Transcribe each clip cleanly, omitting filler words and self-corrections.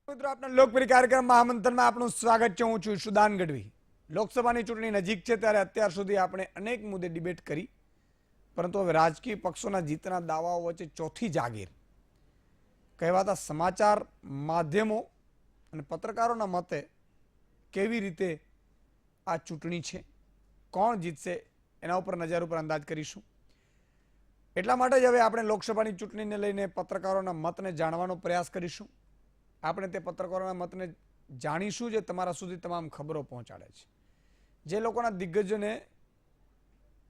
મિત્રો આપના લોકપ્રિય કાર્યક્રમ મહામંથનમાં આપનું સ્વાગત છે। હું છું સુદાન ગઢવી। લોકસભાની ચૂંટણી નજીક છે ત્યારે અત્યાર સુધી આપણે અનેક મુદ્દે ડિબેટ કરી, પરંતુ હવે રાજકીય પક્ષોના જીતના દાવાઓ વચ્ચે ચોથી જાગીર કહેવાતા સમાચાર માધ્યમો અને પત્રકારોના મતે કેવી રીતે આ ચૂંટણી છે, કોણ જીતશે એના ઉપર નજર ઉપર અંદાજ કરીશું। એટલા માટે જ હવે આપણે લોકસભાની ચૂંટણીને લઈને પત્રકારોના મતને જાણવાનો પ્રયાસ કરીશું। આપણે તે પત્રકારોના મતને જાણીશું જે તમારા સુધી તમામ ખબરો પહોંચાડે છે, જે લોકોના દિગ્ગજોને,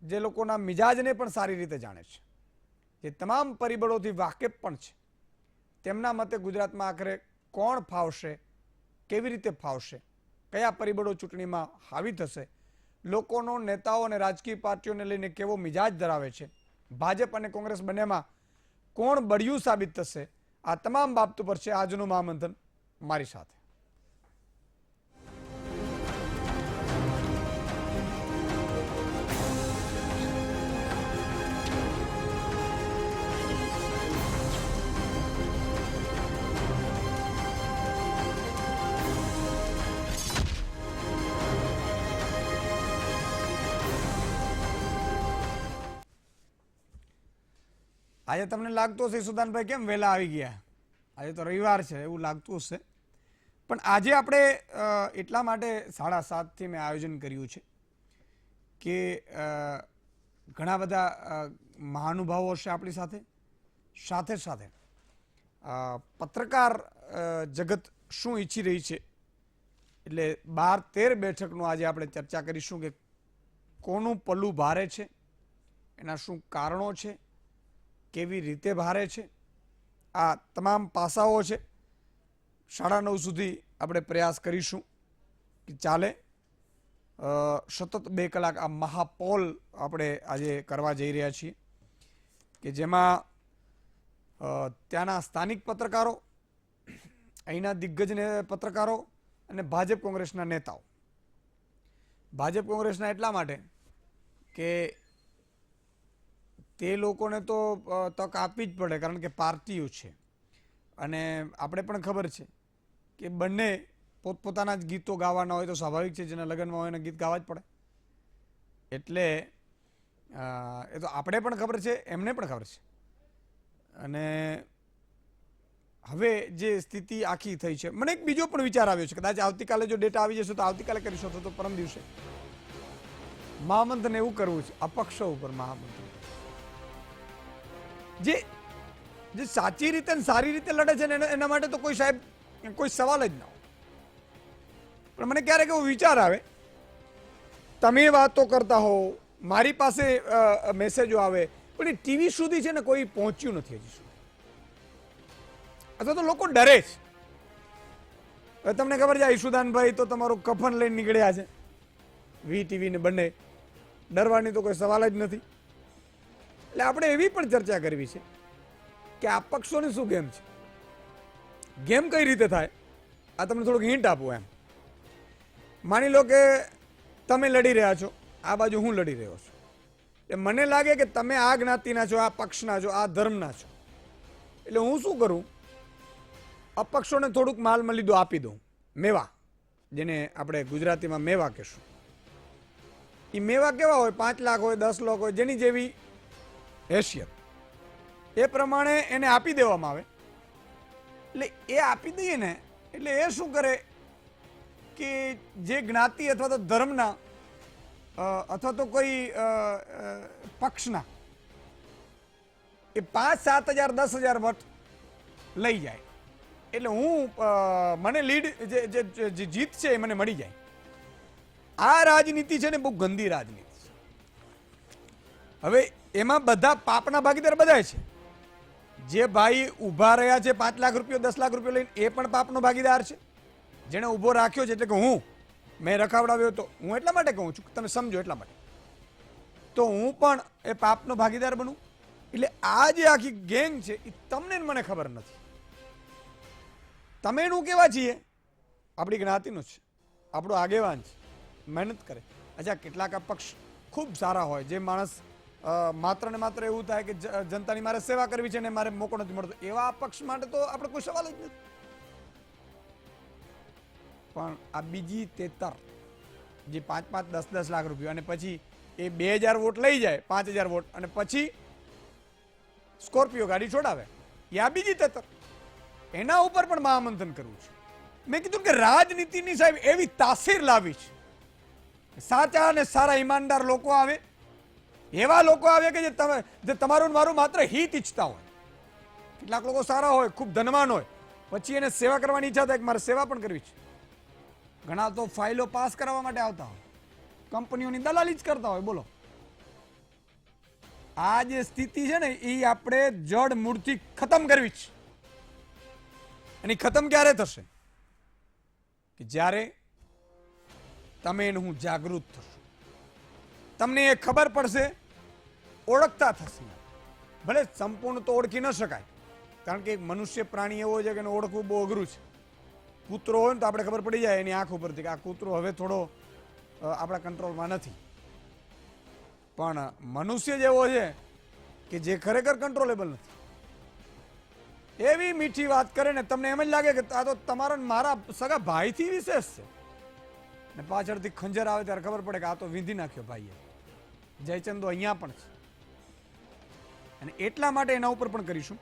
જે લોકોના મિજાજને પણ સારી રીતે જાણે છે, જે તમામ પરિબળોથી વાકેફ પણ છે। તેમના મતે ગુજરાતમાં આખરે કોણ ફાવશે, કેવી રીતે ફાવશે, કયા પરિબળો ચૂંટણીમાં હાવી થશે, લોકોનો, નેતાઓ અને રાજકીય પાર્ટીઓને લઈને કેવો મિજાજ ધરાવે છે, ભાજપ અને કોંગ્રેસ બંનેમાં કોણ બળિયું સાબિત થશે, આ તમામ બાબતો પર છે આજનું મહામંથન મારી સાથે। આજે તમને લાગતું હશે સુદાનભાઈ કેમ વહેલા આવી ગયા, આજે તો રવિવાર છે એવું લાગતું હશે, પણ આજે આપણે એટલા માટે 7:30થી મેં આયોજન કર્યું છે કે ઘણા બધા મહાનુભાવો હશે આપણી સાથે, સાથે સાથે પત્રકાર જગત શું ઈચ્છી રહી છે, એટલે 12-13 બેઠકનું આજે આપણે ચર્ચા કરીશું કે કોનું પલ્લું ભારે છે, એના શું કારણો છે, કેવી રીતે ભારે છે, આ તમામ પાસાઓ છે। 9:30 સુધી આપણે પ્રયાસ કરીશું કે ચાલે। સતત 2 કલાક આ મહાપોલ આપણે આજે કરવા જઈ રહ્યા છીએ કે જેમાં ત્યાંના સ્થાનિક પત્રકારો, અહીંના દિગ્ગજ પત્રકારો અને ભાજપ કોંગ્રેસના નેતાઓ। ભાજપ કોંગ્રેસના એટલા માટે કે તે લોકોને તો તક આપવી જ પડે, કારણ કે પાર્ટીઓ છે અને આપણે પણ ખબર છે કે બંને પોતપોતાના જ ગીતો ગાવાના હોય તો સ્વાભાવિક છે, જેના લગ્નમાં હોય એને ગીત ગાવા જ પડે, એટલે એ તો આપણે પણ ખબર છે, એમને પણ ખબર છે। અને હવે જે સ્થિતિ આખી થઈ છે, મને એક બીજો પણ વિચાર આવ્યો છે, કદાચ આવતીકાલે જો ડેટા આવી જશે તો આવતીકાલે કરીશું, અથવા તો પરમ દિવસે મહામંથન એવું કરવું છે અપક્ષો ઉપર મહામંથન, જે સાચી રીતે અને સારી રીતે લડે છે ને એના માટે તો કોઈ સાહેબ કોઈ સવાલ જ ના હોય। પણ મને ક્યારેક એવો વિચાર આવે, તમે વાતો કરતા હો, મારી પાસે મેસેજો આવે, પણ એ ટીવી સુધી છે ને કોઈ પહોંચ્યું નથી હજી સુધી, અથવા તો લોકો ડરે છે। હવે તમને ખબર છે ઈશુદાનભાઈ તો તમારું કફન લઈને નીકળ્યા છે, VTV ને બંને, ડરવાની તો કોઈ સવાલ જ નથી। એટલે આપણે એવી પણ ચર્ચા કરવી છે કે આ પક્ષોની શું ગેમ છે, ગેમ કઈ રીતે થાય, આ તમને થોડુંક હિન્ટ આપું એમ। માની લો કે તમે લડી રહ્યા છો, આ બાજુ હું લડી રહ્યો છું, એટલે મને લાગે કે તમે આ જ્ઞાતિના છો, આ પક્ષના છો, આ ધર્મના છો, એટલે હું શું કરું, અપક્ષોને થોડુંક માલ મલીદો આપી દઉં, મેવા, જેને આપણે ગુજરાતીમાં મેવા કહેશું। એ મેવા કેવા હોય, 5 લાખ હોય, 10 લાખ હોય, જેની જેવી હેસિયત, એ પ્રમાણે એને આપી દેવામાં આવે। એટલે એ આપી દઈએ ને એટલે એ શું કરે કે જે જ્ઞાતિ અથવા તો ધર્મના અથવા તો કોઈ પક્ષના એ 5-7 હજાર 10 હજાર વોટ લઈ જાય, એટલે હું મને લીડ જે જીત છે એ મને મળી જાય। આ રાજનીતિ છે ને બહુ ગંદી રાજનીતિ છે। હવે એમાં બધા પાપના ભાગીદાર બધા છે, જે ભાઈ ઊભા રહ્યા છે 5 લાખ રૂપિયા 10 લાખ રૂપિયા લઈને એ પણ પાપનો ભાગીદાર છે, જેણે ઊભો રાખ્યો છે, એટલે કે મેં રખાવડાવ્યો તો હું એટલા માટે કહું છું કે તમે સમજો એટલા માટે, તો હું પણ એ પાપનો ભાગીદાર બનું। એટલે આ જે આખી ગેંગ છે એ તમને મને ખબર નથી, તમે એનું કેવા છીએ, આપણી જ્ઞાતિનું છે, આપણો આગેવાન છે, મહેનત કરે। અચ્છા, કેટલાક પક્ષ ખૂબ સારા હોય, જે માણસ માત્ર ને માત્ર એવું થાય કે જનતાની મારે સેવા કરવી છે ને મારે મોકો નથી મળતો, એવા પક્ષ માટે તો આપણે કોઈ સવાલ જ નથી। પણ આ બીજી 13 જે 5-5, 10-10 લાખ રૂપિયા અને પછી એ 2000 વોટ લઈ જાય, 5000 વોટ, અને પછી સ્કોર્પિયો ગાડી છોડાવે, એ આ બીજી 13, એના ઉપર પણ મહામંથન કરવું છે. મેં કીધું કે રાજનીતિની સાહેબ એવી તાસીર લાવી છે, સાચા અને સારા ઈમાનદાર લોકો આવે, એવા લોકો આવે કે જે તમારું મારું માત્ર હિત ઈચ્છતા હોય. કેટલાક લોકો સારા હોય, ખૂબ ધનવાન હોય, પછી એને સેવા કરવાની ઈચ્છા થાય કે મારે સેવા પણ કરવી છે. ઘણા તો ફાઇલો પાસ કરાવવા માટે આવતા હોય, કંપનીઓની દલાલી જ કરતા હોય. બોલો, આ જે સ્થિતિ છે ને એ આપણે જડ મૂળથી ખતમ કરવી છે. અને ખતમ ક્યારે થશે? કે જ્યારે તમે એનું હું જાગૃત થશો, તમને એ ખબર પડશે, ઓળખતા થશે. ભલે સંપૂર્ણ તો ઓળખી ન શકાય, કારણ કે એક મનુષ્ય પ્રાણી એવો છે કે એને ઓળખવું બહુ અઘરું છે. કૂતરો હોય ને તો આપણે ખબર પડી જાય એની આંખ ઉપરથી કે આ કૂતરો હવે થોડો આપણા કંટ્રોલમાં નથી. પણ મનુષ્ય જેવો છે કે જે ખરેખર કંટ્રોલેબલ નથી. એવી મીઠી વાત કરે ને તમને એમ જ લાગે કે આ તો તમારા મારા સગા ભાઈથી વિશેષ છે, ને પાછળથી ખંજર આવે ત્યારે ખબર પડે કે આ તો વીંધી નાખ્યો ભાઈએ. જયચંદો અહીંયા પણ છે, અને એટલા માટે એના ઉપર પણ કરીશું.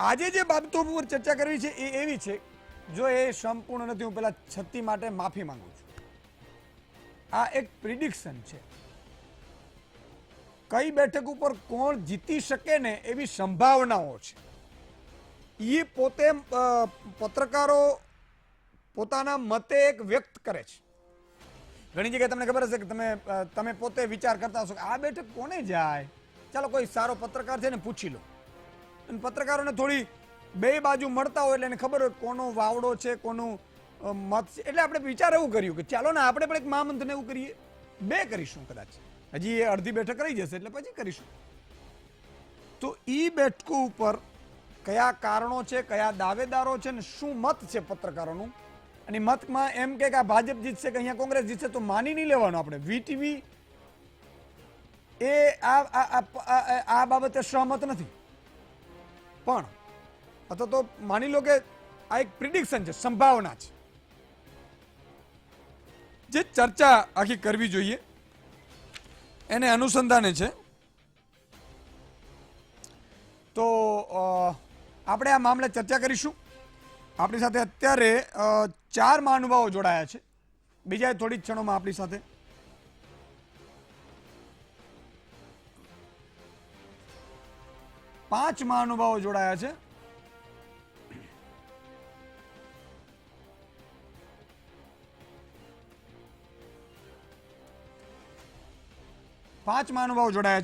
આજે જે બાબતો ઉપર ચર્ચા કરવી છે એ એવી છે, જો એ સંપૂર્ણ નથી, હું પેલા છત્તી માટે માફી માંગુ છું. આ એક પ્રિડિક્શન છે, કઈ બેઠક ઉપર કોણ જીતી શકે ને એવી સંભાવનાઓ છે. એ પોતે પત્રકારો પોતાના મતે એક વ્યક્ત કરે છે. ઘણી જગ્યાએ તમને ખબર હશે કે તમે પોતે વિચાર કરતા હશો કે આ બેઠક કોને જાય, ચાલો કોઈ સારો પત્રકાર છે ને પૂછી લો. અને પત્રકારોને થોડી બે બાજુ મળતા હોય એટલે એને ખબર હોય કોનો વાવડો છે, કોનું મત છે. એટલે આપણે વિચાર એવું કર્યું કે ચાલો ને આપણે પણ એક મહામંથન એવું કરીએ. 2 કરીશું કદાચ, હજી એ અડધી બેઠક રહી જશે એટલે પછી કરીશું. તો એ બેઠકો ઉપર કયા કારણો છે, કયા દાવેદારો છે ને શું મત છે પત્રકારોનું, અને મતમાં એમ કે આ ભાજપ જીતશે કે અહીંયા કોંગ્રેસ જીતશે તો માની નહીં લેવાનું. આપણે વીટીવી એ આ બાબતે સહમત નથી, પણ અથવા તો માની લો કે આ એક પ્રિડિક્શન છે, સંભાવના છે. જે ચર્ચા આખી કરવી જોઈએ એને અનુસંધાને છે. તો આપણે આ મામલે ચર્ચા કરીશું. આપણી સાથે અત્યારે 4 મહાનુભાવો જોડાયા છે, બીજા થોડી જ ક્ષણોમાં આપણી સાથે. પાંચ મહાનુભાવો જોડાયા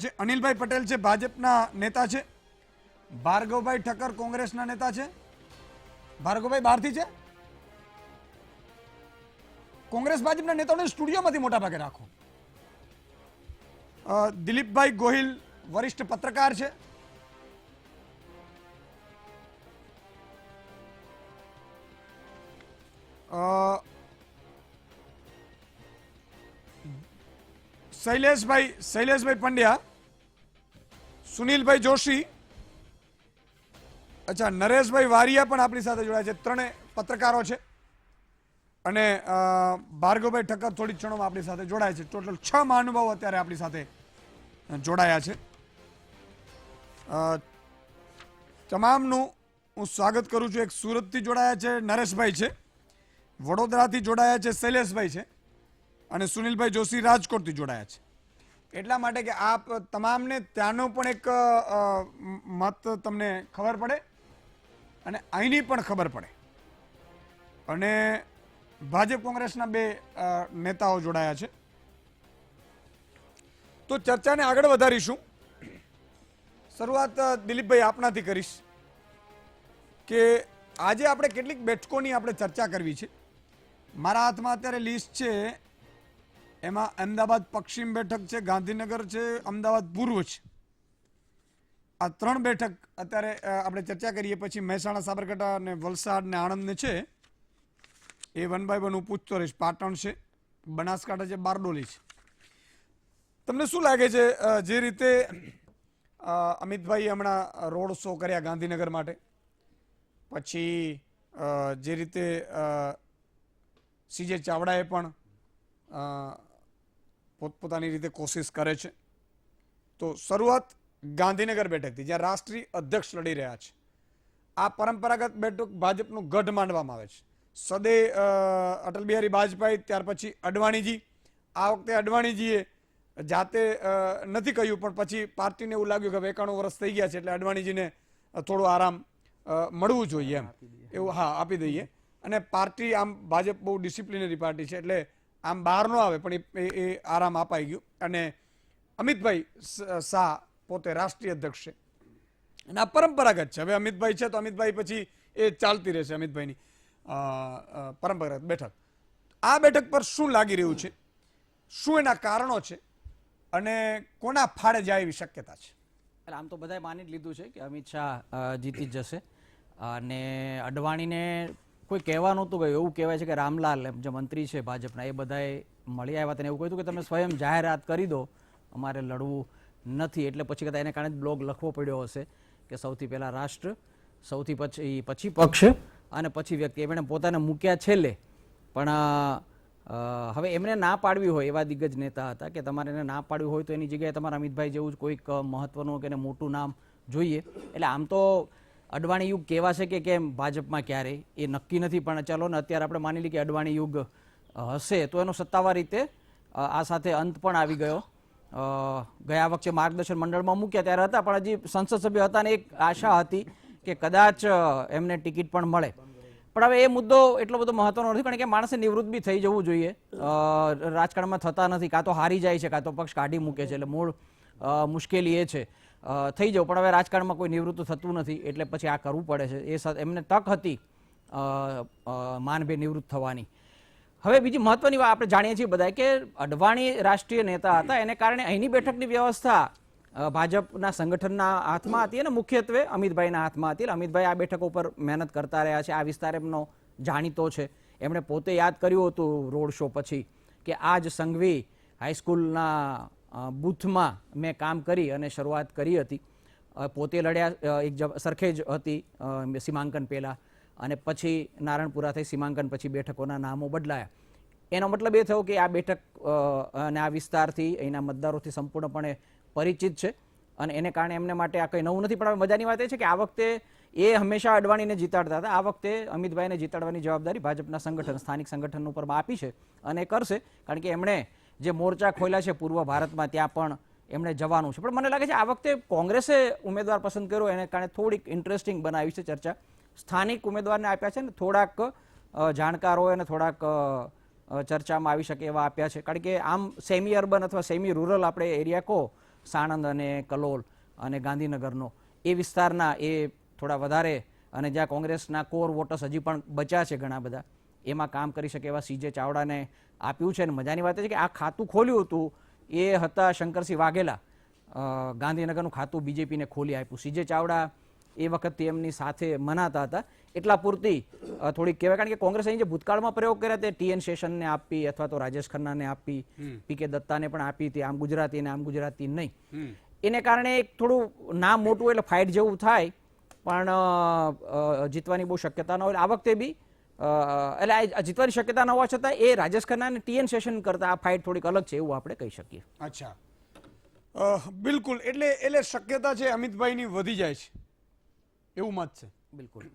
છે. અનિલભાઈ પટેલ છે, ભાજપના નેતા છે. ભાર્ગવભાઈ ઠક્કર કોંગ્રેસના નેતા છે. ભાર્ગવભાઈ બહારથી છે. કોંગ્રેસ ભાજપના નેતાઓને સ્ટુડિયોમાંથી મોટા ભાગે રાખો. દિલીપભાઈ ગોહિલ વરિષ્ઠ પત્રકાર છે. શૈલેષભાઈ પંડ્યા, સુનિલભાઈ જોશી, અચ્છા નરેશભાઈ વારિયા પણ આપણી સાથે જોડાયા છે. 3 પત્રકારો છે. અને ભાર્ગવભાઈ ઠક્કર થોડી ક્ષણોમાં આપણી સાથે જોડાય છે. ટોટલ 6 મહાનુભાવો અત્યારે આપણી સાથે જોડાયા છે. તમામનું હું સ્વાગત કરું છું. એક સુરતથી જોડાયા છે નરેશભાઈ છે, વડોદરાથી જોડાયા છે શૈલેષભાઈ છે, અને સુનિલભાઈ જોશી રાજકોટથી જોડાયા છે. એટલા માટે કે આપ તમામને ત્યાંનો પણ એક મત તમને ખબર પડે અને અહીંની પણ ખબર પડે. અને ભાજપ કોંગ્રેસના 2 નેતાઓ જોડાયા છે. તો ચર્ચાને આગળ વધારીશું. શરૂઆત દિલીપભાઈ આપનાથી કરીશ કે આજે આપણે કેટલીક બેઠકોની આપણે ચર્ચા કરવી છે. મારા હાથમાં અત્યારે લિસ્ટ છે, એમાં અમદાવાદ પશ્ચિમ બેઠક છે, ગાંધીનગર છે, અમદાવાદ પૂર્વ છે. આ 3 બેઠક અત્યારે આપણે ચર્ચા કરીએ. પછી મહેસાણા, સાબરકાંઠા અને વલસાડ ને આણંદ છે, એ 1 બાય 1 હું પૂછતો રહીશ. પાટણ છે, બનાસકાંઠા છે, બારડોલી છે. તમને શું લાગે છે, જે રીતે અમિતભાઈ હમણાં રોડ શો કર્યા ગાંધીનગર માટે, પછી જે રીતે સીજે ચાવડાએ પણ પોતપોતાની રીતે કોશિશ કરે છે. તો શરૂઆત ગાંધીનગર બેઠકથી, જ્યાં રાષ્ટ્રીય અધ્યક્ષ લડી રહ્યા છે. આ પરંપરાગત બેઠક ભાજપનું ગઢ માનવામાં આવે છે. સદે અટલ બિહારી વાજપેયી, ત્યાર પછી અડવાણીજી. આ વખતે અડવાણીજીએ જાતે નથી કહ્યું, પણ પછી પાર્ટીને એવું લાગ્યું કે 91 વર્ષ થઈ ગયા છે એટલે અડવાણીજીને થોડો આરામ મળવું જોઈએ એમ, એવું આપી દઈએ. અને પાર્ટી આમ ભાજપ બહુ ડિસિપ્લિનરી પાર્ટી છે એટલે આમ બહાર ન આવે, પણ એ આરામ અપાઈ ગયું. અને અમિતભાઈ શાહ પોતે રાષ્ટ્રીય અધ્યક્ષ છે અને આ પરંપરાગત છે. હવે અમિતભાઈ છે તો અમિતભાઈ પછી એ ચાલતી રહેશે, અમિતભાઈની પરંપરાગત બેઠક. આ બેઠક પર શું લાગી રહ્યું છે, શું એના કારણો છે અને કોના ફાળે જાય એવી શક્યતા છે? આમ તો બધાએ માની જ લીધું છે કે અમિત શાહ જીતી જ જશે. અને અડવાણીને કોઈ કહેવા નહોતું ગયું. એવું કહેવાય છે કે રામલાલ જે મંત્રી છે ભાજપના, એ બધાએ મળી આવ્યા તેને એવું કહ્યું કે તમે સ્વયં જાહેરાત કરી દો, અમારે લડવું નથી. એટલે પછી કદાચ એને કારણે જ બ્લોગ લખવો પડ્યો હશે કે સૌથી પહેલાં રાષ્ટ્ર, સૌથી પછી પક્ષ અને પછી વ્યક્તિ. એમણે પોતાને મૂક્યા છેલ્લે. પણ હવે એમને ના પાડવી હોય, એવા દિગ્ગજ નેતા હતા કે તમારે એને ના પાડવી હોય તો એની જગ્યાએ તમારા અમિતભાઈ જેવું જ કોઈક મહત્વનું કે મોટું નામ જોઈએ. એટલે આમ તો અડવાણી યુગ કેવા છે કે કેમ ભાજપમાં ક્યારેય એ નક્કી નથી, પણ ચાલો ને અત્યારે આપણે માની લઈએ કે અડવાણી યુગ હશે તો એનો સત્તાવાર રીતે આ સાથે અંત પણ આવી ગયો. ગયા વખતે માર્ગદર્શન મંડળમાં મૂક્યા ત્યારે હતા, પણ હજી સંસદ સભ્ય હતા ને એક આશા હતી કે કદાચ એમને ટિકિટ પણ મળે. પણ હવે એ મુદ્દો એટલો બધો મહત્વનો નથી, કારણ કે માણસે નિવૃત્ત બી થઈ જવું જોઈએ. રાજકારણમાં થતા નથી, કાં તો હારી જાય છે કાં તો પક્ષ કાઢી મૂકે છે, એટલે મૂળ મુશ્કેલી એ છે થઈ જવું. પણ હવે રાજકારણમાં કોઈ નિવૃત્ત થતું નથી એટલે પછી આ કરવું પડે છે. એ એમને તક હતી માનભે નિવૃત્ત થવાની. હવે બીજી મહત્વની વાત આપણે જાણીએ છીએ બધા કે અડવાણી રાષ્ટ્રીય નેતા હતા, એને કારણે અહીંની બેઠકની વ્યવસ્થા ભાજપના સંગઠનના હાથમાં હતી અને મુખ્યત્વે અમિતભાઈના હાથમાં હતી. અમિતભાઈ આ બેઠકો પર મહેનત કરતા રહ્યા છે. આ વિસ્તાર એમનો જાણીતો છે. એમણે પોતે યાદ કર્યું હતું રોડ શો પછી કે આ જ સંઘવી હાઈસ્કૂલના બૂથમાં મેં કામ કરી અને શરૂઆત કરી હતી. પોતે લડ્યા, એક સરખેજ હતી સીમાંકન પહેલાં, અને પછી નારણપુરા થઈ સીમાંકન પછી બેઠકોના નામો બદલાયા. એનો મતલબ એ થયો કે આ બેઠક અને આ વિસ્તારથી અહીંના મતદારોથી સંપૂર્ણપણે પરિચિત છે અને એને કારણે એમને માટે આ કંઈ નવું નથી. પણ હવે મજાની વાત એ છે કે આ વખતે એ હંમેશા અડવાણીને જીતાડતા હતા. આ વખતે અમિતભાઈને જીતાડવાની જવાબદારી ભાજપના સંગઠન, સ્થાનિક સંગઠન ઉપર આપી છે અને કરશે, કારણ કે એમણે જે મોરચા ખોલ્યા છે પૂર્વ ભારતમાં ત્યાં પણ એમણે જવાનું છે. પણ મને લાગે છે આ વખતે કોંગ્રેસે ઉમેદવાર પસંદ કર્યો એને કારણે થોડીક ઇન્ટરેસ્ટિંગ બનાવી છે ચર્ચા. સ્થાનિક ઉમેદવારને આપ્યા છે ને થોડાક જાણકારો અને થોડાક ચર્ચામાં આવી શકે એવા આપ્યા છે. કારણ કે આમ સેમી અર્બન અથવા સેમી રૂરલ આપણે એરિયા કહો, સાણંદ અને કલોલ અને ગાંધીનગરનો, એ વિસ્તારના એ થોડા વધારે, અને જ્યાં કોંગ્રેસના કોર વોટર્સ હજી પણ બચ્યા છે ઘણા બધા, એમાં કામ કરી શકે એવા સીજે ચાવડાને આપ્યું છે. અને મજાની વાત છે કે આ ખાતું ખોલ્યું હતું એ હતા શંકરસિંહ વાઘેલા, ગાંધીનગરનું ખાતું બીજેપીને ખોલી આપ્યું. સીજે ચાવડા એ વખતથી એમની સાથે મનાતા હતા. એટલા પૂરતી થોડીક કહેવાય, કારણ કે કોંગ્રેસ અહીં જે ભૂતકાળમાં પ્રયોગ કર્યા તે TN શેષનને આપી અથવા તો રાજેશ ખન્નાને આપી, PK દત્તાને પણ આપી હતી, આમ ગુજરાતી અને આમ ગુજરાતી નહીં. એને કારણે એક થોડું નામ મોટું એટલે ફાઇટ જેવું થાય, પણ જીતવાની બહુ શક્યતા ન હોય. આ વખતે બી એટલે જીતવાની શક્યતા ન હોવા છતાં એ રાજેશ ખન્ના અને TN શેષન કરતા આ ફાઇટ થોડીક અલગ છે એવું આપણે કહી શકીએ. અચ્છા, બિલકુલ. એટલે શક્યતા છે અમિતભાઈની વધી જાય છે એવું મત છે. બિલકુલ,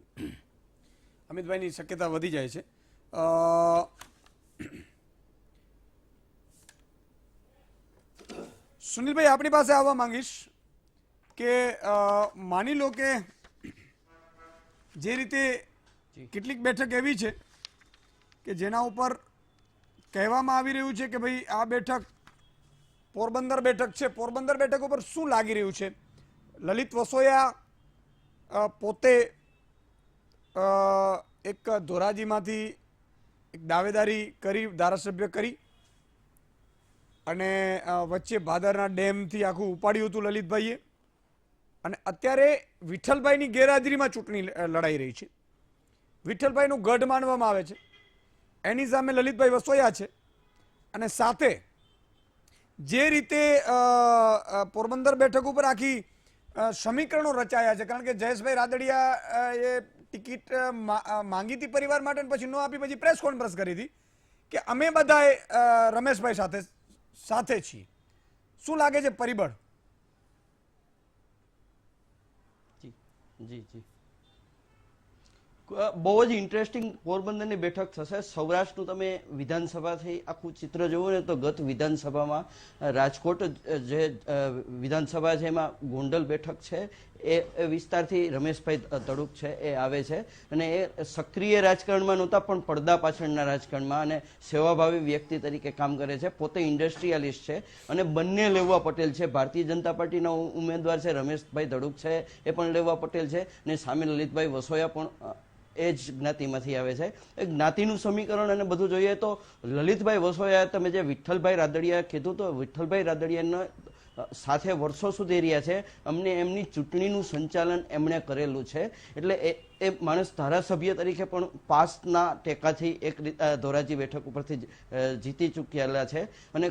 અમિતભાઈની શક્યતા વધી જાય છે. સુનિલભાઈ, આપણી પાસે આવવા માંગીશ કે માની લો કે જે રીતે કેટલીક બેઠક એવી છે કે જેના ઉપર કહેવામાં આવી રહ્યું છે કે ભાઈ આ બેઠક પોરબંદર બેઠક છે. પોરબંદર બેઠક ઉપર શું લાગી રહ્યું છે? લલિત વસોયા પોતે એક ધોરાજીમાંથી એક દાવેદારી કરી, ધારાસભ્ય કરી, અને વચ્ચે ભાદરના ડેમથી આખું ઉપાડ્યું હતું લલિતભાઈએ, અને અત્યારે વિઠ્ઠલભાઈની ગેરહાજરીમાં ચૂંટણી લડાઈ રહી છે. વિઠ્ઠલભાઈનું ગઢ માનવામાં આવે છે, એની સામે લલિતભાઈ વસોયા છે. અને સાથે જે રીતે પોરબંદર બેઠક ઉપર આખી સમીકરણો રચાયા છે, કારણ કે જયેશભાઈ રાદડિયા એ ટિકિટ માંગી હતી પરિવાર માટે, પછી ન આપી, પછી પ્રેસ કોન્ફરન્સ કરી હતી કે અમે બધાએ રમેશભાઈ સાથે છીએ. શું લાગે છે પરિબળ? જી જી જી બહુ જ ઇન્ટરેસ્ટિંગ પોરબંદરની બેઠક થશે. સૌરાષ્ટ્રનું તમે વિધાનસભાથી આખું ચિત્ર જુઓ ને તો ગત વિધાનસભામાં રાજકોટ જે વિધાનસભા છે એમાં ગોંડલ બેઠક છે એ વિસ્તારથી રમેશભાઈ તડુક છે એ આવે છે અને એ સક્રિય રાજકારણમાં નહોતા પણ પડદા પાછળના રાજકારણમાં અને સેવાભાવી વ્યક્તિ તરીકે કામ કરે છે. પોતે ઇન્ડસ્ટ્રીયાલિસ્ટ છે અને બંને લેવા પટેલ છે. ભારતીય જનતા પાર્ટીના ઉમેદવાર છે રમેશભાઈ ધડુક છે એ પણ લેવા પટેલ છે અને સામે લલિતભાઈ વસોયા પણ એ જ જ્ઞાતિમાંથી આવે છે. એ જ્ઞાતિનું સમીકરણ અને બધું જોઈએ તો લલિતભાઈ વસોયા તમે જે વિઠ્ઠલભાઈ રાદડિયા કીધું તો વિઠ્ઠલભાઈ રાદડિયાના સાથે વર્ષો સુધી રહ્યા છે. અમને એમની ચૂંટણીનું સંચાલન એમણે કરેલું છે એટલે એ માણસ ધારાસભ્ય તરીકે પણ પાસના ટેકાથી એક ધોરાજી બેઠક ઉપરથી જીતી ચૂકેલા છે અને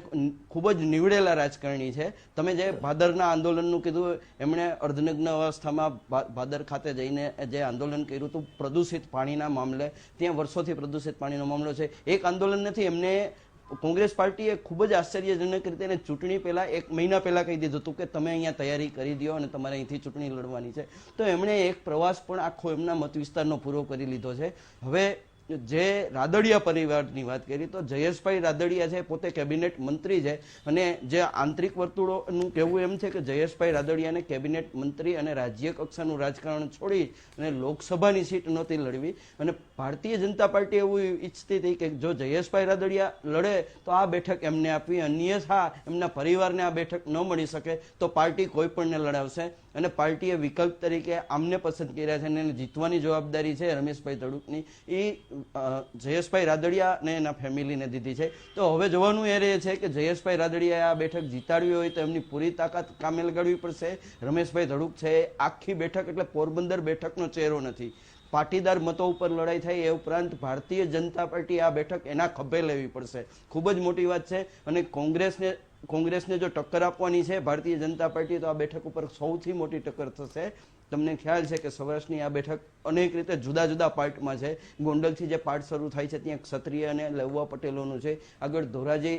ખૂબ જ નીવડેલા રાજકારણી છે. તમે જે ભાદરના આંદોલનનું કીધું એમણે અર્ધનગ્ન અવસ્થામાં ભાદર ખાતે જઈને જે આંદોલન કર્યું હતું પ્રદૂષિત પાણીના મામલે, ત્યાં વર્ષોથી પ્રદૂષિત પાણીનો મામલો છે. એક આંદોલન નથી, એમને કોંગ્રેસ પાર્ટીએ ખૂબ જ આશ્ચર્યજનક રીતે એને ચૂંટણી પહેલા 1 મહિના પહેલા કહી દીધું હતું કે તમે અહીંયા તૈયારી કરી દો અને તમારે અહીંથી ચૂંટણી લડવાની છે. તો એમણે એક પ્રવાસ પણ આખો એમના મત વિસ્તારનો પૂરો કરી લીધો છે. હવે જે રાદડિયા પરિવારની વાત કરી તો જયેશભાઈ રાદડિયા છે પોતે કેબિનેટ મંત્રી છે અને જે આંતરિક વર્તુળોનું કહેવું એમ છે કે જયેશભાઈ રાદડિયાને કેબિનેટ મંત્રી અને રાજ્ય કક્ષાનું રાજકારણ છોડી અને લોકસભાની સીટ નહોતી લડવી અને ભારતીય જનતા પાર્ટી એવું ઈચ્છતી હતી કે જો જયેશભાઈ રાદડિયા લડે તો આ બેઠક એમને આપવી, અન્યથા એમના પરિવારને આ બેઠક ન મળી શકે તો પાર્ટી કોઈ પણને લડાવશે અને પાર્ટીએ વિકલ્પ તરીકે આમને પસંદ કર્યા છે અને એને જીતવાની જવાબદારી છે રમેશભાઈ ધડુકની એ જયેશભાઈ રાદડિયાને એના ફેમિલીને દીધી છે. તો હવે જોવાનું એ રહે છે કે જયેશભાઈ રાદડિયાએ આ બેઠક જીતાડવી હોય તો એમની પૂરી તાકાત કામે લગાડવી પડશે. રમેશભાઈ ધડુક છે આખી બેઠક એટલે પોરબંદર બેઠકનો ચહેરો નથી. પાટીદાર મતો ઉપર લડાઈ થાય એ ઉપરાંત ભારતીય જનતા પાર્ટી આ બેઠક એના ખભે લેવી પડશે. ખૂબ જ મોટી વાત છે અને કોંગ્રેસને જો ટક્કર આપવાની છે ભારતીય જનતા પાર્ટી તો આ બેઠક ઉપર સૌથી મોટી ટક્કર થશે. તમને ખ્યાલ છે કે સૌરાષ્ટ્રની આ બેઠક અનેક રીતે જુદા જુદા પાર્ટમાં છે. ગોંડલથી જે પાર્ટ શરૂ થાય છે ત્યાં ક્ષત્રિય અને લેવા પટેલોનું છે. આગળ ધોરાજી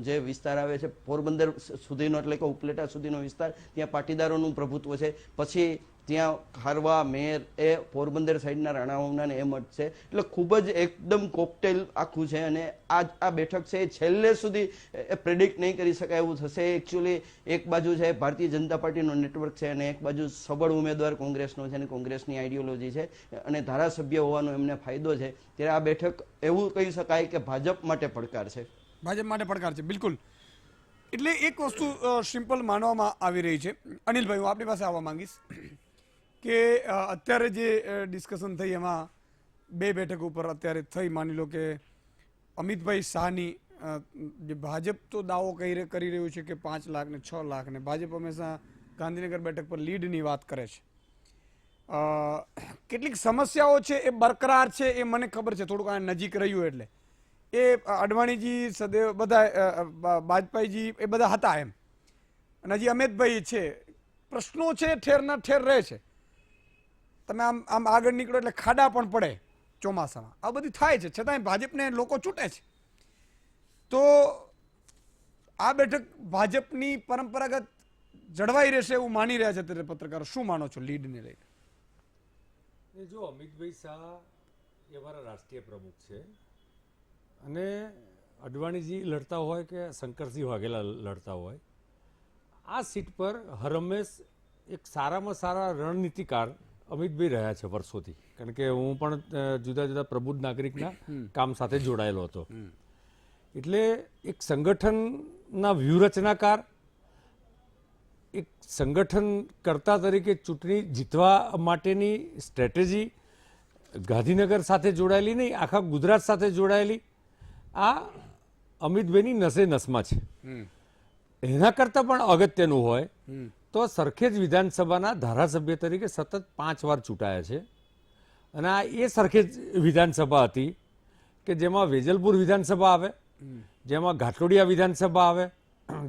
જે વિસ્તાર આવે છે પોરબંદર સુધીનો એટલે કે ઉપલેટા સુધીનો વિસ્તાર ત્યાં પાટીદારોનું પ્રભુત્વ છે. પછી ત્યાં ખારવા મેર એ પોરબંદર સાઈડના રાણાઓના ને એ મઠ છે. એટલે ખૂબ જ એકદમ કોકટેલ આખું છે અને આ બેઠક છે એ છેલ્લે સુધી પ્રેડિક્ટ નહીં કરી શકાય એવું થશે. એકચ્યુઅલી એક બાજુ છે ભારતીય જનતા પાર્ટીનો નેટવર્ક છે અને એક બાજુ સબળ ઉમેદવાર કોંગ્રેસનો છે અને કોંગ્રેસની આઈડિયોલોજી છે અને ધારાસભ્ય હોવાનો એમને ફાયદો છે. ત્યારે આ બેઠક એવું કહી શકાય કે ભાજપ માટે પડકાર છે. ભાજપ માટે પડકાર છે, બિલકુલ. એટલે એક વસ્તુ સિમ્પલ માનવામાં આવી રહી છે. અનિલભાઈ, હું આપણી પાસે આવવા માંગીશ કે અત્યારે જે ડિસ્કશન થઈ એમાં 2 બેઠક ઉપર અત્યારે થઈ. માની લો કે અમિતભાઈ શાહની જે ભાજપ તો દાવો કરી રહ્યું છે કે 5 લાખ ને 6 લાખ ને ભાજપ હંમેશા ગાંધીનગર બેઠક પર લીડની વાત કરે છે. કેટલીક સમસ્યાઓ છે એ બરકરાર છે એ મને ખબર છે, થોડુંક આ નજીક રહ્યું એટલે એ અડવાણીજી સદૈવ બધા વાજપેયીજી એ બધા હતા એમ અને હજી અમિતભાઈ છે. પ્રશ્નો છે ઠેરના ઠેર રહે છે. તમે આમ આગળ નીકળો એટલે ખાડા પણ પડે ચોમાસામાં, આ બધી થાય છે. છતાંય ભાજપને લોકો ચૂંટે છે. તો આ બેઠક ભાજપની પરંપરાગત જળવાઈ રહેશે એવું માની રહ્યા છે ત્યારે પત્રકારો. શું માનો છો લીડને લઈને? જો અમિતભાઈ શાહ એ અમારા રાષ્ટ્રીય પ્રમુખ છે અને અડવાણીજી લડતા હોય કે શંકરસિંહ વાઘેલા લડતા હોય, આ સીટ પર હરમેશ એક સારામાં સારા રણનીતિકાર અમિતભાઈ રહ્યા છે વર્ષોથી. કારણ કે હું પણ જુદા જુદા પ્રબુદ્ધ નાગરિકના કામ સાથે જોડાયેલો હતો. એટલે એક સંગઠનના વ્યૂહરચનાકાર, એક સંગઠન કર્તા તરીકે ચૂંટણી જીતવા માટેની સ્ટ્રેટેજી ગાંધીનગર સાથે જોડાયેલી નહીં, આખા ગુજરાત સાથે જોડાયેલી આ અમિતભાઈની નસે નસમાં છે. એના કરતાં પણ અગત્યનું હોય તો સરખેજ વિધાનસભાના ધારાસભ્ય તરીકે સતત 5 વાર ચૂંટાયા છે અને આ એ સરખેજ વિધાનસભા હતી કે જેમાં વેજલપુર વિધાનસભા આવે, જેમાં ઘાટલોડિયા વિધાનસભા આવે,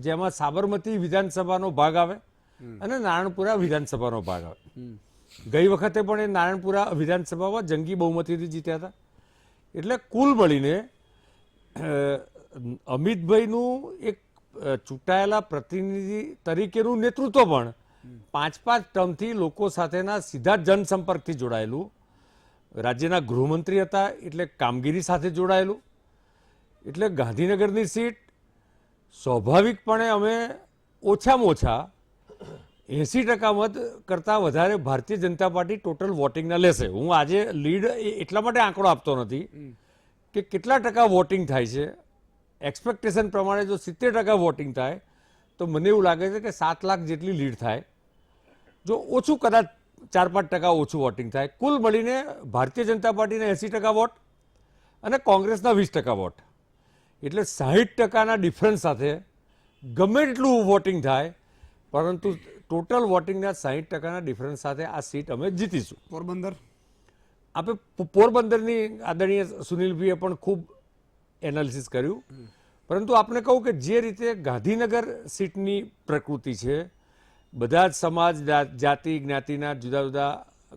જેમાં સાબરમતી વિધાનસભાનો ભાગ આવે અને નારણપુરા વિધાનસભાનો ભાગ આવે. ગઈ વખતે પણ એ નારણપુરા વિધાનસભામાં જંગી બહુમતીથી જીત્યા હતા. એટલે કુલ મળીને અમિતભાઈનું એક ચૂંટાયેલા પ્રતિનિધિ તરીકેનું નેતૃત્વ પણ 5 ટર્મથી લોકો સાથેના સીધા જનસંપર્કથી જોડાયેલું, રાજ્યના ગૃહમંત્રી હતા એટલે કામગીરી સાથે જોડાયેલું, એટલે ગાંધીનગરની સીટ સ્વાભાવિકપણે અમે ઓછામાં ઓછા 80% મત કરતાં વધારે ભારતીય જનતા પાર્ટી ટોટલ વોટિંગના લેશે. હું આજે લીડ એટલા માટે આંકડો આપતો નથી કે કેટલા ટકા વોટિંગ થાય છે. એક્સપેક્ટેશન પ્રમાણે જો 70% વોટિંગ થાય તો મને એવું લાગે છે કે 7 લાખ જેટલી લીડ થાય. જો ઓછું કદાચ 4-5% ઓછું વોટિંગ થાય, કુલ મળીને ભારતીય જનતા પાર્ટીના 80% વોટ અને કોંગ્રેસના 20% વોટ, એટલે 60%ના ડિફરન્સ સાથે ગમે એટલું વોટિંગ થાય, પરંતુ ટોટલ વોટિંગના 60%ના ડિફરન્સ સાથે આ સીટ અમે જીતીશું. પોરબંદર આપણે પોરબંદરની આદરણીય સુનિલભાઈએ પણ ખૂબ એનાલિસિસ કર્યું, પરંતુ આપણે કહું કે જે રીતે ગાંધીનગર સીટની પ્રકૃતિ છે, બધા જ સમાજ જાતિ જ્ઞાતિના જુદા જુદા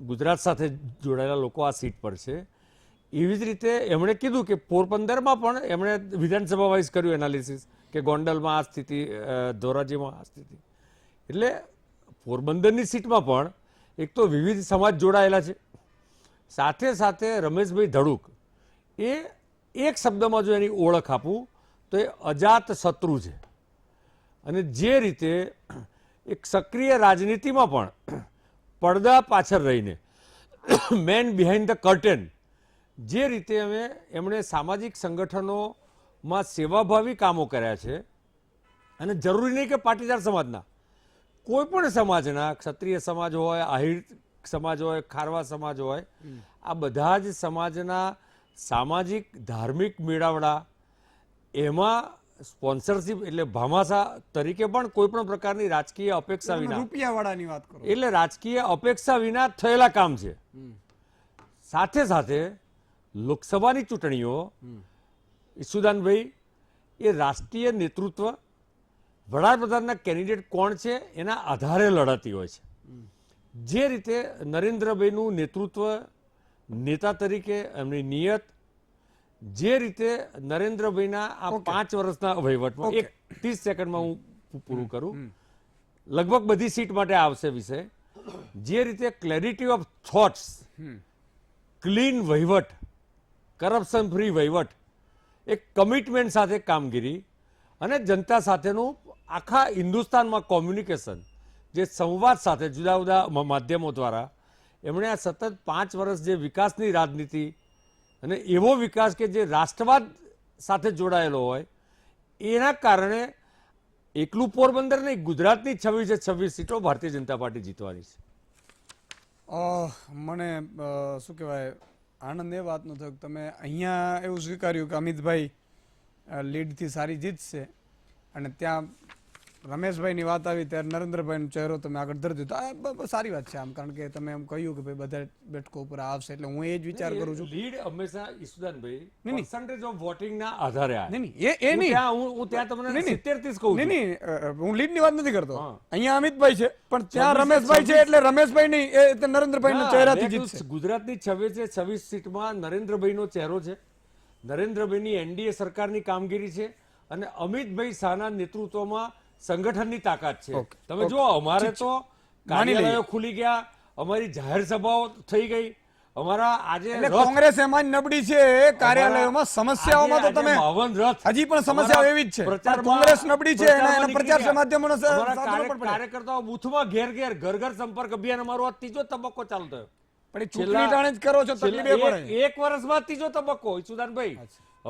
ગુજરાત સાથે જોડાયેલા લોકો આ સીટ પર છે, એવી જ રીતે એમણે કીધું કે પોરબંદરમાં પણ એમણે વિધાનસભા વાઇઝ કર્યું એનાલિસિસ કે ગોંડલમાં આ સ્થિતિ, ધોરાજીમાં આ સ્થિતિ. એટલે પોરબંદરની સીટમાં પણ એક તો વિવિધ સમાજ જોડાયેલા છે, સાથે સાથે રમેશભાઈ ધડુક એ એક શબ્દમાં જો એની ઓળખ આપું તો એ અજાત શત્રુ છે. અને જે રીતે એક સક્રિય રાજનીતિમાં પણ પડદા પાછળ રહીને મેન બિહાઇન્ડ ધ કર્ટેન જે રીતે એમણે સામાજિક સંગઠનોમાં સેવાભાવી કામો કર્યા છે, અને જરૂરી નહીં કે પાટીદાર સમાજના, કોઈ પણ સમાજના, ક્ષત્રિય સમાજ હોય, આહિર સમાજ હોય, ખારવા સમાજ હોય, આ બધા જ સમાજના સામાજિક ધાર્મિક મેળાવડા, એમાં સ્પોન્સરશિપ એટલે ભામાસા તરીકે પણ કોઈ પણ પ્રકારની રાજકીય અપેક્ષા વિના, રૂપિયાવાળાની વાત કરો એટલે રાજકીય અપેક્ષા વિના થયેલા કામ છે. સાથે સાથે લોકસભાની ચૂંટણીઓ ઈસુદાનભાઈ એ રાષ્ટ્રીય નેતૃત્વ, વડાપ્રધાનના કેન્ડિડેટ કોણ છે એના આધારે લડાતી હોય છે. જે રીતે નરેન્દ્રભાઈનું નેતૃત્વ, નેતા તરીકે એમની નિયત, જે રીતે નરેન્દ્રભાઈના આ 5 વર્ષના વહીવટમાં, 30 સેકન્ડમાં હું પૂરું કરું, લગભગ બધી સીટ માટે આવશે વિષય, જે રીતે ક્લેરિટી ઓફ થોટ્સ, ક્લીન વહીવટ, કરપ્શન ફ્રી વહીવટ, એક કમિટમેન્ટ સાથે કામગીરી અને જનતા સાથેનું આખા હિન્દુસ્તાનમાં કોમ્યુનિકેશન, જે સંવાદ સાથે જુદા જુદા માધ્યમો દ્વારા એમણે આ સતત 5 વર્ષ જે વિકાસની રાજનીતિ અને એવો વિકાસ કે જે રાષ્ટ્રવાદ સાથે જોડાયેલો હોય, એના કારણે એકલું પોરબંદર નહીં, ગુજરાતની 26 સીટો ભારતીય જનતા પાર્ટી જીતવાની છે. મને શું કહેવાય, આનંદ એ વાતનો થયો કે તમે અહીંયા એવું સ્વીકાર્યું કે અમિતભાઈ લીડથી સારી જીતશે, અને ત્યાં રમેશભાઈની વાત આવી ત્યારે નરેન્દ્રભાઈનો ચહેરો તમે આગળ ધરી દીધો. આ સારી વાત છે આમ, કારણ કે તમે એમ કહ્યું કે ભાઈ બધા બેઠકો ઉપર આવશે, એટલે હું એ જ વિચાર કરું છું. લીડ હંમેશા ઈસુદાનભાઈ પર્સન્ટેજ ઓફ વોટિંગના આધારે આવે. નહીં, એ નહીં, હું ત્યાં તમને 70-30 કહું છું. નહીં, હું લીડની વાત નથી કરતો. અહીંયા અમિતભાઈ છે, પણ ત્યાં રમેશભાઈ છે, એટલે રમેશભાઈ નહીં, એ નરેન્દ્રભાઈના ચહેરાથી જીતશે. ગુજરાતની 26 સીટમાં નરેન્દ્રભાઈનો ચહેરો છે, નરેન્દ્રભાઈની એનડીએ સરકારની કામગીરી છે, અને અમિતભાઈ શાહના નેતૃત્વમાં સંગઠનની તાકાત છે. તમે જો, અમારે તો કાર્યાલયો ખુલી ગયા, અમારી જાહેર સભાઓ થઈ ગઈ, અમારા આજે કોંગ્રેસ એમાં નબળી છે કાર્યાલયોમાં, સમસ્યાઓમાં તો તમે હજી પણ સમસ્યાઓ એવી જ છે. કોંગ્રેસ નબળી છે, એના પ્રચાર માધ્યમોનો કાર્યકર્તાઓ બૂથમાં ઘેર ઘર ઘર સંપર્ક અભિયાન અમારો આ 3જો તબક્કો ચાલુ થયો. પણ ચૂંટણી ટાણે જ કરો છો, તકલીફ એ પડે. 1 વર્ષમાં 3જો તબક્કો ઈસુદાનભાઈ.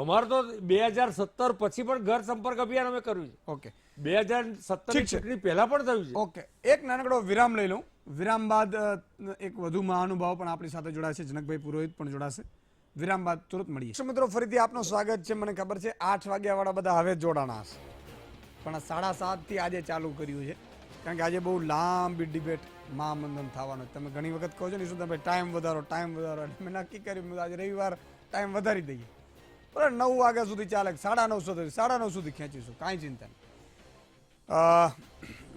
અમારે તો 2017 પછી પણ ઘર સંપર્ક અભિયાન અમે કર્યું છે. ઓકે, 2017 ચૂંટણી પહેલા પણ થયું છે. ઓકે, એક નાનકડો વિરામ લઈ લઉં. વિરામ બાદ એક વધુ મહાનુભાવ પણ આપણી સાથે જોડાશે, જનકભાઈ પુરોહિત પણ જોડાશે. વિરામ બાદ તુરંત મળીએ. મિત્રો, ફરીથી આપનું સ્વાગત છે. મને ખબર છે 8 વાગ્યા વાળા બધા હવે જોડાણા હશે, પણ 7:30 થી આજે ચાલુ કર્યું છે, કારણ કે આજે બહુ લાંબી ડિબેટ મહામંથન થવાનું. તમે ઘણી વખત કહો છો ને ઈસુદાનભાઈ ટાઈમ વધારો, મેં નક્કી કર્યું આજે રવિવાર ટાઈમ વધારી દઈએ, પણ 9 વાગ્યા સુધી ચાલે, 9:30 સુધી ખેંચીશું, કાંઈ ચિંતા નહીં.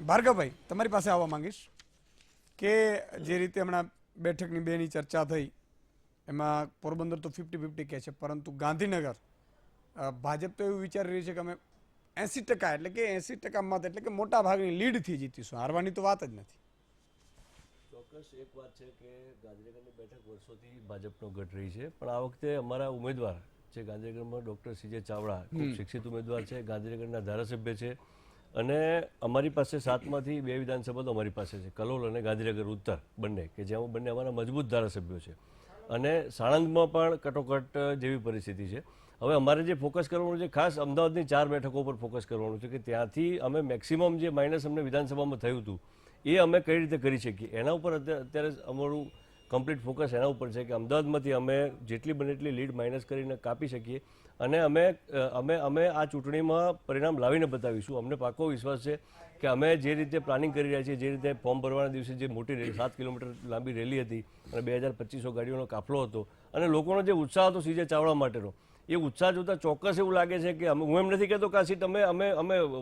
ભાર્ગવભાઈ, તમારી પાસે આવવા માંગીશ કે જે રીતે હમણાં બેઠકની 2ની ચર્ચા થઈ, એમાં પોરબંદર તો 50-50 કહે છે, પરંતુ ગાંધીનગર ભાજપ તો એવું વિચારી રહી છે કે અમે 80% એટલે કે 80% મત એટલે કે મોટા ભાગની લીડથી જીતીશું, હારવાની તો વાત જ નથી. ચોક્કસ એક વાત છે કે ગાંધીનગરની બેઠક વર્ષોથી ભાજપનો ગઢ રહી છે, પણ આ વખતે અમારા ઉમેદવાર છે ગાંધીનગરમાં ડૉક્ટર CJ ચાવડા, ખૂબ શિક્ષિત ઉમેદવાર છે, ગાંધીનગરના ધારાસભ્ય છે, અને અમારી પાસે 7માંથી 2 વિધાનસભા તો અમારી પાસે છે, કલોલ અને ગાંધીનગર ઉત્તર બંને, કે જેમાં બંને અમારા મજબૂત ધારાસભ્યો છે. અને સાણંદમાં પણ કટોકટ જેવી પરિસ્થિતિ છે. હવે અમારે જે ફોકસ કરવાનું છે ખાસ અમદાવાદની 4 બેઠકો પર ફોકસ કરવાનું છે, કે ત્યાંથી અમે મેક્સિમમ જે માઇનસ અમને વિધાનસભામાં થયું હતું એ અમે કઈ રીતે કરી શકીએ, એના ઉપર અત્યારે અમારું કમ્પ્લીટ ફોકસ એના ઉપર છે કે અમદાવાદમાંથી અમે જેટલી બને એટલી લીડ માઇનસ કરીને કાપી શકીએ, અને અમે આ ચૂંટણીમાં પરિણામ લાવીને બતાવીશું. અમને પાકો વિશ્વાસ છે કે અમે જે રીતે પ્લાનિંગ કરી રહ્યા છીએ, જે રીતે ફોર્મ ભરવાના દિવસે જે મોટી 7 કિલોમીટર લાંબી રેલી હતી અને 2250 ગાડીઓનો કાફલો હતો, અને લોકોનો જે ઉત્સાહ હતો CJ ચાવડા માટેનો, એ ઉત્સાહ જોતા ચોક્કસ એવું લાગે છે કે હું એમ નથી કહેતો કે આ સીટ અમે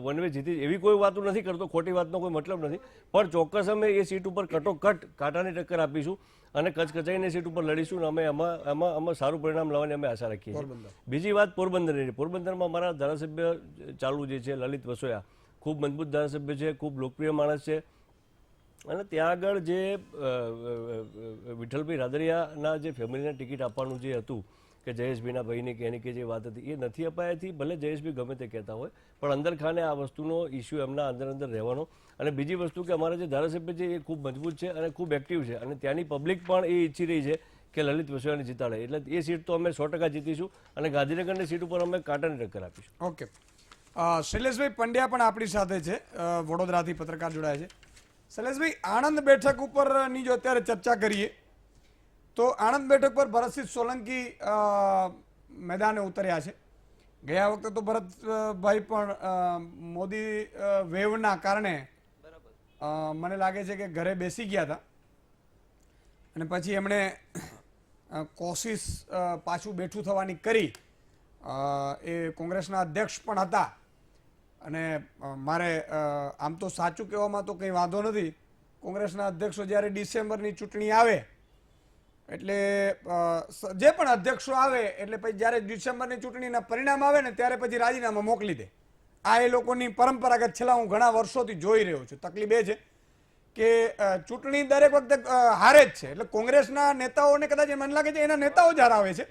વન વે જીતી, એવી કોઈ વાતો નથી કરતો, ખોટી વાતનો કોઈ મતલબ નથી, પણ ચોક્કસ અમે એ સીટ ઉપર કટોકટ કાંટાની ટક્કર આપીશું અને કચકચાઈની સીટ ઉપર લડીશું, અને અમે એમાં સારું પરિણામ લાવવાની અમે આશા રાખીએ છીએ. બીજી વાત પોરબંદરની. પોરબંદરમાં અમારા ધારાસભ્ય ચાલુ જે છે લલિત વસોયા, ખૂબ મજબૂત ધારાસભ્ય છે, ખૂબ લોકપ્રિય માણસ છે, અને ત્યાં આગળ જે વિઠ્ઠલભાઈ રાદડિયાના જે ફેમિલીને ટિકિટ આપવાનું જે હતું કે જયેશભાઈના ભાઈની કે એની કે જે વાત હતી એ નથી અપાયાથી, ભલે જયેશભાઈ ગમે તે કહેતા હોય, પણ અંદર ખાને આ વસ્તુનો ઇસ્યુ એમના અંદર રહેવાનો. અને બીજી વસ્તુ કે અમારા જે ધારાસભ્ય છે એ ખૂબ મજબૂત છે અને ખૂબ એક્ટિવ છે, અને ત્યાંની પબ્લિક પણ એ ઈચ્છી રહી છે કે લલિત વસોયાને જીતાડે, એટલે એ સીટ તો અમે 100% જીતીશું, અને ગાંધીનગરની સીટ ઉપર અમે કાંટાની ટક્કર આપીશું. ઓકે, શૈલેષભાઈ પંડ્યા પણ આપણી સાથે છે, વડોદરાથી પત્રકાર જોડાયા છે. શૈલેષભાઈ, આણંદ બેઠક ઉપરની જો અત્યારે ચર્ચા કરીએ તો આણંદ બેઠક પર ભરતસિંહ સોલંકી મેદાને ઉતર્યા છે. ગયા વખતે તો ભરતભાઈ પણ મોદી વેવના કારણે મને લાગે છે કે ઘરે બેસી ગયા હતા, અને પછી એમણે કોશિશ પાછું બેઠું થવાની કરી. એ કોંગ્રેસના અધ્યક્ષ પણ હતા, અને મારે આમ તો સાચું કહેવામાં તો કંઈ વાંધો નથી. કોંગ્રેસના અધ્યક્ષો જ્યારે ડિસેમ્બરની ચૂંટણી આવે એટલે જે પણ અધ્યક્ષો આવે એટલે પછી જ્યારે ડિસેમ્બરની ચૂંટણીના પરિણામ આવે ને ત્યારે પછી રાજીનામા મોકલી દે. આ એ લોકોની પરંપરાગત છેલ્લા હું ઘણા વર્ષોથી જોઈ રહ્યો છું. તકલીફ એ છે કે ચૂંટણી દરેક વખતે હારે જ છે, એટલે કોંગ્રેસના નેતાઓને કદાચ મને લાગે છે એના નેતાઓ જ હરાવે છે.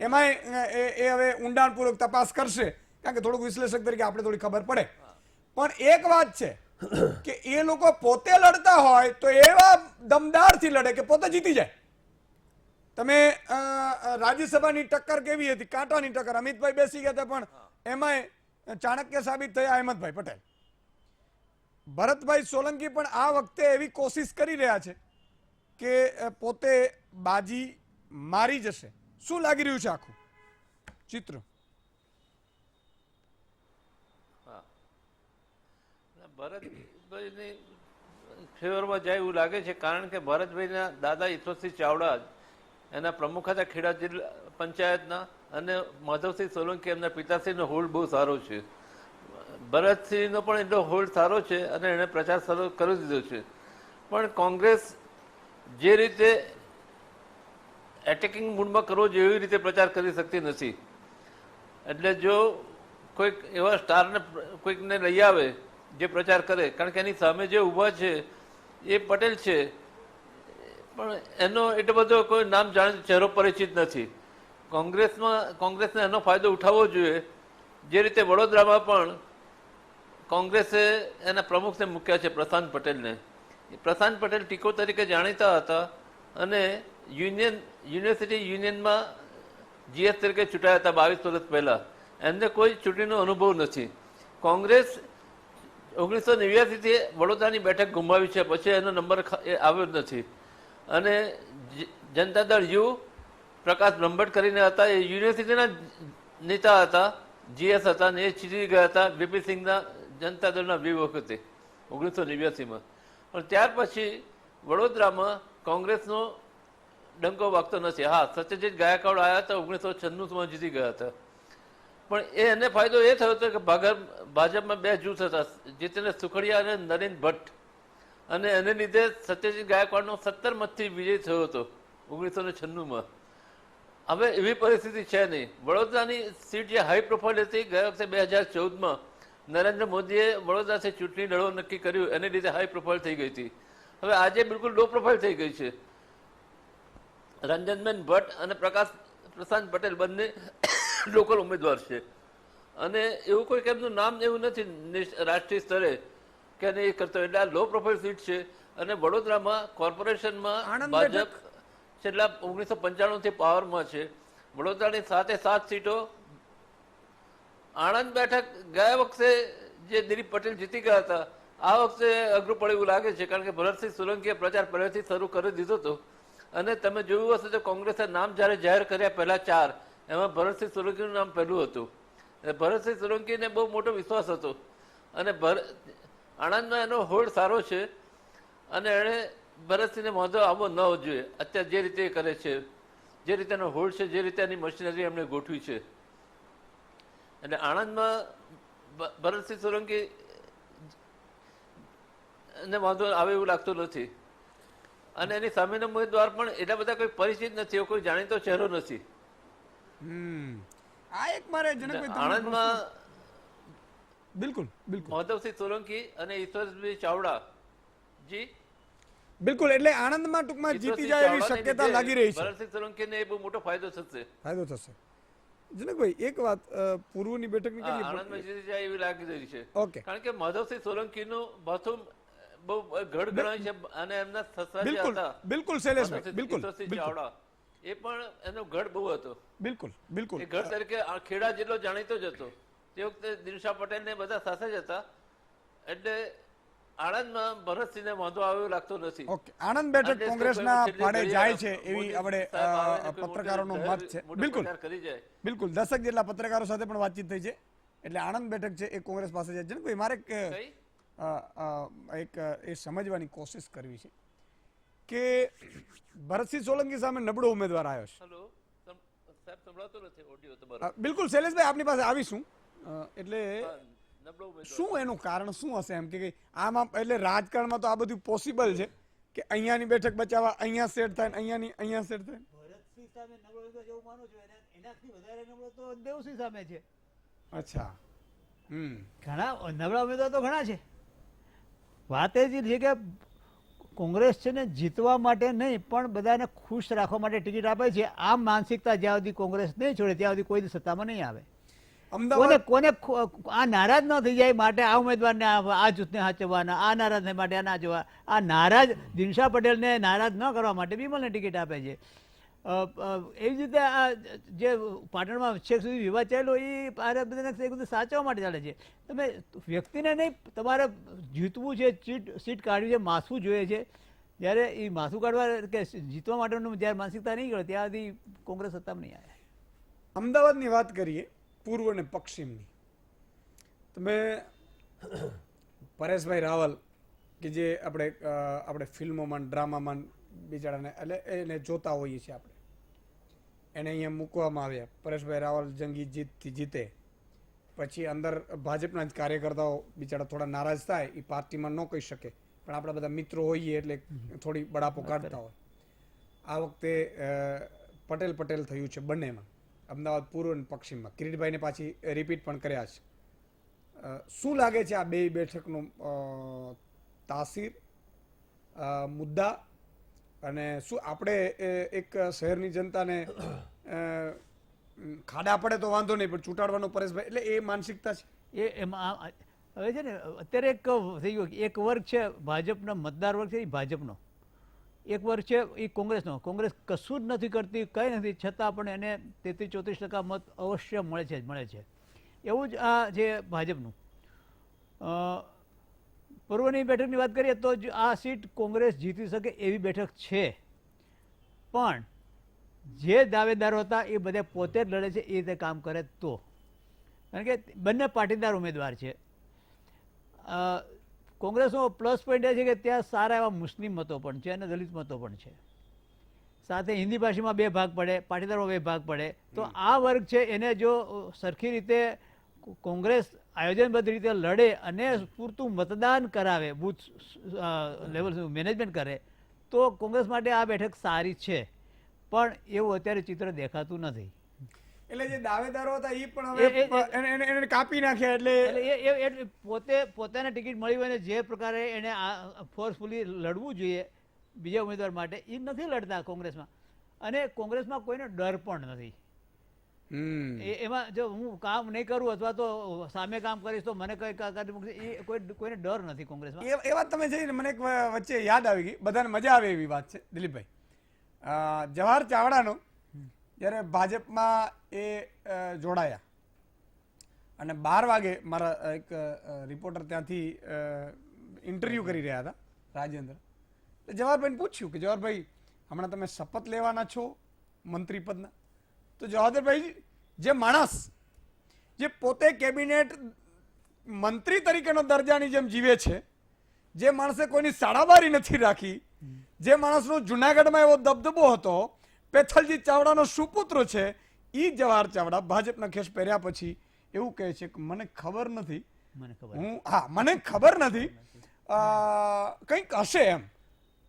એમાંય એ હવે ઊંડાણપૂર્વક તપાસ કરશે, કારણ કે થોડુંક વિશ્લેષક તરીકે આપણે થોડી ખબર પડે. પણ એક વાત છે કે એ લોકો પોતે લડતા હોય તો એવા દમદારથી લડે કે પોતે જીતી જાય. તમે રાજ્યસભાની ટક્કર કેવી હતી? કાંટાની ટક્કર. અમિતભાઈ બેસી ગયા હતા, પણ એમાંય ચાણક્ય સાબિત થયા અહેમદભાઈ પટેલ. ભરતભાઈ સોલંકી પણ આ વખતે એવી કોશિશ કરી રહ્યા છે કે પોતે બાજી મારી જશે. શું લાગી રહ્યું છે આખું ચિત્ર? ભરતભાઈની ફેવરમાં જાય એવું લાગે છે, કારણ કે ભરતભાઈના દાદા ઈશ્વરસિંહ ચાવડા એના પ્રમુખ હતા ખેડા જિલ્લા પંચાયતના, અને માધવસિંહ સોલંકી એમના પિતાશ્રીનો હોલ્ડ બહુ સારો છે. ભરતસિંહનો પણ એટલો હોલ્ડ સારો છે, અને એણે પ્રચાર શરૂ કરી દીધો છે. પણ કોંગ્રેસ જે રીતે એટેકિંગ મૂડમાં કરવો જોઈએ એવી રીતે પ્રચાર કરી શકતી નથી. એટલે જો કોઈક એવા સ્ટારને કોઈકને લઈ આવે જે પ્રચાર કરે, કારણ કે એની સામે જે ઊભા છે એ પટેલ છે, પણ એનો એટલો બધો કોઈ નામ જાણ ચહેરો પરિચિત નથી. કોંગ્રેસને એનો ફાયદો ઉઠાવવો જોઈએ. જે રીતે વડોદરામાં પણ કોંગ્રેસે એના પ્રમુખને મૂક્યા છે, પ્રશાંત પટેલને. પ્રશાંત પટેલ ટીકો તરીકે જાણીતા હતા, અને યુનિવર્સિટી યુનિયનમાં GS તરીકે ચૂંટાયા હતા 22 વર્ષ પહેલાં. એમને કોઈ ચૂંટણીનો અનુભવ નથી. કોંગ્રેસ 1989થી વડોદરાની બેઠક ગુમાવી છે, પછી એનો નંબર આવ્યો જ નથી. અને જનતા દળ યુ પ્રકાશ બ્રહ્મભટ્ટ કરીને હતા, એ યુનિવર્સિટીના નેતા હતા, GS હતા, ને એ ચીરી ગયા હતા VP સિંઘના જનતા દળના વખતે 1989માં. પણ ત્યાર પછી વડોદરામાં કોંગ્રેસનો ડંકો વાગતો નથી. હા, સત્યજીત ગાયકવાડ આવ્યા હતા, 1996માં જીતી ગયા હતા, પણ એને ફાયદો એ થયો હતો કે ભાજપમાં 2 જૂથ હતા, જીતેન્દ્ર સુખડિયા અને નરેન ભટ્ટ, અને એને લીધે સત્યજીત ગાયકવાડનો 17 મતથી વિજય થયો હતો 1996માં. હવે એવી પરિસ્થિતિ છે નહીં. વડોદરાની સીટ જે હાઈ પ્રોફાઇલ હતી ગયા વખતે 2014માં નરેન્દ્ર મોદીએ વડોદરાથી ચૂંટણી લડવો નક્કી કર્યું, એને લીધે હાઈ પ્રોફાઇલ થઈ ગઈ હતી. હવે આજે બિલકુલ લો પ્રોફાઇલ થઈ ગઈ છે. રંજનબેન ભટ્ટ અને પ્રશાંત પટેલ બંને લોકલ ઉમેદવાર છે અને એવું કોઈ એમનું નામ એવું નથી રાષ્ટ્રીય સ્તરે કે એ કરતો. એટલે આ લો પ્રોફાઇલ સીટ છે અને વડોદરામાં કોર્પોરેશનમાં આણંદ ભાજપ છેલ્લા 1995 થી પાવરમાં છે. વડોદરાની 7 સીટો. આણંદ બેઠક ગયા વખતે જે દિલીપ પટેલ જીતી ગયા હતા, આ વખતે અઘરું પડે એવું લાગે છે, કારણ કે ભરતસિંહ સોલંકીએ પ્રચાર પહેલેથી શરૂ કરી દીધો હતો અને તમે જોયું હશે તો કોંગ્રેસે નામ જ્યારે જાહેર કર્યા પહેલા 4, એમાં ભરતસિંહ સોલંકીનું નામ પહેલું હતું. ભરતસિંહ સોલંકીને બહુ મોટો વિશ્વાસ હતો અને આણંદમાં એનો હોલ્ડ સારો છે અને એણે ભરતસિંહને વાંધો આવવો ન જોઈએ. અત્યારે જે રીતે કરે છે, જે રીતે એનો હોલ્ડ છે, જે રીતે એની મશીનરી એમણે ગોઠવી છે, એટલે આણંદમાં ભરતસિંહ સોલંકી ને વાંધો આવે એવું લાગતું નથી. અને એની સામેનો ઉમેદવાર પણ એટલા બધા કોઈ પરિચિત નથી, એવો કોઈ જાણીતો ચહેરો નથી. આ એક મારે જનકભાઈ તમને આણંદમાં બિલકુલ બિલકુલ માધવસિંહ સોલંકી અને ઈશ્વરભાઈ ચાવડા જી બિલકુલ, એટલે આણંદમાં ટૂંકમાં જીતી જાય એવી શક્યતા લાગી રહી છે. ભરતસિંહ સોલંકીને એ બહુ મોટો ફાયદો થશે. ફાયદો થશે. જનકભાઈ એક વાત, પૂર્વની બેઠકની હા, કરીએ. આણંદમાં જીતી જાય એવી લાગી રહી છે. ઓકે, કારણ કે માધવસિંહ સોલંકીનું બાથરૂમ બહુ ગઢ ગણાય છે અને એમના સસરા જે બિલકુલ હતા બિલકુલ શૈલેષભાઈ, માધવસિંહ બિલકુલ ઈશ્વરસિંહ બિલકુલ ચાવડા, એ પણ એનો ગઢ બહુ હતો. બિલકુલ બિલકુલ એ ગઢ તરીકે ખેડા જિલ્લો જાણીતો જ હતો. તે વખતે દિનશા પટેલ ને બધા સાથે જ હતા. એટલે આણંદમાં ભરતસિંહને વાંધો આવ્યો લાગતો નથી. ઓકે, આણંદ બેઠક અને કોંગ્રેસના છેલ્લી પાડે ઘડીએ જાય છે એવી મોદી આપણે સાહેબ આવે ને કોઈ પત્રકારોનો મોટો મત છે. મોટો બિલકુલ પ્રચાર કરી જાય. બિલકુલ 10 જેટલા પત્રકારો સાથે પણ વાતચીત થઈ છે. એટલે આણંદ બેઠક છે એ કોંગ્રેસ પાસે છે. જનકભાઈ મારે કઈ? એક એ સમજવાની કોશિશ કરવી છે કે ભરતસિંહ સોલંકી સામે નબળો ઉમેદવાર આવ્યો છે. હેલો સાહેબ, સંભળાતો નથી ઓડિયો તમારો. બિલકુલ શૈલેષભાઈ આપની પાસે આવીશું. એટલે હા, નબળો ઉમેદવાર. શું એનું કારણ શું હશે એમ કે આમાં, એટલે રાજકારણમાં તો આ બધું પોસિબલ છે કે અહીંયાની બેઠક બચાવવા અહીંયા સેટ થાય ને અહીંયાની અહીંયા સેટ થાય. ભરતસિંહ સામે નબળો ઉમેદવાર જેવું માનું છું, એનાથી વધારે નબળો તો દેવસિંહ સામે છે. અચ્છા, ઘણા નબળા ઉમેદવાર તો ઘણા છે. વાત એ છે કે કોંગ્રેસ છે ને જીતવા માટે નહીં પણ બધાને ખુશ રાખવા માટે ટિકિટ આપે છે. આ માનસિકતા જ્યાં સુધી કોંગ્રેસ નહીં છોડે ત્યાં સુધી કોઈ સત્તામાં નહીં આવે. અમદાવાદ કોને આ નારાજ ન થઈ જાય માટે આ ઉમેદવારને આ જૂથને સાચવવાના, આ નારાજ થાય માટે આ ના જોવા, આ નારાજ દિનશા પટેલને નારાજ ન કરવા માટે વિમલને ટિકિટ આપે છે. એવી જ રીતે આ જે પાટણમાં છેક સુધી વિવાદ ચાલ્યો એ બધાને એક બધું સાચવવા માટે ચાલે છે. તમે વ્યક્તિને નહીં, તમારે જીતવું છે, સીટ કાઢવી છે, માસવું જોઈએ છે. જ્યારે એ માસું કાઢવા કે જીતવા માટેનું જ્યારે માનસિકતા નહીં કરે ત્યાં સુધી કોંગ્રેસ સત્તામાં નહીં આવે. અમદાવાદની વાત કરીએ, પૂર્વ અને પશ્ચિમની. તમે પરેશભાઈ રાવલ કે જે આપણે ફિલ્મોમાં, ડ્રામામાં બિચારાને એટલે એને જોતા હોઈએ છીએ આપણે, એને અહીંયા મૂકવામાં આવ્યા. પરેશભાઈ રાવલ જંગી જીતથી જીતે પછી અંદર ભાજપના જ કાર્યકર્તાઓ બિચારા થોડા નારાજ થાય, એ પાર્ટીમાં ન કહી શકે પણ આપણા બધા મિત્રો હોઈએ એટલે થોડી બડાપો કાઢતા હોય. આ વખતે પટેલ થયું છે બંનેમાં, અમદાવાદ પૂર્વ અને પશ્ચિમમાં. કિરીટભાઈને પાછી રિપીટ પણ કર્યા છે. શું લાગે છે આ બે બેઠકનું તાસીર, મુદ્દા, અને શું આપણે એક શહેરની જનતાને ખાડા પડે તો વાંધો નહીં પણ ચૂંટાડવાનો પરેશભાઈ, એટલે એ માનસિકતા છે. એમાં હવે છે ને અત્યારે એક થઈ ગયું, એક વર્ગ છે ભાજપનો મતદાર વર્ગ છે એ ભાજપનો, એક વર્ગ છે એ કોંગ્રેસનો. કોંગ્રેસ કશું જ નથી કરતી, કંઈ નથી, છતાં પણ એને 33-34% મત અવશ્ય મળે છે. એવું જ આ જે ભાજપનું. પૂર્વની બેઠકની વાત કરીએ તો આ સીટ કોંગ્રેસ જીતી શકે એવી બેઠક છે, પણ જે દાવેદારો હતા એ બધા પોતે જ લડે છે એ રીતે કામ કરે તો. કારણ કે બંને પાટીદાર ઉમેદવાર છે. કોંગ્રેસનો પ્લસ પોઈન્ટ એ છે કે ત્યાં સારા એવા મુસ્લિમ મતો પણ છે અને દલિત મતો પણ છે. સાથે હિન્દી ભાષામાં 2 ભાગ પડે, પાટીદારમાં 2 ભાગ પડે. તો આ વર્ગ છે એને જો સરખી રીતે કોંગ્રેસ આયોજનબદ્ધ રીતે લડે અને પૂરતું મતદાન કરાવે, બૂથ લેવલ મેનેજમેન્ટ કરે તો કોંગ્રેસ માટે આ બેઠક સારી છે. પણ એવું અત્યારે ચિત્ર દેખાતું નથી. એટલે જે દાવેદારો હતા એ પણ એ- હવે એને કાપી નાખ્યા એટલે એટલે પોતાને ટિકિટ મળી હોય ને જે પ્રકારે એને ફોર્સફુલી લડવું જોઈએ બીજા ઉમેદવાર માટે એ નથી લડતા કોંગ્રેસમાં, અને કોંગ્રેસમાં કોઈને ડર પણ નથી. એમાં જો હું કામ નહીં કરું અથવા તો સામે કામ કરીશ તો મને કઈ કરી મૂકશે એ કોઈને ડર નથી કોંગ્રેસમાં. એ વાત તમે છે ને મને એક વચ્ચે યાદ આવી ગઈ, બધાને મજા આવે એવી વાત છે દિલીપભાઈ. જવાહર ચાવડાનો જ્યારે ભાજપમાં એ જોડાયા અને 12 વાગે મારા એક રિપોર્ટર ત્યાંથી ઇન્ટરવ્યૂ કરી રહ્યા હતા રાજેન્દ્ર, તો જવાહરભાઈને પૂછ્યું કે જવાહરભાઈ હમણાં તમે શપથ લેવાના છો મંત્રી પદના? તો જવાહરભાઈ જે માણસ જે પોતે કેબિનેટ મંત્રી તરીકેનો દરજાની જેમ જીવે છે, જે માણસે કોઈની સાડાબારી નથી રાખી, જે માણસનો જુનાગઢમાં એવો દબદબો હતો, પેથલજી ચાવડાનો સુપુત્ર છે, એ જવાહર ચાવડા ભાજપના ખેસ પહેર્યા પછી એવું કહે છે કે મને ખબર નથી, મને ખબર નથી, કંઈક હશે એમ.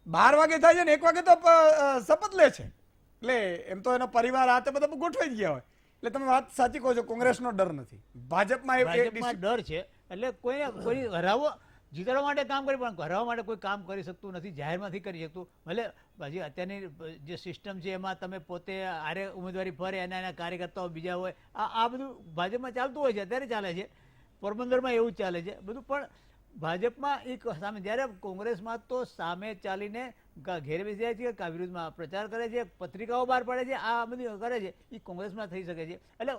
12 વાગે થાય છે ને 1 વાગે તો શપથ લે છે, એટલે એમ તો એનો પરિવાર આ તે બધા ગોઠવાઈ ગયા હોય. એટલે તમે વાત સાચી કહો છો, કોંગ્રેસનો ડર નથી, ભાજપમાં ડર છે. એટલે કોઈ હરાવો જીતવા માટે કામ કરી પણ હરાવવા માટે કોઈ કામ કરી શકતું નથી, જાહેરમાંથી કરી શકતું. ભલે હજી અત્યારની જે સિસ્ટમ છે એમાં તમે પોતે આરે ઉમેદવારી ફરે એના કાર્યકર્તાઓ બીજા હોય, આ બધું ભાજપમાં ચાલતું હોય છે, અત્યારે ચાલે છે, પોરબંદરમાં એવું જ ચાલે છે બધું. પણ ભાજપમાં એક સામે, જ્યારે કોંગ્રેસમાં તો સામે ચાલીને ઘેર બેસી જાય છે, વિરુદ્ધમાં પ્રચાર કરે છે, પત્રિકાઓ બહાર પાડે છે, આ બધી કરે છે, એ કોંગ્રેસમાં થઈ શકે છે. એટલે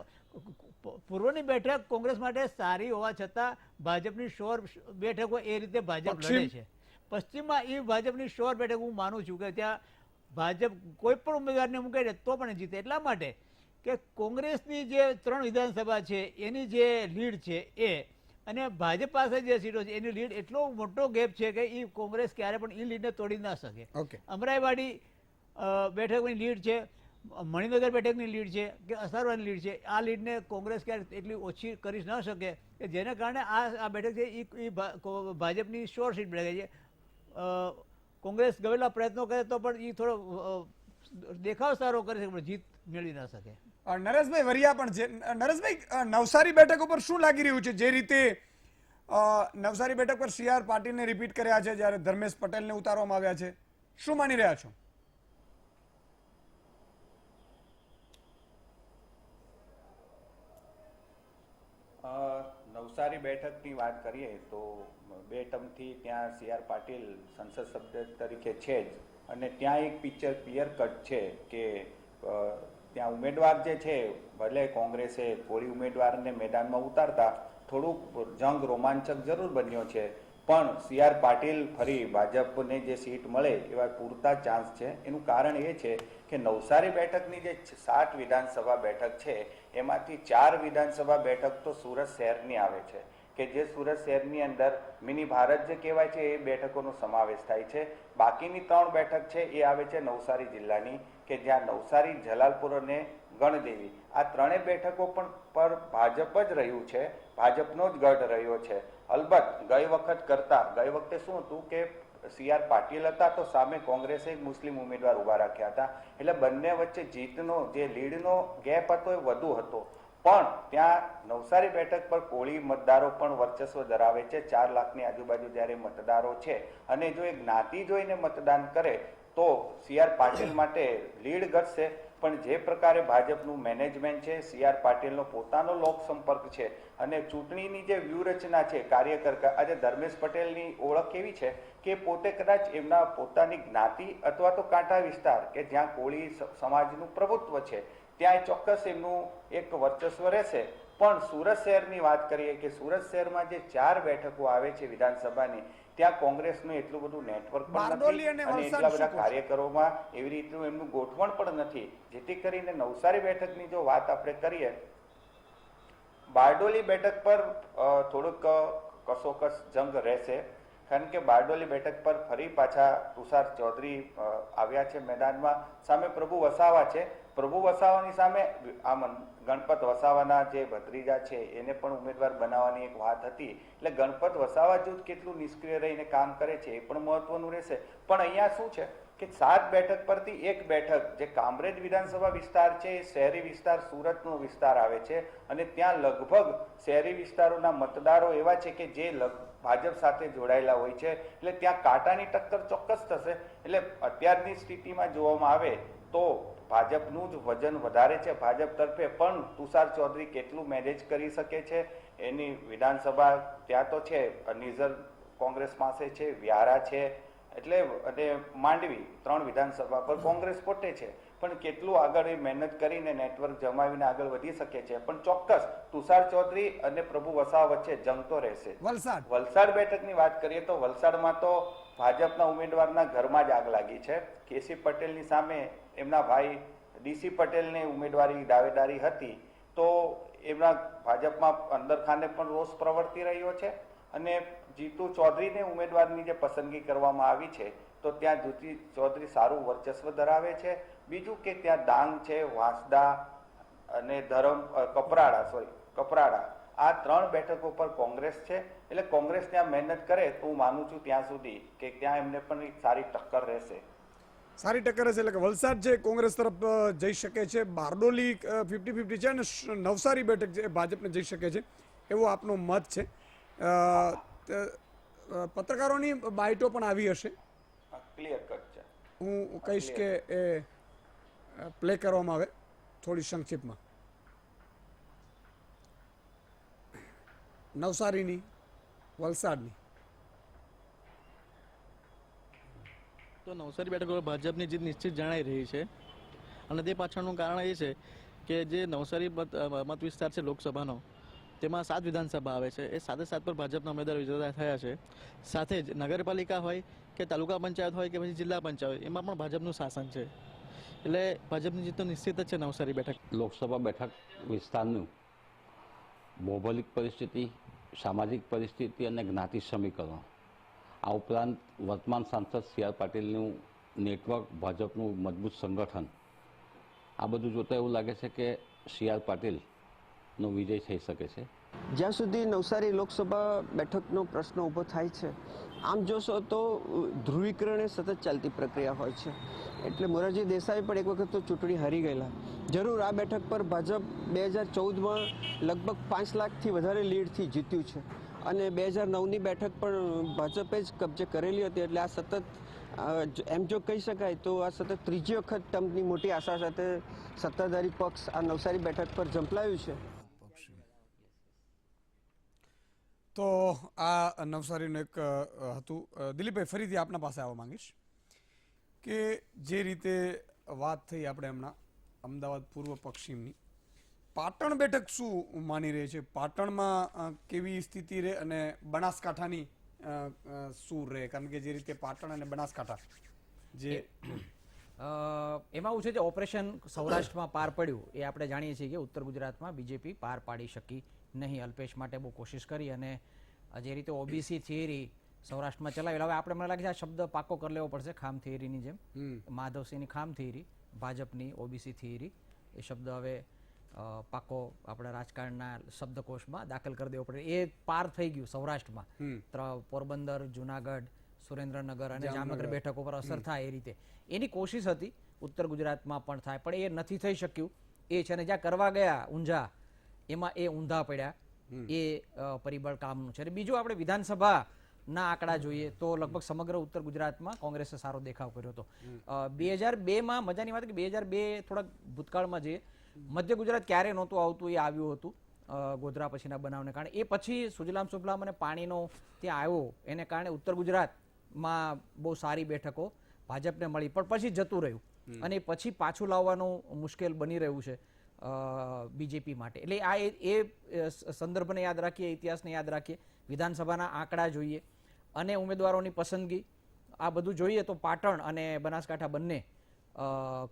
પૂર્વની બેઠક કોંગ્રેસ માટે સારી હોવા છતાં ભાજપની 16 બેઠકો એ રીતે ભાજપ લડે છે. પશ્ચિમમાં એ ભાજપની 16 બેઠક હું માનું છું કે ત્યાં ભાજપ કોઈ પણ ઉમેદવારને મૂકે છે તો પણ જીતે, એટલા માટે કે કોંગ્રેસની જે 3 વિધાનસભા છે એની જે લીડ છે એ, અને ભાજપ પાસે જે સીટો છે એની લીડ એટલો મોટો ગેપ છે કે એ કોંગ્રેસ ક્યારે પણ એ લીડને તોડી ના શકે. અમરાઈવાડી બેઠકની લીડ છે, મણિનગર બેઠકની લીડ છે કે અસારવાની લીડ છે, આ લીડને કોંગ્રેસ ક્યારે એટલી ઓછી કરી ન શકે કે જેને કારણે આ બેઠક છે એ ભાજપની 16 સીટ બેઠક છે. કોંગ્રેસ ગયેલા પ્રયત્નો કરે તો પણ એ થોડો દેખાવ સારો કરી શકે પણ જીત મેળવી ના શકે. નરેશભાઈ વરિયા પણ છે. નરેશભાઈ, નવસારી બેઠક ઉપર શું લાગી રહ્યું છે? જે રીતે નવસારી બેઠક પર CR પાટીલને રિપીટ કર્યા છે, જ્યારે ધર્મેશ પટેલને ઉતારવામાં આવ્યા છે, શું માની રહ્યા છો? નવસારી બેઠકની વાત કરીએ તો 2 ટર્મથી ત્યાં CR પાટીલ સંસદ સભ્ય તરીકે છે જ, અને ત્યાં એક પિક્ચર ક્લિયર કટ છે કે ત્યાં ઉમેદવાર જે છે, ભલે કોંગ્રેસે કોળી ઉમેદવારને મેદાનમાં ઉતારતા થોડુંક જંગ રોમાંચક જરૂર બન્યો છે, પણ CR પાટીલ ફરી ભાજપને જે સીટ મળે એવા પૂરતા ચાન્સ છે. એનું કારણ એ છે કે નવસારી બેઠકની જે 7 વિધાનસભા બેઠક છે એમાંથી 4 વિધાનસભા બેઠક તો સુરત શહેરની આવે છે, કે જે સુરત શહેરની અંદર મિની ભારત જે કહેવાય છે એ બેઠકોનો સમાવેશ થાય છે. બાકીની 3 બેઠક છે એ આવે છે નવસારી જિલ્લાની, કે જ્યાં નવસારી, જલાલપુર અને ગણદેવી, આ 3 બેઠકો પણ પર ભાજપ જ રહ્યું છે, ભાજપનો જ ગઢ રહ્યો છે. અલબત્ત ગઈ વખતે શું હતું કે CR પાટીલ હતા તો સામે કોંગ્રેસે એક મુસ્લિમ ઉમેદવાર ઉભા રાખ્યા હતા, એટલે બંને વચ્ચે જીતનો જે લીડનો ગેપ હતો એ વધુ હતો. પણ ત્યાં નવસારી બેઠક પર કોળી મતદારો પણ વર્ચસ્વ ધરાવે છે, 4 લાખની આજુબાજુ જ્યારે મતદારો છે, અને જો એ જ્ઞાતિ જોઈને મતદાન કરે તો CR પાટીલ માટે લીડ ઘટશે. પણ જે પ્રકારે ભાજપનું મેનેજમેન્ટ છે, CR પાટીલનો પોતાનો લોક સંપર્ક છે, અને ચૂંટણીની જે વ્યૂહરચના છે કાર્યકર, આજે ધર્મેશ પટેલની ઓળખ એવી છે કે પોતે કદાચ એમના પોતાની જ્ઞાતિ અથવા તો કાંઠા વિસ્તાર કે જ્યાં કોળી સમાજનું પ્રભુત્વ છે ત્યાં ચોક્કસ એમનું એક વર્ચસ્વ રહેશે. પણ સુરત શહેરની વાત કરીએ કે સુરત શહેરમાં જે 4 બેઠકો આવે છે વિધાનસભાની, ત્યાં કોંગ્રેસનું એટલું બધું નેટવર્ક પણ નથી અને એટલા બધા કાર્યકરોમાં એવી રીતનું એમનું ગોઠવણ પણ નથી, જેથી કરીને નવસારી બેઠકની જો વાત આપણે કરીએ, બારડોલી બેઠક પર થોડુંક કસોકસ જંગ રહેશે, કારણ કે બારડોલી બેઠક પર ફરી પાછા તુષાર ચૌધરી આવ્યા છે મેદાનમાં, સામે પ્રભુ વસાવા છે. પ્રભુ વસાવાની સામે આમ ગણપત વસાવાના જે ભત્રીજા છે એને પણ ઉમેદવાર બનાવવાની એક વાત હતી, એટલે ગણપત વસાવા જૂથ કેટલું નિષ્ક્રિય રહીને કામ કરે છે એ પણ મહત્વનું રહેશે. પણ અહીંયા શું છે કે 7 બેઠક પરથી એક બેઠક જે કામરેજ વિધાનસભા વિસ્તાર છે એ શહેરી વિસ્તાર સુરતનો વિસ્તાર આવે છે અને ત્યાં લગભગ શહેરી વિસ્તારોના મતદારો એવા છે કે જે ભાજપ સાથે જોડાયેલા હોય છે, એટલે ત્યાં કાંટાની ટક્કર ચોક્કસ થશે. એટલે અત્યારની સ્થિતિમાં જોવામાં આવે તો ભાજપનું જ વજન વધારે છે. ભાજપ તરફે પણ તુષાર ચૌધરી કેટલું મેનેજ કરી શકે છે, એની વિધાનસભા ત્યાં તો છે, નિઝર કોંગ્રેસ પાસે છે, વ્યારા છે, એટલે અને માંડવી 3 વિધાનસભા પર કોંગ્રેસ પોતે છે, પણ કેટલું આગળ એ મહેનત કરીને નેટવર્ક જમાવીને આગળ વધી શકે છે. પણ ચોક્કસ તુષાર ચૌધરી અને પ્રભુ વસાવા વચ્ચે જંગ તો રહેશે. વલસાડ બેઠકની વાત કરીએ તો વલસાડમાં તો ભાજપના ઉમેદવારના ઘરમાં જ આગ લાગી છે. કેસી પટેલની સામે એમના ભાઈ ડીસી પટેલને ઉમેદવારી દાવેદારી હતી, તો એમના ભાજપમાં અંદરખાને પણ રોષ પ્રવર્તી રહ્યો છે અને જીતુ ચૌધરીને ઉમેદવારની જે પસંદગી કરવામાં આવી છે તો ત્યાં જીતુ ચૌધરી સારું વર્ચસ્વ ધરાવે છે. બીજું કે ત્યાં ડાંગ છે, વાંસદા અને કપરાડા આ 3 બેઠકો પર કોંગ્રેસ છે. એટલે કોંગ્રેસ ત્યાં મહેનત કરે તો હું માનું છું ત્યાં સુધી કે ત્યાં એમને પણ એક સારી ટક્કર રહેશે. સારી ટક્કર હશે, એટલે કે વલસાડ છે કોંગ્રેસ તરફ જઈ શકે છે, બારડોલી 50-50 છે અને નવસારી બેઠક છે ભાજપને જઈ શકે છે, એવો આપનો મત છે. પત્રકારોની બાઇટો પણ આવી હશે, ક્લિયર કટ છે. હું કહીશ કે એ પ્લે કરવામાં આવે થોડી સંક્ષિપ્તમાં. નવસારીની, વલસાડની. તો નવસારી બેઠક પર ભાજપની જીત નિશ્ચિત જણાઈ રહી છે અને તે પાછળનું કારણ એ છે કે જે નવસારી મત વિસ્તાર છે લોકસભાનો, તેમાં 7 વિધાનસભા આવે છે. એ 7 પર ભાજપના ઉમેદવાર વિજેતા થયા છે. સાથે જ નગરપાલિકા હોય કે તાલુકા પંચાયત હોય કે પછી જિલ્લા પંચાયત, એમાં પણ ભાજપનું શાસન છે. એટલે ભાજપની જીત તો નિશ્ચિત જ છે નવસારી બેઠક. લોકસભા બેઠક વિસ્તારનું ભૌગોલિક પરિસ્થિતિ, સામાજિક પરિસ્થિતિ અને જ્ઞાતિ સમીકરણ, આ ઉપરાંત વર્તમાન સાંસદ સી.આર. પાટીલનું નેટવર્ક, ભાજપનું મજબૂત સંગઠન, આ બધું જોતાં એવું લાગે છે કે સી.આર. પાટીલનો વિજય થઈ શકે છે. જ્યાં સુધી નવસારી લોકસભા બેઠકનો પ્રશ્ન ઊભો થાય છે, આમ જોશો તો ધ્રુવીકરણ એ સતત ચાલતી પ્રક્રિયા હોય છે. એટલે મોરારજી દેસાઈ પણ એક વખત તો ચૂંટણી હારી ગયેલા. જરૂર આ બેઠક પર ભાજપ 2014માં લગભગ 5 લાખથી વધારે લીડથી જીત્યું છે અને 2009ની બેઠક પણ ભાજપે જ કબજે કરેલી હતી. એટલે આ સતત એમ જો કહી શકાય તો આ સતત 3જી વખત ટર્મની મોટી આશા સાથે સત્તાધારી પક્ષ આ નવસારી બેઠક પર ઝંપલાયું છે. તો આ નવસારીનું એક હતું. દિલીપભાઈ, ફરીથી આપના પાસે આવવા માંગીશ કે જે રીતે વાત થઈ આપણે હમણાં અમદાવાદ પૂર્વ પશ્ચિમની, પાટણ બેઠક શું માની રહી છે? પાટણમાં કેવી સ્થિતિ રહે અને બનાસકાંઠાની શું રહે? કારણ કે જે રીતે પાટણ અને બનાસકાંઠા જે એમાં એવું છે જે ઓપરેશન સૌરાષ્ટ્રમાં પાર પડ્યું એ આપણે જાણીએ છીએ કે ઉત્તર ગુજરાતમાં બીજેપી પાર પાડી શકી નહીં. અલ્પેશ માટે બહુ કોશિશ કરી અને જે રીતે ઓબીસી થિયરી સૌરાષ્ટ્રમાં ચલાવેલા, હવે આપણે મને લાગે છે આ શબ્દ પાકો કરી લેવો પડશે, ખામ થિયરીની જેમ. માધવસિંહની ખામ થિયરી, ભાજપની ઓબીસી થિયરી, એ શબ્દ હવે પાકો આપણા રાજકારણના શબ્દકોશમાં દાખલ કરી દેવો પડે. એ પાર થઈ ગયું સૌરાષ્ટ્રમાં. પોરબંદર, જુનાગઢ, સુરેન્દ્રનગર અને જામનગર બેઠકો પર અસર થાય એ રીતે એની કોશિશ હતી ઉત્તર ગુજરાતમાં પણ થાય, પણ એ નથી થઈ શક્યું. એ છે ને જ્યાં કરવા ગયા ઊંઝા, એમાં એ ઊંધા પડ્યા. એ પરિબળ કામનું છે. અને બીજું આપણે વિધાનસભાના આંકડા જોઈએ તો લગભગ સમગ્ર ઉત્તર ગુજરાતમાં કોંગ્રેસે સારો દેખાવ કર્યો હતો. 2002માં મજાની વાત કે 2002 થોડાક ભૂતકાળમાં જઈએ, મધ્ય ગુજરાત ક્યારે નહોતું આવતું, એ આવ્યું હતું ગોધરા પછીના બનાવને કારણે. એ પછી સુજલામ સુફલામ અને પાણીનો ત્યાં આવ્યો, એને કારણે ઉત્તર ગુજરાતમાં બહુ સારી બેઠકો ભાજપને મળી, પણ પછી જતું રહ્યું અને પછી પાછું લાવવાનું મુશ્કેલ બની રહ્યું છે બીજેપી માટે. એટલે આ એ સંદર્ભને યાદ રાખીએ, ઇતિહાસને યાદ રાખીએ, વિધાનસભાના આંકડા જોઈએ અને ઉમેદવારોની પસંદગી, આ બધું જોઈએ તો પાટણ અને બનાસકાંઠા બંને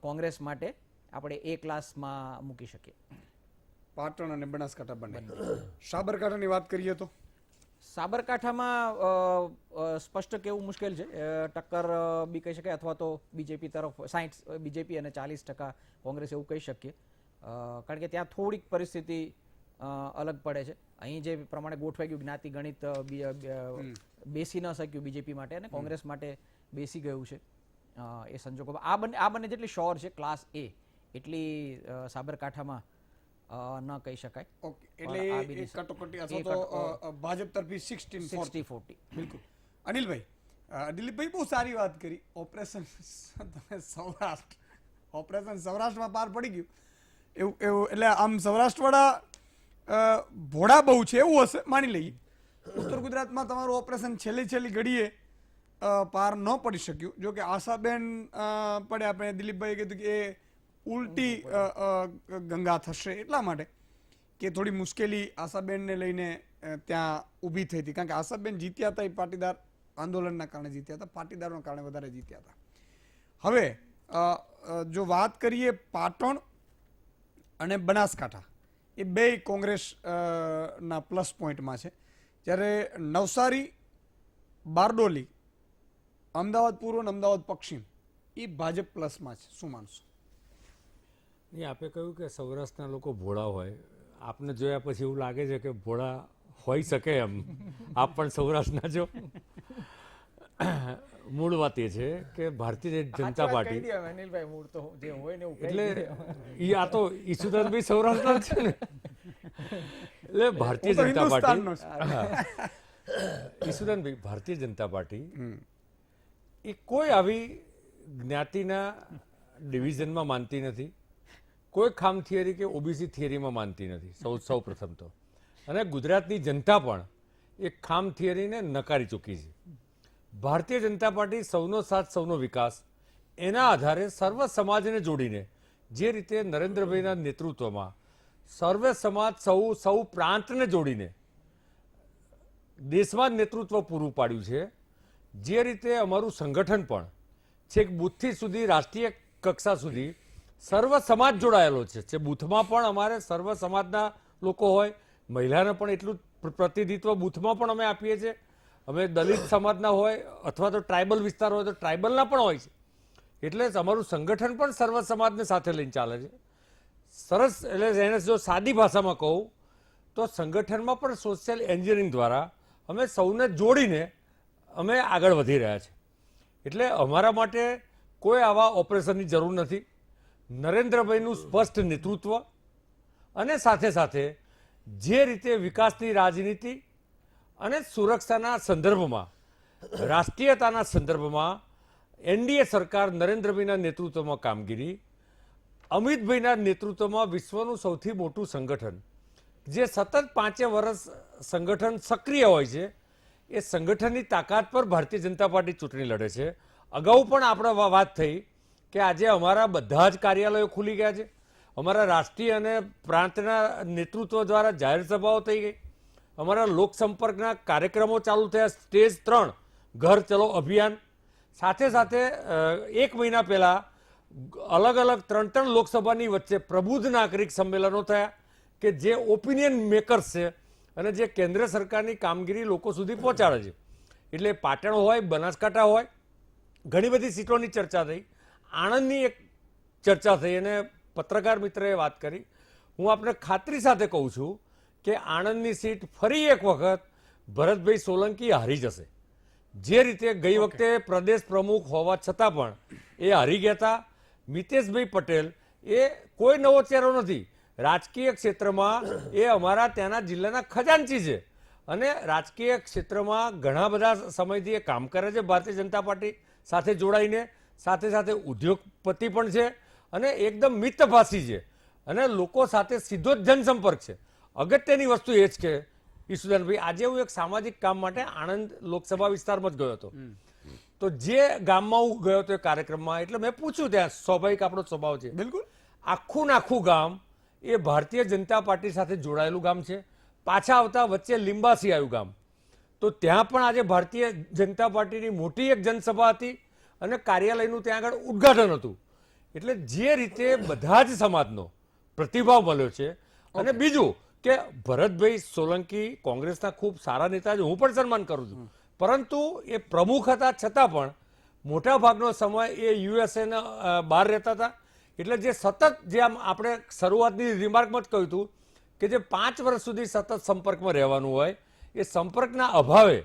કોંગ્રેસ માટે આપણે એ ક્લાસમાં મૂકી શકીએ. પાટણ અને બનાસકાંઠા બંને. સાબરકાંઠાની વાત કરીએ તો સાબરકાંઠામાં સ્પષ્ટ કેવું મુશ્કેલ છે. ટક્કર બી કહી શકાય, અથવા તો બીજેપી તરફ 60 બીજેપી અને 40% કોંગ્રેસ, એવું કહી શકીએ. કારણ કે ત્યાં થોડીક પરિસ્થિતિ અલગ પડે છે. અહીં જે પ્રમાણે ગોઠવાઈ ગયું જ્ઞાતિ ગણિત બેસી ન શક્યું બીજેપી માટે અને કોંગ્રેસ માટે બેસી ગયું છે. એ સંજોગોમાં આ બંને જેટલી શ્યોર છે ક્લાસ A એટલી સાબરકાંઠામાં ન કહી શકાય. ઓકે, એટલે પણ આ એ બીજી કટોકટી અથવા તો ભાજપ તરફી 16-40. 60-40. બિલકુલ. અનિલભાઈ, દિલીપભાઈ બહુ સારી વાત કરી. ઓપરેશન સૌરાષ્ટ્ર, ઓપરેશન સૌરાષ્ટ્રમાં પાર પડી ગયું એવું એટલે આમ સૌરાષ્ટ્રવાળા ભોળા બહુ છે એવું હશે માની લઈએ. ઉત્તર ગુજરાતમાં તમારું ઓપરેશન છેલ્લી ઘડીએ પાર ન પડી શક્યું. જો કે આશાબેન પડે, આપણે દિલીપભાઈએ કીધું કે એ ઉલટી ગંગા થશે એટલા માટે કે થોડી મુશ્કેલી આશાબેનને લઈને ત્યાં ઊભી થઈ હતી. કારણ કે આશાબેન જીત્યા હતા એ પાટીદાર આંદોલનના કારણે જીત્યા હતા, પાટીદારોના કારણે વધારે જીત્યા હતા. હવે જો વાત કરીએ પાટણ અને બનાસકાંઠા, એ બે કોંગ્રેસ ના પ્લસ પોઈન્ટમાં છે. જ્યારે નવસારી, બારડોલી, અમદાવાદ પૂર્વ અને અમદાવાદ પશ્ચિમ એ ભાજપ પ્લસમાં છે. શું માનશો? એ આપે કહ્યું કે સૌરાષ્ટ્રના લોકો ભોળા હોય, આપને જોયા પછી એવું લાગે છે કે ભોળા હોઈ શકે એમ. આપ પણ સૌરાષ્ટ્રના છો. મૂળ વાત એ છે કે ભારતીય જનતા પાર્ટી એટલે આ તો ઈસુદાનભાઈ સૌરાષ્ટ્રના છે ને, એટલે ભારતીય જનતા પાર્ટી, ઈસુદાનભાઈ ભારતીય જનતા પાર્ટી એ કોઈ આવી જ્ઞાતિના ડિવિઝનમાં માનતી નથી, કોઈ ખામ થિયરી કે ઓબીસી થિયરીમાં માનતી નથી સૌ પ્રથમ તો. અને ગુજરાતની જનતા પણ એ ખામ થિયરીને નકારી ચૂકી છે. ભારતીય જનતા પાર્ટી સૌનો સાથ સૌનો વિકાસ એના આધારે સર્વ સમાજને જોડીને જે રીતે નરેન્દ્રભાઈના નેતૃત્વમાં સર્વે સમાજ સૌ પ્રાંતને જોડીને દેશમાં નેતૃત્વ પૂરું પાડ્યું છે, જે રીતે અમારું સંગઠન પણ છેક બૂથથી સુધી રાષ્ટ્રીય કક્ષા સુધી સર્વ સમાજ જોડાયેલો છે. જે બૂથમાં પણ અમારે સર્વ સમાજના લોકો હોય, મહિલાને પણ એટલું પ્રતિનિધિત્વ બૂથમાં પણ અમે આપીએ છીએ. અમે દલિત સમાજના હોય અથવા તો ટ્રાઇબલ વિસ્તાર હોય તો ટ્રાઇબલના પણ હોય છે. એટલે અમારું સંગઠન પણ સર્વ સમાજને સાથે લઈને ચાલે છે. સરસ. એટલે એને જો સાદી ભાષામાં કહું તો સંગઠનમાં પણ સોશિયલ એન્જિનિયરિંગ દ્વારા અમે સૌને જોડીને અમે આગળ વધી રહ્યા છીએ. એટલે અમારા માટે કોઈ આવા ઓપરેશનની જરૂર નથી. નરેન્દ્રભાઈનું સ્પષ્ટ નેતૃત્વ અને સાથે સાથે જે રીતે વિકાસની રાજનીતિ અને સુરક્ષાના સંદર્ભમાં, રાષ્ટ્રીયતાના સંદર્ભમાં એનડીએ સરકાર નરેન્દ્રભાઈના નેતૃત્વમાં કામગીરી, અમિતભાઈના નેતૃત્વમાં વિશ્વનું સૌથી મોટું સંગઠન જે સતત 5 વર્ષ સંગઠન સક્રિય હોય છે, એ સંગઠનની તાકાત પર ભારતીય જનતા પાર્ટી ચૂંટણી લડે છે. અગાઉ પણ આપણે વાત થઈ કે આજે અમારા બધા જ કાર્યાલયો ખુલી ગયા છે. અમારા રાષ્ટ્રીય અને પ્રાંતના નેતૃત્વ દ્વારા જાહેર સભાઓ થઈ ગઈ. અમારા લોકસંપર્કના કાર્યક્રમો ચાલુ થયા. સ્ટેજ 3 ઘર ચલો અભિયાન. સાથે સાથે 1 મહિના પહેલાં અલગ 3 લોકસભાની વચ્ચે પ્રબુદ્ધ નાગરિક સંમેલનો થયા કે જે ઓપિનિયન મેકર્સ છે અને જે કેન્દ્ર સરકારની કામગીરી લોકો સુધી પહોંચાડે છે. એટલે પાટણ હોય, બનાસકાંઠા હોય, ઘણી બધી સીટોની ચર્ચા થઈ. આણંદની એક ચર્ચા થઈ અને પત્રકાર મિત્રએ વાત કરી. હું આપને ખાતરી સાથે કહું છું કે આણંદની સીટ ફરી એક વખત ભરતભાઈ સોલંકી હારી જશે. જે રીતે ગઈ વખતે પ્રદેશ પ્રમુખ હોવા છતાં પણ એ હારી ગયા હતા. મિતેશભાઈ પટેલ એ કોઈ નવો ચહેરો નથી. રાજકીય ક્ષેત્રમાં એ અમારા ત્યાંના જિલ્લાના ખજાનચી છે અને રાજકીય ક્ષેત્રમાં ઘણા બધા સમયથી એ કામ કરે છે ભારતીય જનતા પાર્ટી સાથે જોડાઈને. સાથે સાથે ઉદ્યોગપતિ પણ છે અને એકદમ મિતભાષી છે અને લોકો સાથે સીધો જ જનસંપર્ક છે. અગત્યની વસ્તુ એ જ કે ઈશુદાનભાઈ, આજે હું એક સામાજિક કામ માટે આણંદ લોકસભા વિસ્તારમાં જ ગયો હતો. તો જે ગામમાં હું ગયો હતો એ કાર્યક્રમમાં, એટલે મેં પૂછ્યું, ત્યાં સ્વાભાવિક આપણો સ્વભાવ છે, બિલકુલ આખું ગામ એ ભારતીય જનતા પાર્ટી સાથે જોડાયેલું ગામ છે. પાછા આવતા વચ્ચે લીંબાસી આવ્યું ગામ, તો ત્યાં પણ આજે ભારતીય જનતા પાર્ટીની મોટી એક જનસભા હતી અને કાર્યાલયનું ત્યાં આગળ ઉદ્ઘાટન હતું. એટલે જે રીતે બધા જ સમાજનો પ્રતિભાવ મળ્યો છે. અને બીજું કે ભરતભાઈ સોલંકી કોંગ્રેસના ખૂબ સારા નેતા છે, હું પણ સન્માન કરું છું, પરંતુ એ પ્રમુખ હતા છતાં પણ મોટા ભાગનો સમય એ યુએસએના બહાર રહેતા હતા. એટલે જે સતત, જે આમ આપણે શરૂઆતની રિમાર્કમાં જ કહ્યું હતું કે જે 5 વર્ષ સુધી સતત સંપર્કમાં રહેવાનું હોય, એ સંપર્કના અભાવે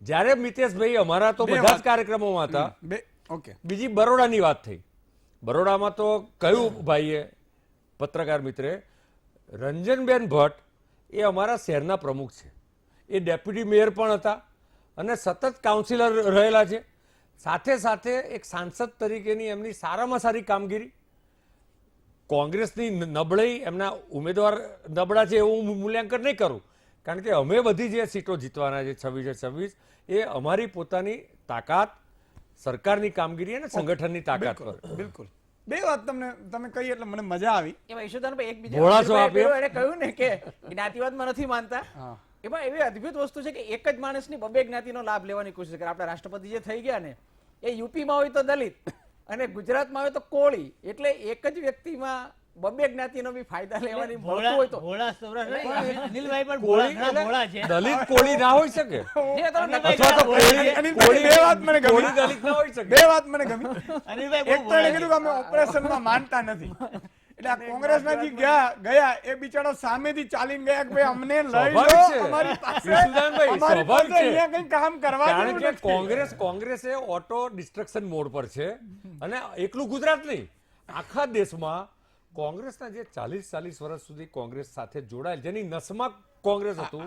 જ્યારે મિતેશભાઈ અમારા તો બધા જ કાર્યક્રમોમાં હતા, ઓકે. બીજી બરોડાની વાત થઈ. બરોડામાં તો કહ્યું ભાઈએ, પત્રકાર મિત્રે, રંજનબેન ભટ્ટ એ અમારા શહેરના પ્રમુખ છે. એ ડેપ્યુટી મેયર પણ હતા અને સતત કાઉન્સિલર રહેલા છે. સાથે સાથે એક સાંસદ તરીકેની એમની સારામાં સારી કામગીરી. કોંગ્રેસની નબળાઈ, એમના ઉમેદવાર નબળા છે એવું હું મૂલ્યાંકન નહીં કરું, કારણ કે અમે બધી જે સીટો જીતવાના છે 26 એ અમારી પોતાની તાકાત, સરકારની કામગીરી અને સંગઠનની તાકાત પર. બિલકુલ. બે વાત તમે કહી એટલે મને મજા આવી. એમાં ઈશુદાનભાઈ એક ભોળા છો બીજા આપ એમ? એને કહ્યું ને કે જ્ઞાતિવાદમાં નથી માનતા. એમાં એવી અદ્ભુત વસ્તુ છે કે એક જ માણસની બબે જ્ઞાતિનો લાભ લેવાની કોશિશ કરે. આપણા રાષ્ટ્રપતિ જે થઈ ગયા ને, એ યુપીમાં હોય તો દલિત અને ગુજરાતમાં હોય તો કોળી, એટલે એક જ વ્યક્તિમાં બબે જ્ઞાતિનો બી ફાયદા લેવાની મળતું હોય તો ભોળા સૌરાષ્ટ્ર અનિલભાઈ પણ કોળી ભોળા ભોળા છે. દલિત કોળી ના હોઈ શકે, એ તો નવાઈ અથવા તો કોળી અનિલભાઈ, બે વાત મને ગમી. કોળી દલિત ના હોઈ શકે. બે વાત મને ગમી. અનિલભાઈ એક તો એને કીધું કે અમે ઓપરેશનમાં માનતા નથી, એટલે આ કોંગ્રેસના જે ગયા એ બિચારા સામેથી ચાલીને ગયા કે ભાઈ અમને લઈ સ્વાભાવિક લો, છે. અમારી પાસે ઈશુદાનભાઈ, અમારી સ્વાભાવિક પાસે છે. અહીંયા કંઈ કામ કરવા કારણ જેવું કે નથી. કોંગ્રેસે ઓટો ડિસ્ટ્રક્શન મોડ પર છે. અને એકલું ગુજરાત નહીં, આખા દેશમાં કોંગ્રેસના જે 40 વર્ષ સુધી કોંગ્રેસ સાથે જોડાયેલ, જેની નસમાં કોંગ્રેસ હતું,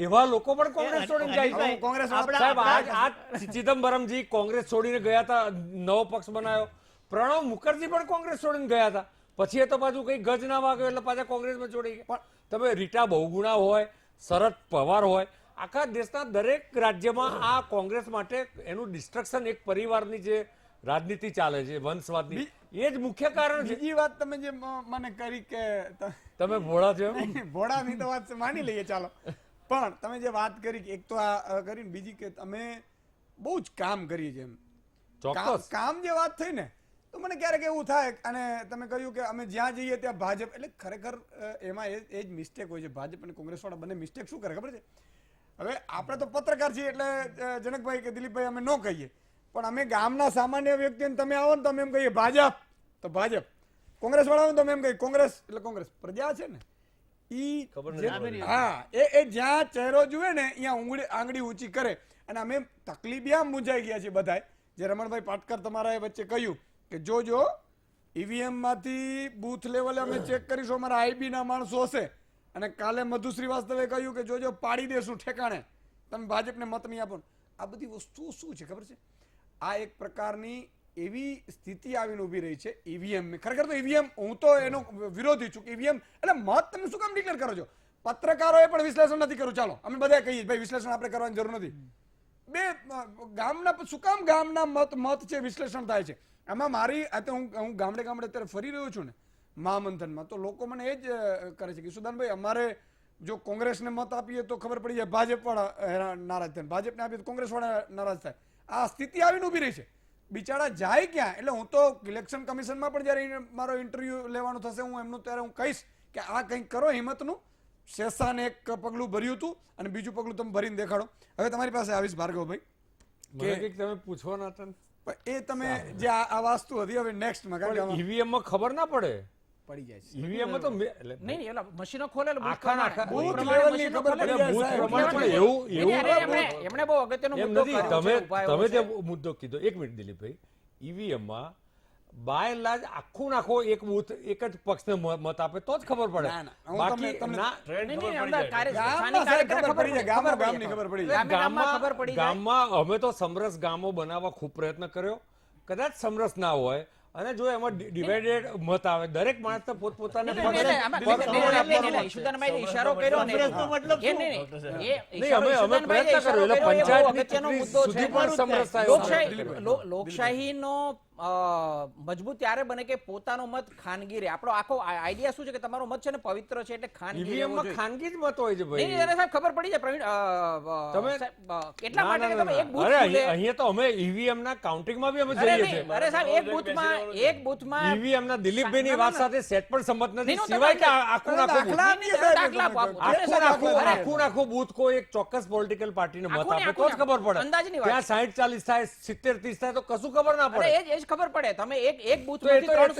એવા લોકો પણ કોંગ્રેસ છોડીને જાય છે. કોંગ્રેસ સાહેબ, આજ ચિદમ્બરમજી કોંગ્રેસ છોડીને ગયા હતા, નવો પક્ષ બનાવ્યો. પ્રણવ મુખર્જી પણ કોંગ્રેસ છોડીને ગયા હતા, પછી એ તો પાછું કઈ ગજ ના વાગ્યો એટલે પાછા કોંગ્રેસમાં જોડી ગયા. તમે રીટા બહુગુણા હોય, શરદ પવાર હોય, આખા દેશના દરેક રાજ્યમાં આ કોંગ્રેસ માટે એનું ડિસ્ટ્રક્શન, એક પરિવારની જે રાજનીતિ ચાલે છે, વંશવાદની, એ જ મુખ્ય કારણ છે. બીજી વાત તમે જે મને કરી કે તમે ભોળા છો એમ? ભોળાની તો વાત માની લઈએ ચાલો, પણ તમે જે વાત કરી કે એક તો આ કરીને બીજી કે તમે બહુ જ કામ કરીએ છીએ એમ. ચોક્કસ. કામ જે વાત થઈ ને, તો મને ક્યારેક એવું થાય, અને તમે કહ્યું કે અમે જ્યાં જઈએ ત્યાં ભાજપ, એટલે ખરેખર એમાં એ જ મિસ્ટેક હોય છે. ભાજપ અને કોંગ્રેસ વાળા બંને મિસ્ટેક શું કરે ખબર છે? હવે આપણે તો પત્રકાર છીએ એટલે જનકભાઈ કે દિલીપભાઈ અમે ન કહીએ, પણ અમે ગામના સામાન્ય વ્યક્તિને તમે આવો ને તમે એમ કહીએ ભાજપ તો ભાજપ, કોંગ્રેસ વાળા આવે ને તમે એમ કહીએ કોંગ્રેસ એટલે કોંગ્રેસ. પ્રજા છે ને ઈ હા એ જ્યાં ચહેરો જુએ ને અહીંયા આંગળી ઊંચી કરે. અને અમે તકલીફ આમ મૂંઝાઈ ગયા છીએ બધાય, જે રમણભાઈ પાટકર તમારા વચ્ચે કહ્યું કે જો ઈવીએમ માંથી બૂથ લેવલે અમે ચેક કરીશું, અમારા આઈબી ના માણસો હશે. અને કાલે મધુ શ્રીવાસ્તવે કહ્યું કે જો પાડી દેશું ઠેકાણે, તમે ભાજપને મત નહીં આપો. આ બધી વસ્તુઓ શું છે ખબર છે? આ એક પ્રકારની એવી સ્થિતિ આવીને ઊભી રહી છે ઈવીએમ. ખરેખર તો ઈવીએમ, હું તો એનો વિરોધી છું. ઈવીએમ એટલે મત તમે શું કામ ડિક્લેર કરો છો? પત્રકારોએ પણ વિશ્લેષણ નથી કર્યું. ચાલો અમે બધા કહીએ ભાઈ વિશ્લેષણ આપણે કરવાની જરૂર નથી. બે ગામના શું કામ ગામના મત છે વિશ્લેષણ થાય છે. આમાં મારી હું ગામડે અત્યારે ફરી રહ્યો છું ને મહામંથનમાં, તો લોકો મને એ જ કરે છે કે સુદાનભાઈ અમારે જો કોંગ્રેસને મત આપીએ તો ખબર પડી જાય ભાજપ વાળા નારાજ થાય, ભાજપને આપીએ તો કોંગ્રેસ વાળા નારાજ થાય. આ સ્થિતિ આવીને ઊભી રહી છે. બિચારા જાય ક્યાં? એટલે હું તો ઇલેક્શન કમિશનમાં પણ જ્યારે મારો ઇન્ટરવ્યુ લેવાનું થશે હું એમનું ત્યારે હું કહીશ કે આ કંઈક કરો હિંમતનું. શેષાને એક પગલું ભર્યું હતું અને બીજું પગલું તમે ભરીને દેખાડો. હવે તમારી પાસે આવીશ ભાર્ગવભાઈ, મને કંઈક તમે પૂછવાના હતા ને? એ તમે જે આ વસ્તુ હતી હવે નેક્સ્ટમાં, કારણ કે ઈવીએમ માં ખબર ના પડે, પડી જાય છે. ઈવીએમ માં તો નહીં એલા મશીનો ખોલે બૂથ લેવલની ખબર પડી જાય બૂથ સાહેબ. પ્રમાણે પણ એવું એમણે બહુ અગત્યનો એમ મુદ્દો નથી. કર્યો છે, ઉપાયો તમે છે. જે મુદ્દો કીધો, એક મિનિટ દિલીપભાઈ, ઈવીએમ માં બાય લાજ આખો એક બૂથ એક જ પક્ષને મત આપે તો જ ખબર પડે. ના, હું બાકી તમને- ના, નહીં, અંદર ગામમાં સાહેબ ખબર પડી જાય, ગામની ખબર પડી જાય. ગામમાં ખબર પડી જાય. ગામમાં અમે તો સમરસ ગામો બનાવવા ખૂબ પ્રયત્ન કર્યો. કદાચ સમરસ ના હોય અને જો એમાં ડિવાઇડેડ મત આવે, દરેક માણસ તો પોતપોતાને ઈશારો કર્યો ને કોંગ્રેસનો મતલબ શું? નહીં, અમે પ્રયત્ન કર્યો એટલે પંચાયતની ચૂંટણી સુધી પણ સમરસ થયો. લોકશાહીનો મજબૂત ત્યારે બને કે પોતાનો મત ખાનગી રહે. આપણો આખો આઈડિયા શું છે કે તમારો મત છે ને પવિત્ર છે એટલે ખાનગી ઈવીએમ રહેવો માં જોઈએ. ખાનગી જ મત હોય છે નહીં, ભાઈ. અરે સાહેબ ખબર પડી જાય પ્રવીણ તમે- સાહેબ, એટલા ના, માટે કે ના, તમે ના. એક બૂથ અરે ખુલે- અહીંયા તો અમે ઈવીએમ ના કાઉન્ટિંગમાં બી અમે અરે જઈએ નહીં, છીએ. અરે સાહેબ એક બૂથમાં ઈવીએમ ના દિલીપભાઈ ની વાત સાથે સેટ પણ સંમત નથી, નહીં, સિવાય કે આખું દાખલા આપીએ સાહેબ, દાખલા તમે આપો. કહો. આખું બૂથ કોઈ એક ચોક્કસ પોલિટિકલ પાર્ટીને મત આખું ને આપે તો જ આખું ખબર પડે. અંદાજની વાત. ત્યાં 60-40 થાય, 70-30 થાય તો કશું ખબર ના અરે પડે. એ જ ખબર પડે. તમે એક બૂથ તો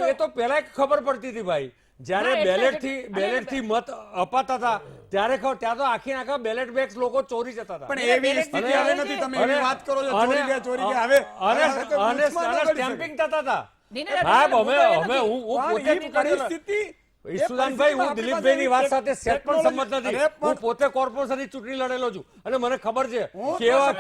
એ તો પેલા ખબર પડતી હતી ભાઈ. જ્યારે ના, એટલે બેલેટથી મત અપાતા હતા ત્યારે ત્યાં તો આખા બેલેટ બેગ્સ લોકો ચોરી જતા હતા. પણ એવી સ્થિતિ હવે નથી. તમે એવી વાત કરો છો ચોરી ગયા હવે સ્ટેમ્પિંગ થતા હતા. નહીં, નહીં, સાહેબ મુદ્દો એ અમે નથી. હું પણ પોતે એ પરિસ્થિતિ ઈશુદાનભાઈ, હું દિલીપભાઈની વાત સાથે સેટ પણ સંમત નથી. અરે પણ- હું પોતે કોર્પોરેશનની ચૂંટણી લડેલો છું અને મને ખબર છે હું કેવા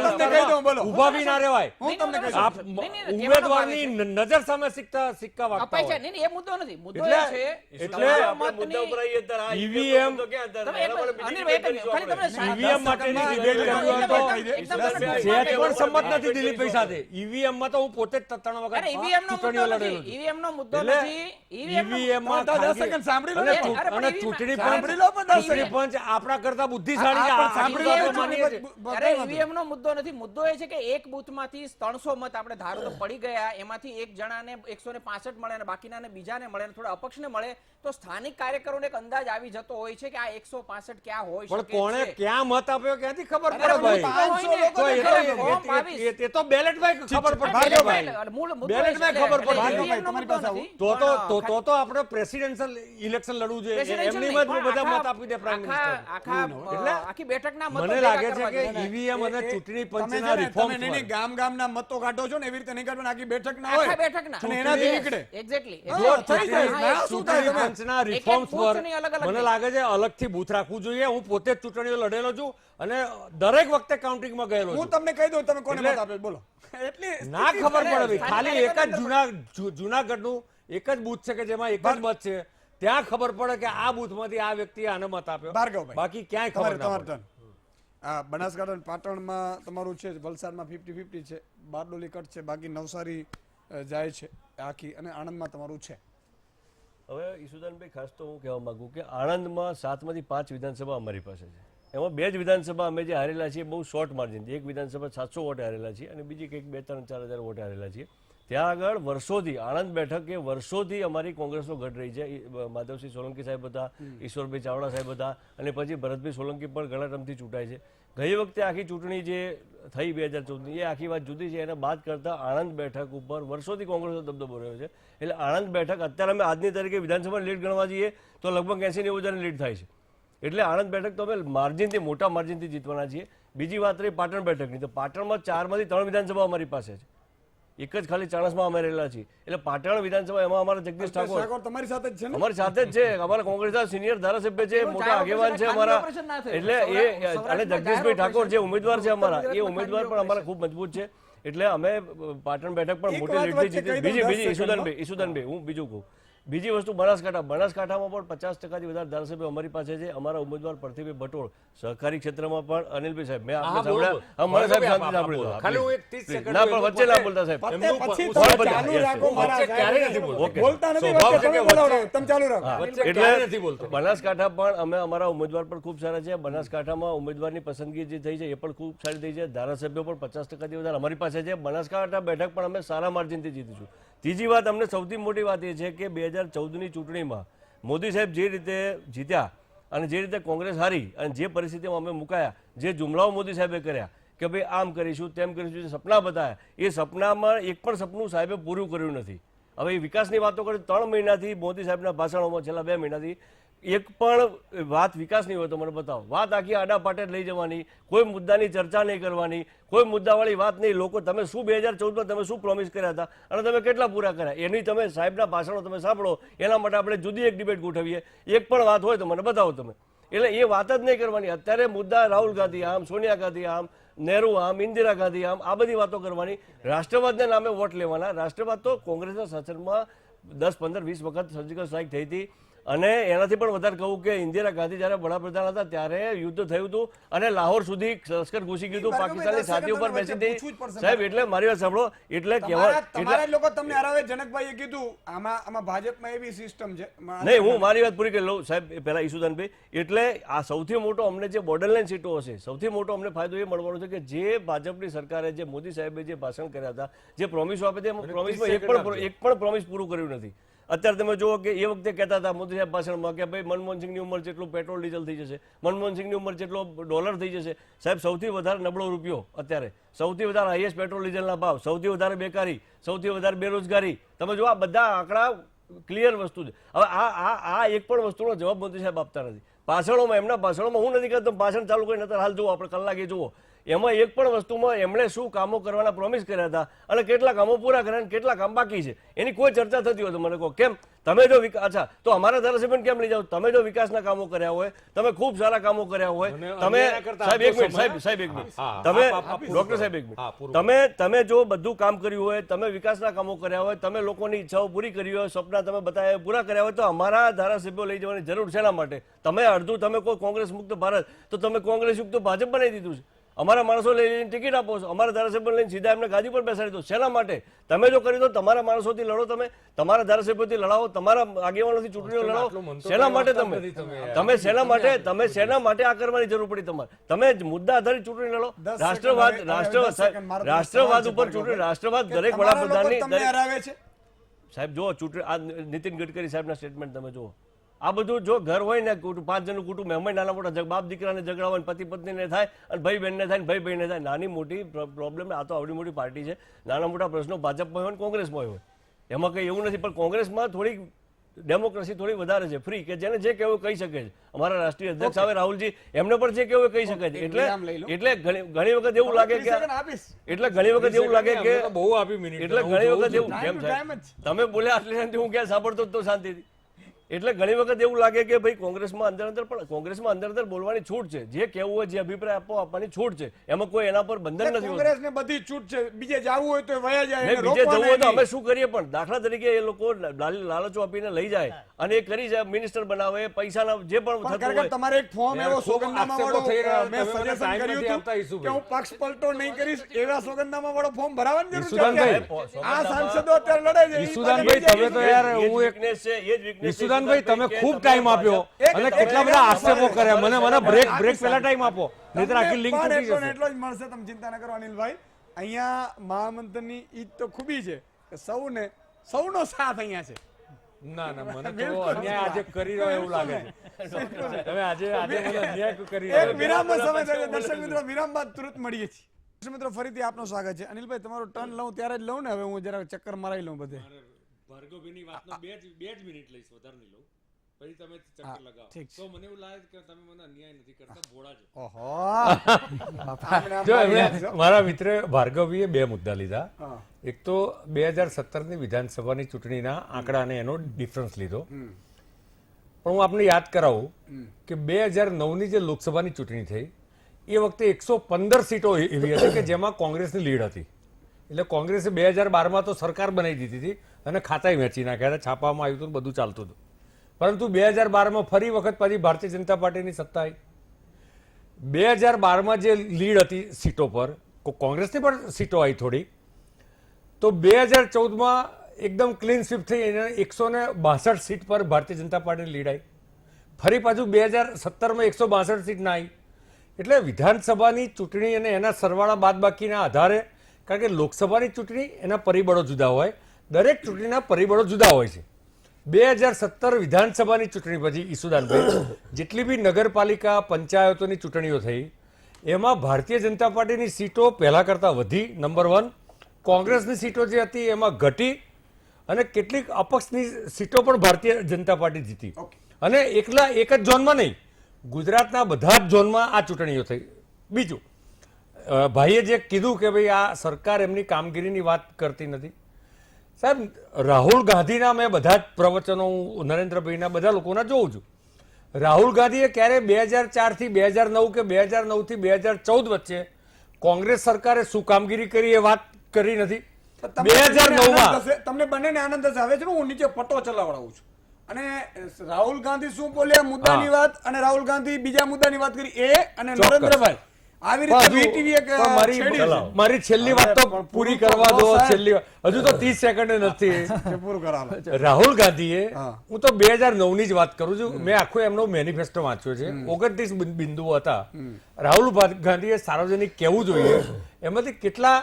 તમને કહી દઉં, બોલો. ઊભા બી ના રહેવાય. હું તમને કહી આપ દઉં. ઉમેદવારની નજર સામે સિક્કા વાગતા અપાય છે. હોય. નહીં, નહીં, એ મુદ્દો નથી. મુદ્દો એટલે- એ છે એટલે આપણે મુદ્દા ઉપર આવીએ ત્યારે આ EVM તો ક્યાં હતા? તમે એક એના મિનિટ, માટે બીજી અનિલ ભાઈ, debate ખાલી તમને કરીશું આપણે. EVM માટેની ડિબેટ કરવી હોય તો એકદમ સેટ પણ સંમત નથી દિલીપભાઈ સાથે. EVM માં તો હું પોતે જ 3 વખત અરે EVM નો ચૂંટણીઓ મુદ્દો લડેલો નથી. છું. EVM નો મુદ્દો એટલે નથી. EVM માં તો 10 ખાનગી- સેકન્ડ સાંભળી લો અને ને. ચૂંટ- અરે પણ અને EVM ચૂંટણી સાંભળી લો પણ 10 ચૂંટણી સેકન્ડ. પંચ આપણા કરતા બુદ્ધિશાળી છે. આ પણ સાંભળી લો આપણે તો માનીએ છીએ. અરે EVM નો મુદ્દો નથી. મુદ્દો એ છે કે એક બૂથમાંથી 300 મત આપણે ધારો તો પડી ગયા, એમાંથી એક જણાને 165 મળે અને બાકીનાને બીજાને મળે અને થોડા અપક્ષને મળે, તો સ્થાનિક કાર્યકરોને એક અંદાજ આવી જતો હોય છે કે આ 165 ક્યાં હોય પણ શકે કોણે છે. ક્યાં મત આપ્યો ક્યાંથી ખબર અરે પડે ભાઈ? મુદ્દો હોય ને. તો એ તો- ફોર્મ 22. એ તો બેલેટ ભાઈ ખબર પડે ભાર્ગવ ભાઈ. એટલે મૂળ મુદ્દો બેલેટ એ માં છે. ખબર પડે. એટલે ભાર્ગવ EVM નો તમારી મુદ્દો પાસે આવું? નથી. તો આપણે પ્રેસિડેન્શિયલ ઇલેક્શન લડવું જોઈએ. Presidential એમની નહીં, મત બધા પણ મત આપી દે પ્રાઇમ આખા મિનિસ્ટર. એટલે આખી બેઠકના મતો મને ભેગા લાગે છે કરવા કે જોઈએ. ઈવીએમ અને ચૂંટણી તમે પંચના છે ને, રિફોર્મ્સ તમે નહીં, નહીં, ગામના મતો કાઢો છો ને એવી રીતે નહીં કાઢો ને, આખી બેઠક ના આખા હોય બેઠકના. અને એનાથી નીકળે. Exactly. હા, થઈ જાય. હા, ના, શું થાય ચૂંટણી તમે? પંચના એક રિફોર્મ્સ બૂથની અલગ પર અલગ મને લાગે છે અલગથી બૂથ રાખવું જોઈએ. હું પોતે જ ચૂંટણીઓ લડેલો છું અને દરેક વખતે કાઉન્ટિંગમાં ગયેલો હું છું. તમને કહી દઉં તમે કોને એટલે- મત આપ્યો બોલો. એટલી ના સ્થિતિ ખબર છે. પડે ભાઈ. સ્થાનિક ખાલી એક જ કાર્યકરો જુનાગઢનું એક જ બૂથ છે કે જેમાં એક જ મત છે. ત્યાં ખબર પડે કે આ બૂથમાંથી આ વ્યક્તિએ આને મત આપ્યો. ભાર્ગવભાઈ, બાકી ક્યાંય ખબર ના તમારું પડે. ટર્ન. આ બનાસકાંઠા અને પાટણમાં તમારું છે, વલસાડમાં 50-50 છે, બારડોલી કટ છે, બાકી નવસારી જાય છે આખી, અને આણંદમાં તમારું છે. હવે ઈશુદાનભાઈ ખાસ તો હું કહેવા માંગુ કે આણંદમાં 7માંથી 5 વિધાનસભા અમારી પાસે છે. એમાં 2 જ વિધાનસભા અમે જે હારેલા છીએ બહુ શોર્ટ માર્જિનથી. એક વિધાનસભા 700 વોટે હારેલા છીએ અને બીજી કંઈક 2-3-4 હજાર વોટે હારેલા છીએ. ત્યાં આગળ વર્ષોથી આણંદ બેઠક એ વર્ષોથી અમારી કોંગ્રેસનો ગઢ રહી છે. માધવસિંહ સોલંકી સાહેબ હતા, ઈશ્વરભાઈ ચાવડા સાહેબ હતા અને પછી ભરતભાઈ સોલંકી પણ ઘણા ટાઈમથી ચૂંટાય છે. ગઈ વખતે આખી ચૂંટણી જે થઈ 2014ની એ આખી વાત જુદી છે. એને બાદ કરતાં આણંદ બેઠક ઉપર વર્ષોથી કોંગ્રેસનો દબદબો રહ્યો છે. એટલે આણંદ બેઠક અત્યારે અમે આજની તારીખે વિધાનસભાની લીડ ગણવા જઈએ તો લગભગ 80-90 હજારની લીડ થાય છે. એટલે આણંદ બેઠક તો અમે માર્જિનથી મોટા માર્જિનથી જીતવાના છીએ. બીજી વાત રહી પાટણ બેઠકની, તો પાટણમાં 4માંથી 3 વિધાનસભા અમારી પાસે છે. એક જ ખાલી ચાણસમાં અમે રહેલા છીએ. એટલે પાટણ વિધાનસભા એમાં અમારા જગદીશ ઠાકોર ઠાકોર તમારી સાથે જ છે ને? અમારી સાથે જ છે. અમારા કોંગ્રેસના સિનિયર ધારાસભ્ય છે, મોટા આગેવાન છે અમારા. એટલે એ અને જગદીશભાઈ ઠાકોર જે ઉમેદવાર છે અમારા, એ ઉમેદવાર પણ અમારા ખૂબ મજબૂત છે. એટલે અમે પાટણ બેઠક પણ એક મોટી વાત લીડથી વચ્ચે કહી જીતી. દઉં, બીજી 10 સેકન્ડમાં. ઈશુદાનભાઈ હું બીજું કહું. બીજી વસ્તુ બનાસકાંઠામાં પણ 50%થી વધારે ધારાસભ્યો અમારી પાસે છે. અમારા ઉમેદવાર પ્રતિભાઈ ભટોળ સહકારી ક્ષેત્રમાં પણ અનિલભાઈ સાહેબ મેં આપણે સાંભળ્યા. મને સાહેબ શાંતિ સાંભળ્યું. ખાલી હું એક 30 સેકન્ડ ના પણ વચ્ચે ના બોલતા સાહેબ. પતે પછી હું તમે સાંભળતા. ચાલુ Yes, રાખો yes. મારા વચ્ચે ક્યારેય નથી બોલતો. Okay. બોલતા નથી સ્વભાવ વચ્ચે, છે તમે કે બોલાવો, વચ્ચે- તમે ચાલુ રાખો. વચ્ચે ક્યારેય નથી બોલતો. બનાસકાંઠા પણ અમે અમારા ઉમેદવાર પણ ખૂબ સારા છે. બનાસકાંઠામાં ઉમેદવારની પસંદગી જે થઈ છે એ પણ ખૂબ સારી થઈ છે. ધારાસભ્યો પણ 50%થી વધારે અમારી પાસે છે. બનાસકાંઠા બેઠક પણ અમે સારા માર્જિનથી જીતીશું. ત્રીજી વાત, અમને સૌથી મોટી વાત એ છે કે 2014ની ચૂંટણીમાં મોદી સાહેબ જે રીતે જીત્યા અને જે રીતે કોંગ્રેસ હારી અને જે પરિસ્થિતિમાં અમે મુકાયા, જે જુમલાઓ મોદી સાહેબે કર્યા કે ભાઈ આમ કરીશું તેમ કરીશું, જે સપના બતાવ્યા, એ સપનામાં એક પણ સપનું સાહેબે પૂરું કર્યું નથી. હવે એ વિકાસની વાતો કરી 3 મહિનાથી મોદી સાહેબના ભાષણોમાં છેલ્લા 2 મહિનાથી એક પણ વાત વિકાસની હોય તો મને બતાવો. વાત આખી આડા પાટે લઈ જવાની, કોઈ મુદ્દાની ચર્ચા નહીં કરવાની, કોઈ મુદ્દાવાળી વાત નહીં. લોકો તમે શું 2014માં તમે શું પ્રોમિસ કર્યા હતા અને તમે કેટલા પૂરા કર્યા એની તમે સાહેબના ભાષણો તમે સાંભળો. એના માટે આપણે જુદી એક ડિબેટ ગોઠવીએ. એક પણ વાત હોય તો મને બતાવો તમે. એટલે એ વાત જ નહીં કરવાની. અત્યારે મુદ્દા રાહુલ ગાંધી આમ, સોનિયા ગાંધી આમ, નહેરુ આમ, ઇન્દિરા ગાંધી આમ, આ બધી વાતો કરવાની. રાષ્ટ્રવાદના નામે વોટ લેવાના. રાષ્ટ્રવાદ તો કોંગ્રેસના શાસનમાં 10, 15, 20 વખત સર્જિકલ સ્ટ્રાઇક થઈ હતી. અને એનાથી પણ વધારે કહું કે ઇન્દિરા ગાંધી જ્યારે વડાપ્રધાન હતા ત્યારે યુદ્ધ થયું હતું અને લાહોર સુધી લશ્કર ઘૂસી ગયું હતું, પાકિસ્તાનની છાતી ઉપર બેસી હતી. સાહેબ એટલે મારી વાત સાંભળો. એટલે તમારા લોકો તમને હરાવે. જનકભાઈએ કીધું આમાં ભાજપમાં એવી સિસ્ટમ છે. નહીં, હું મારી વાત પૂરી કરી લઉં સાહેબ પહેલા ઈશુદાનભાઈ. એટલે આ સૌથી મોટો અમને જે બોર્ડરલાઇન સીટો હશે, સૌથી મોટો અમને ફાયદો એ મળવાનો છે કે જે ભાજપની સરકારે, જે મોદી સાહેબે જે ભાષણ કર્યા હતા, જે પ્રોમિસો આપી હતી, પ્રોમિસમાં એક પણ પ્રોમિસ પૂરું કર્યું નથી. અત્યારે તમે જુઓ કે એ વખતે કહેતા હતા મોદી સાહેબ ભાષણમાં કે ભાઈ મનમોહનસિંહની ઉંમર જેટલું પેટ્રોલ ડીઝલ થઈ જશે, મનમોહનસિંહની ઉંમર જેટલો ડોલર થઈ જશે. સાહેબ સૌથી વધારે નબળો રૂપિયો અત્યારે, સૌથી વધારે હાઈએસ્ટ પેટ્રોલ ડીઝલના ભાવ, સૌથી વધારે બેકારી, સૌથી વધારે બેરોજગારી. તમે જો આ બધા આંકડા ક્લિયર વસ્તુ છે. હવે આ એક પણ વસ્તુનો જવાબ મોદી સાહેબ આપતા નથી. ભાષણોમાં એમના ભાષણોમાં હું નથી કહેતો ભાષણ ચાલુ કરીને અત્યારે હાલ જુઓ, આપણે કલાકે જુઓ, એમાં એક પણ વસ્તુમાં એમણે શું કામો કરવાના પ્રોમિસ કર્યા હતા અને કેટલા કામો પૂરા કર્યા અને કેટલા કામ બાકી છે એની કોઈ ચર્ચા થતી હોય તો મને કહો. કેમ તમે જો અચ્છા તો અમારા ધારાસભ્યને કેમ લઈ જાઓ? તમે જો વિકાસના કામો કર્યા હોય, તમે ખૂબ સારા કામો કર્યા હોય, તમે સાહેબ એક મિનિટ, સાહેબ એક મિનિટ, તમે ડોક્ટર સાહેબ એક મિનિટ, તમે જો બધું કામ કર્યું હોય, તમે વિકાસના કામો કર્યા હોય, તમે લોકોની ઈચ્છાઓ પૂરી કરી હોય, સપના તમે બતાવ્યા પૂરા કર્યા હોય, તો અમારા ધારાસભ્યો લઈ જવાની જરૂર શેના માટે? તમે અડધું તમે કોઈ કોંગ્રેસ મુક્ત ભારત, તો તમે કોંગ્રેસ યુક્ત ભાજપ બનાવી દીધું છે. અમારા માણસો લઈને ટિકિટ આપો છો, અમારા ધારાસભ્ય લઈને સીધા એમને ગાદી પર બેસાડી દો. શેના માટે? તમે જો કરી દો, તમારા માણસોથી લડો, તમે તમારા ધારાસભ્યોથી લડાવો, તમારા આગેવાનોથી ચૂંટણીઓ લડાવો. શેના માટે તમે શેના માટે આ કરવાની જરૂર પડી તમારે? તમે મુદ્દા આધારિત ચૂંટણી લડો. રાષ્ટ્રવાદ ઉપર ચૂંટણી, રાષ્ટ્રવાદ દરેક વડાપ્રધાનની સાહેબ જુઓ ચૂંટણી, આ નીતિન ગડકરી સાહેબના સ્ટેટમેન્ટ તમે જુઓ. આ બધું જો ઘર હોય ને 5 જણનું કુટુંબ, એમાં નાના મોટા બાપ દીકરાને ઝઘડા હોય, પતિ પત્નીને થાય અને ભાઈ બહેનને થાય, ભાઈ બહેનને થાય, નાની મોટી પ્રોબ્લેમ. આ તો આવડી મોટી પાર્ટી છે, નાના મોટા પ્રશ્નો ભાજપમાં હોય ને કોંગ્રેસમાં હોય, એમાં કંઈ એવું નથી. પણ કોંગ્રેસમાં થોડીક ડેમોક્રેસી થોડી વધારે છે, ફ્રી, કે જેને જે કહેવું કહી શકે છે. અમારા રાષ્ટ્રીય અધ્યક્ષ આવે રાહુલજી, એમને પણ જે કહેવું કહી શકે છે. એટલે ઘણી વખત એવું લાગે કે બહુ આપી મિનિટ, એટલે ઘણી વખત એવું કેમ થાય, તમે બોલ્યા આટલી શાંતિ હું ક્યાં સાંભળતો તો શાંતિથી. એટલે ઘણી વખત એવું લાગે કે ભાઈ કોંગ્રેસમાં અંદર પણ કોંગ્રેસમાં અંદર બોલવાની છૂટ છે, જે કહેવું હોય, જે અભિપ્રાય આપવાની છૂટ છે, એમાં કોઈ એના પર બંધન નથી. કોંગ્રેસને બધી છૂટ છે, બીજે જવું હોય તો વયા જાય, બીજે જવું હોય તો અમે શું કરીએ? પણ દાખલા તરીકે એ લોકો લાલચો આપીને લઈ જાય અને એ કરી જાય, મિનિસ્ટર બનાવે, પૈસાના જે પણ થતું હોય. તમારે એક ફોર્મ એવો સોગંદનામા વાળો મેં સજેશન કર્યું હતું કે હું પક્ષ પલટો નહીં કરીશ, એવા સોગંદનામા વાળો ફોર્મ ભરાવાની જરૂર છે. આ સાંસદો અત્યારે લડે છે. ઈસુદાનભાઈ તમે તો યાર હું એક ઈસુદાનભાઈ તમે ખૂબ ટાઈમ આપ્યો અને કેટલા બધા આક્ષેપો કર્યા. મને બ્રેક પહેલા ટાઈમ આપો, નહીતર આખી લિંક તૂટી જશે. એટલો જ મળશે, તમે ચિંતા ન કરો અનિલભાઈ. અહીંયા મહામંત્રની ઈ તો ખૂબી છે કે સૌનો સાથ અહીંયા છે. ના મને તો અન્યાય આજે કરી રહ્યો એવું લાગે છે. તમે આજે મને અન્યાય કરી રહ્યો. વિરામનો સમય થયો. દર્શક મિત્રો, વિરામ બાદ તુરંત મળીએ છીએ. દર્શક મિત્રો, ફરીથી આપનું સ્વાગત છે. અનિલભાઈ, તમારો ટર્ન લઉં ત્યારે જ લઉં ને? હવે હું જરા ચક્કર મરાઈ લઉં બધે. ભાર્ગવભાઈની વાતનો બે જ મિનિટ લઈશ, વધારે નહીં લઉં. પછી તમે ચક્કર લગાવો તો મને એવું લાગે કે તમે મને અન્યાય નથી કરતા, ભોળા છો. જો મારા મિત્ર ભાર્ગવીએ 2 મુદ્દા લીધા. એક તો 2017ની વિધાનસભાની ચૂંટણીના આંકડા અને એનો ડિફરન્સ લીધો. પણ હું આપને યાદ કરાવું કે 2009ની જે લોકસભાની ચૂંટણી થઈ એ વખતે 115 સીટો એવી હતી કે જેમાં કોંગ્રેસની લીડ હતી. એટલે કોંગ્રેસે 2012માં તો સરકાર બનાવી દીધી હતી અને ખાતાય વેચી નાખ્યા હતા, છાપવામાં આવ્યું હતું, બધું ચાલતું હતું. પરંતુ 2012માં ફરી વખત પછી ભારતીય જનતા પાર્ટીની સત્તા આવી. 2012માં જે લીડ હતી સીટો પર, કોંગ્રેસની પણ સીટો આવી થોડી, તો 2014માં એકદમ ક્લીન સ્વીપ થઈ અને 162 સીટ પર ભારતીય જનતા પાર્ટીની લીડ આવી. ફરી પાછું 2017માં 162 સીટ ના આવી. એટલે વિધાનસભાની ચૂંટણી અને એના સરવાળા બાદબાકીના આધારે, કારણ કે લોકસભાની ચૂંટણી એના પરિબળો જુદા હોય, દરેક ચૂંટણીના પરિબળો જુદા હોય છે. 2017 વિધાનસભાની ચૂંટણી પછી ઈસુદાનભાઈ જેટલી બી નગરપાલિકા પંચાયતોની ચૂંટણીઓ થઈ એમાં ભારતીય જનતા પાર્ટીની સીટો પહેલા કરતા વધી, નંબર 1. કોંગ્રેસની સીટો જે હતી એમાં ઘટી અને કેટલીક અપક્ષની સીટો પણ ભારતીય જનતા પાર્ટી જીતી. અને એકલા એક જ ઝોનમાં નહીં, ગુજરાતના બધા જ ઝોનમાં આ ચૂંટણીઓ થઈ. બીજું, ભાઈએ જે કીધું કે ભાઈ આ સરકાર એમની કામગીરીની વાત કરતી નથી, સાહેબ રાહુલ ગાંધીના મેં બધા જ પ્રવચનો હું નરેન્દ્રભાઈના બધા લોકોના જોઉં છું. રાહુલ ગાંધીએ ક્યારે 2004થી 2009 કે 2009થી 2014 વચ્ચે કોંગ્રેસ સરકારે શું કામગીરી કરી એ વાત કરી નથી. 2009માં તમને બંનેને આનંદ જ આવે છે. હું નીચે પટ્ટો ચલાવડાવું છું અને રાહુલ ગાંધી શું બોલ્યા મુદ્દાની વાત અને રાહુલ ગાંધી બીજા મુદ્દાની વાત કરી એ અને નરેન્દ્રભાઈ આવી રીતે મારી છેલ્લી વાત તો પૂરી કરવા દો. છેલ્લી હજુ તો 30 સેકન્ડ નથી પૂરું કરાવો. રાહુલ ગાંધીએ, હું તો 2009ની જ વાત કરું છું, મેં આખો એમનો મેનિફેસ્ટો વાંચ્યો છે, 29 બિંદુઓ હતા. રાહુલ ગાંધીએ સાર્વજનિક કહેવું જોઈએ એમાંથી કેટલા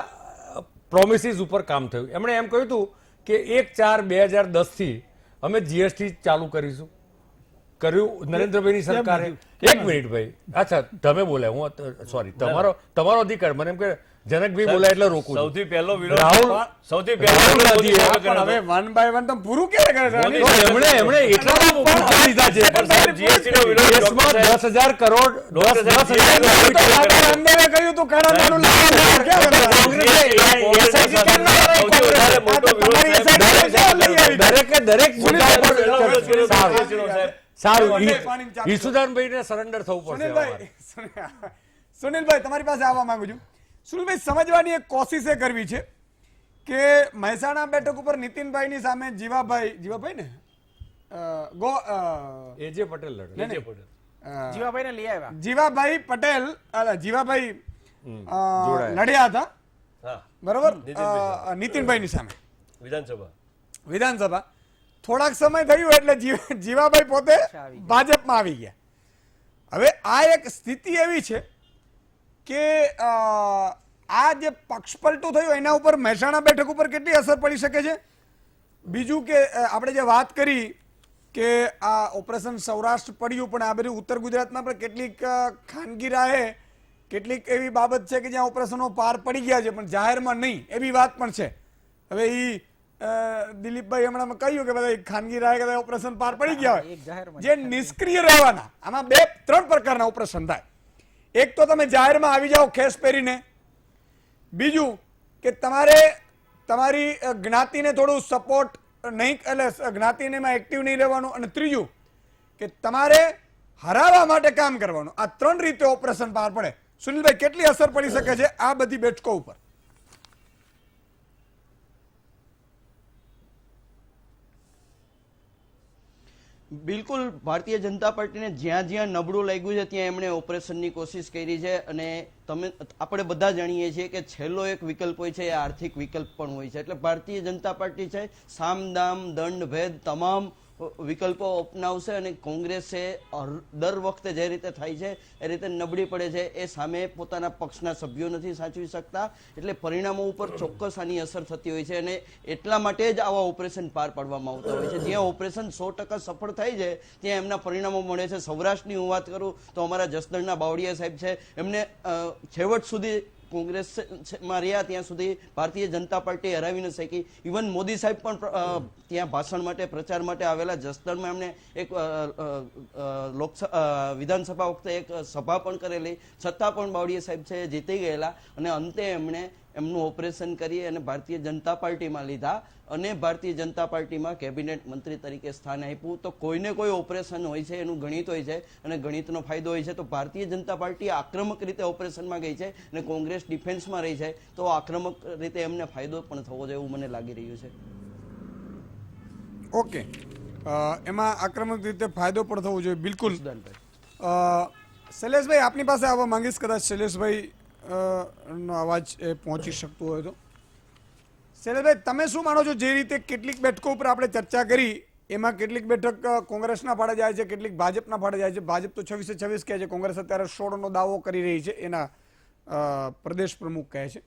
પ્રોમિસીસ ઉપર કામ થયું. એમણે એમ કહ્યું હતું કે 1/4/2010 થી અમે જીએસટી ચાલુ કરીશું. કર્યું નરેન્દ્રભાઈની સરકારે. એક મિનિટ ભાઈ, અચ્છા તમે બોલ્યા, હું સોરી, તમારો અધિકાર. મને એમ કે જનકભાઈ બોલાય એટલે રોકું છું. સૌથી પહેલો રાહુલ વિરોધ હવે વન બાય વન તો પૂરું ક્યારે કરે છે? તો એમણે એટલા મુદ્દા લીધા છે. GST નો વિરોધ દેશમાં 10,000 કરોડ 10,000 રામદેવે કહ્યું તું કાળા નાણું લાવવાનું. ક્યાં કરે? દરેક મુદ્દા પર સારું. સારું, ઈસુદાનભાઈને સરેન્ડર થવું પડશે. સુનિલભાઈ તમારી પાસે આવવા માંગુ છું. સુનિલભાઈ, સમજવાની એક કોશિશ એ કરવી છે કે મહેસાણા બેઠક ઉપર નીતિનભાઈની સામે જીવાભાઈ ને એજે પટેલ લડે. જીવાભાઈને લઈ આવ્યા. જીવાભાઈ પટેલ જીવાભાઈ લડ્યા હતા, હા, બરોબર, નીતિનભાઈની સામે વિધાનસભા. થોડાક સમય થયું એટલે જીવાભાઈ પોતે ભાજપમાં આવી ગયા. હવે આ એક સ્થિતિ એવી છે કે આ જે પક્ષપલટું થયું એના ઉપર મહેસાણા બેઠક ઉપર કેટલી અસર પડી શકે છે? બીજું કે આપણે જે વાત કરી કે આ ઓપરેશન સૌરાષ્ટ્ર પડ્યું, પણ આ બધું ઉત્તર ગુજરાતમાં પણ કેટલીક ખાનગી રાહે કેટલીક એવી બાબત છે કે જ્યાં ઓપરેશનો પાર પડી ગયા છે પણ જાહેરમાં નહીં, એવી વાત પણ છે. હવે એ દિલીપભાઈ હમણાં કહ્યું કે બધા ખાનગી રાહે કદાચ ઓપરેશન પાર પડી ગયા હોય, જે નિષ્ક્રિય રહેવાના. આમાં 2-3 પ્રકારના ઓપરેશન થાય. એક તો તમે જાહેરમાં આવી જાઓ ખેસ પહેરીને, બીજું કે તમારે તમારી જ્ઞાતિને થોડું સપોર્ટ નહીં, એટલે જ્ઞાતિને એમાં એક્ટિવ નહીં રહેવાનું, અને ત્રીજું કે તમારે હરાવવા માટે કામ કરવાનું. આ 3 રીતે ઓપરેશન પાર પડે. સુનિલભાઈ, કેટલી અસર પડી શકે છે આ બધી બેઠકો ઉપર? બિલકુલ, ભારતીય જનતા પાર્ટીને જ્યાં જ્યાં નબળું લાગ્યું છે ત્યાં એમણે ઓપરેશનની કોશિશ કરી છે. અને આપણે બધા જાણીએ છીએ કે છેલ્લો એક વિકલ્પ હોય છે એ આર્થિક વિકલ્પ પણ હોય છે. એટલે ભારતીય જનતા પાર્ટી છે સામ દામ દંડ ભેદ તમામ વિકલ્પો અપનાવશે, અને કોંગ્રેસે દર વખતે જે રીતે થાય છે એ રીતે નબળી પડે છે. એ સામે પોતાના પક્ષના સભ્યો નથી સાચવી શકતા, એટલે પરિણામો ઉપર ચોક્કસ આની અસર થતી હોય છે. અને એટલા માટે જ આવા ઓપરેશન પાર પાડવામાં આવતા હોય છે. જ્યાં ઓપરેશન 100% સફળ થાય છે ત્યાં એમના પરિણામો મળે છે. સૌરાષ્ટ્રની હું વાત કરું તો અમારા જસદણના બાવળિયા સાહેબ છે, એમને છેવટ સુધી કોંગ્રેસમાં રહ્યા ત્યાં સુધી ભારતીય જનતા પાર્ટી હરાવી ન શકી. ઇવન મોદી સાહેબ પણ ત્યાં ભાષણ માટે પ્રચાર માટે આવેલા. જસદણમાં એમણે એક વિધાનસભા વખતે એક સભા પણ કરેલી, છતાં પણ બાવળિયા સાહેબ છે જીતી ગયેલા. અને અંતે એમણે એમનું ઓપરેશન કરી અને ભારતીય જનતા પાર્ટીમાં લીધા, અને ભારતીય જનતા પાર્ટીમાં કેબિનેટ મંત્રી તરીકે સ્થાન આપ્યું. તો કોઈને કોઈ ઓપરેશન હોય છે, એનું ગણિત હોય છે, અને ગણિતનો ફાયદો હોય છે. તો ભારતીય જનતા પાર્ટી આક્રમક રીતે ઓપરેશનમાં ગઈ છે અને કોંગ્રેસ ડિફેન્સમાં રહી છે, તો આક્રમક રીતે એમને ફાયદો પણ થવો જોઈએ એવું મને લાગી રહ્યું છે. ઓકે, એમાં આક્રમક રીતે ફાયદો પણ થવો જોઈએ. બિલકુલ. શૈલેષભાઈ આપની પાસે આવવા માંગીશ, કદાચ શૈલેષભાઈ નો અવાજ પહોંચી શકતો હોય તો. શૈલેષભાઈ, તમે શું માનો છો? જે રીતે કેટલીક બેઠકો ઉપર આપણે ચર્ચા કરી એમાં કેટલીક બેઠક કોંગ્રેસના ફાળે જાય છે, કેટલીક ભાજપના ફાળે જાય છે. ભાજપ તો 26-26 કહે છે, કોંગ્રેસ અત્યારે 16નો દાવો કરી રહી છે, એના પ્રદેશ પ્રમુખ કહે છે.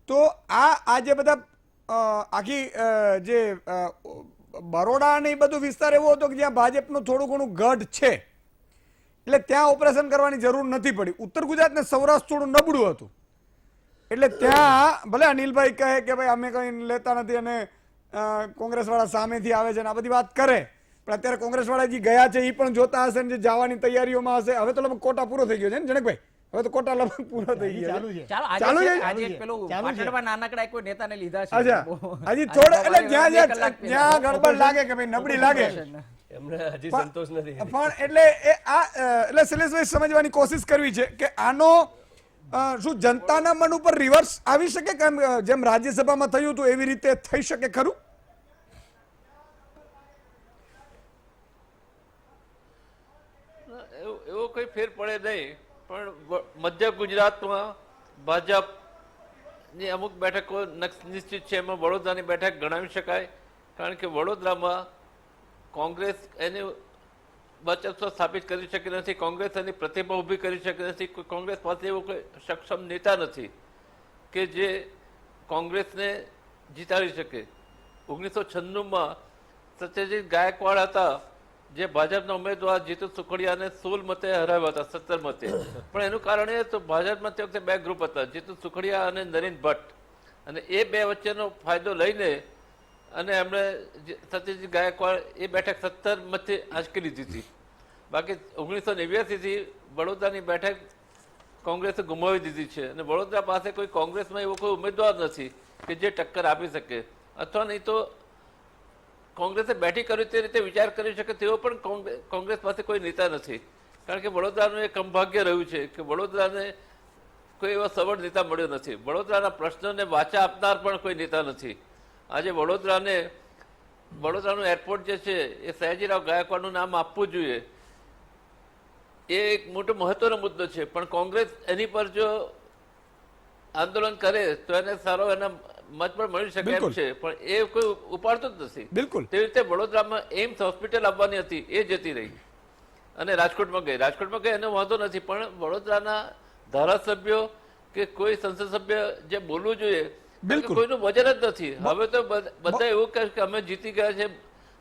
તો આ જે બધા આખી જે બરોડા ને એ બધું વિસ્તાર એવો હતો કે જ્યાં ભાજપનું થોડું ઘણું ગઢ છે, એટલે ત્યાં ઓપરેશન કરવાની જરૂર નથી પડી. ઉત્તર ગુજરાત ને સૌરાષ્ટ્ર થોડું નબળું હતું, એટલે ત્યાં ભલે અનિલભાઈ કહે કે ભાઈ અમે કંઈ લેતા નથી અને કોંગ્રેસ વાળા સામેથી આવે છે ને આ બધી વાત કરે, પણ અત્યારે કોંગ્રેસ વાળા જે ગયા છે એ પણ જોતા હશે ને જે જવાની તૈયારીઓમાં હશે. હવે તો લગભગ કોટા પૂરો થઈ ગયો છે ને જનકભાઈ? હવે તો કોટા લગભગ પૂરો થઈ ગયો છે. ચાલુ છે. નાનકડા કોઈ નેતાને લીધા છે. અચ્છા, હજી થોડે એટલે જ્યાં ગડબડ લાગે કે ભાઈ નબળી લાગે એમને હજી સંતોષ નથી. પણ એટલે શૈલેષભાઈ સમજવાની કોશિશ કરવી છે કે આનો શું જનતાના મન ઉપર રિવર્સ આવી શકે કે જેમ રાજ્યસભામાં થયું હતું એવી રીતે થઈ શકે ખરું? એવો કોઈ ફેર પડે નહીં, પણ મધ્ય ગુજરાતમાં ભાજપની અમુક બેઠકો નિશ્ચિત છે. એમાં વડોદરાની બેઠક ગણાવી શકાય, કારણ કે વડોદરામાં કોંગ્રેસ એની વર્ચસ્વ સ્થાપિત કરી શકી નથી, કોંગ્રેસ એની પ્રતિભા ઊભી કરી શકી નથી. કોંગ્રેસ પાસે એવો કોઈ સક્ષમ નેતા નથી કે જે કોંગ્રેસને જીતાડી શકે. 1996માં સત્યજીત ગાયકવાડ હતા જે ભાજપના ઉમેદવાર જીતુ સુખડિયાને 16 મતે હરાવ્યા હતા, 17 મતે. પણ એનું કારણ એ તો ભાજપમાં તે વખતે બે ગ્રુપ હતા, જીતુ સુખડિયા અને નરેન ભટ્ટ, અને એ બે વચ્ચેનો ફાયદો લઈને અને એમણે સત્યજીત ગાયકવાડ એ બેઠક 17 મતે આંચકી લીધી હતી. બાકી 1989 થી વડોદરાની બેઠક કોંગ્રેસે ગુમાવી દીધી છે, અને વડોદરા પાસે કોઈ કોંગ્રેસમાં એવો કોઈ ઉમેદવાર નથી કે જે ટક્કર આપી શકે, અથવા નહીં તો કોંગ્રેસે બેઠી કર્યું તે રીતે વિચાર કરી શકે તેવો પણ કોંગ્રેસ પાસે કોઈ નેતા નથી. કારણ કે વડોદરાનું એક અંભાગ્ય રહ્યું છે કે વડોદરાને કોઈ એવો સબળ નેતા મળ્યો નથી. વડોદરાના પ્રશ્નોને વાચા આપનાર પણ કોઈ નેતા નથી. આજે વડોદરાનું એરપોર્ટ જે છે એ સયાજીરાવ ગાયકવાડનું નામ આપવું જોઈએ, એ એક મોટો મહત્વનો મુદ્દો છે. પણ કોંગ્રેસ એની પર જો આંદોલન કરે તો એને સારો એના મત પણ મળી શકે એમ છે, પણ એ કોઈ ઉપાડતું જ નથી. બિલકુલ. તેવી રીતે વડોદરામાં એમ્સ હોસ્પિટલ આવવાની હતી, એ જતી રહી અને રાજકોટમાં ગઈ એનો વાંધો નથી. પણ વડોદરાના ધારાસભ્યો કે કોઈ સંસદ સભ્ય જે બોલવું જોઈએ, કોઈનું વજન જ નથી. હવે તો બધા એવું કહે કે અમે જીતી ગયા છે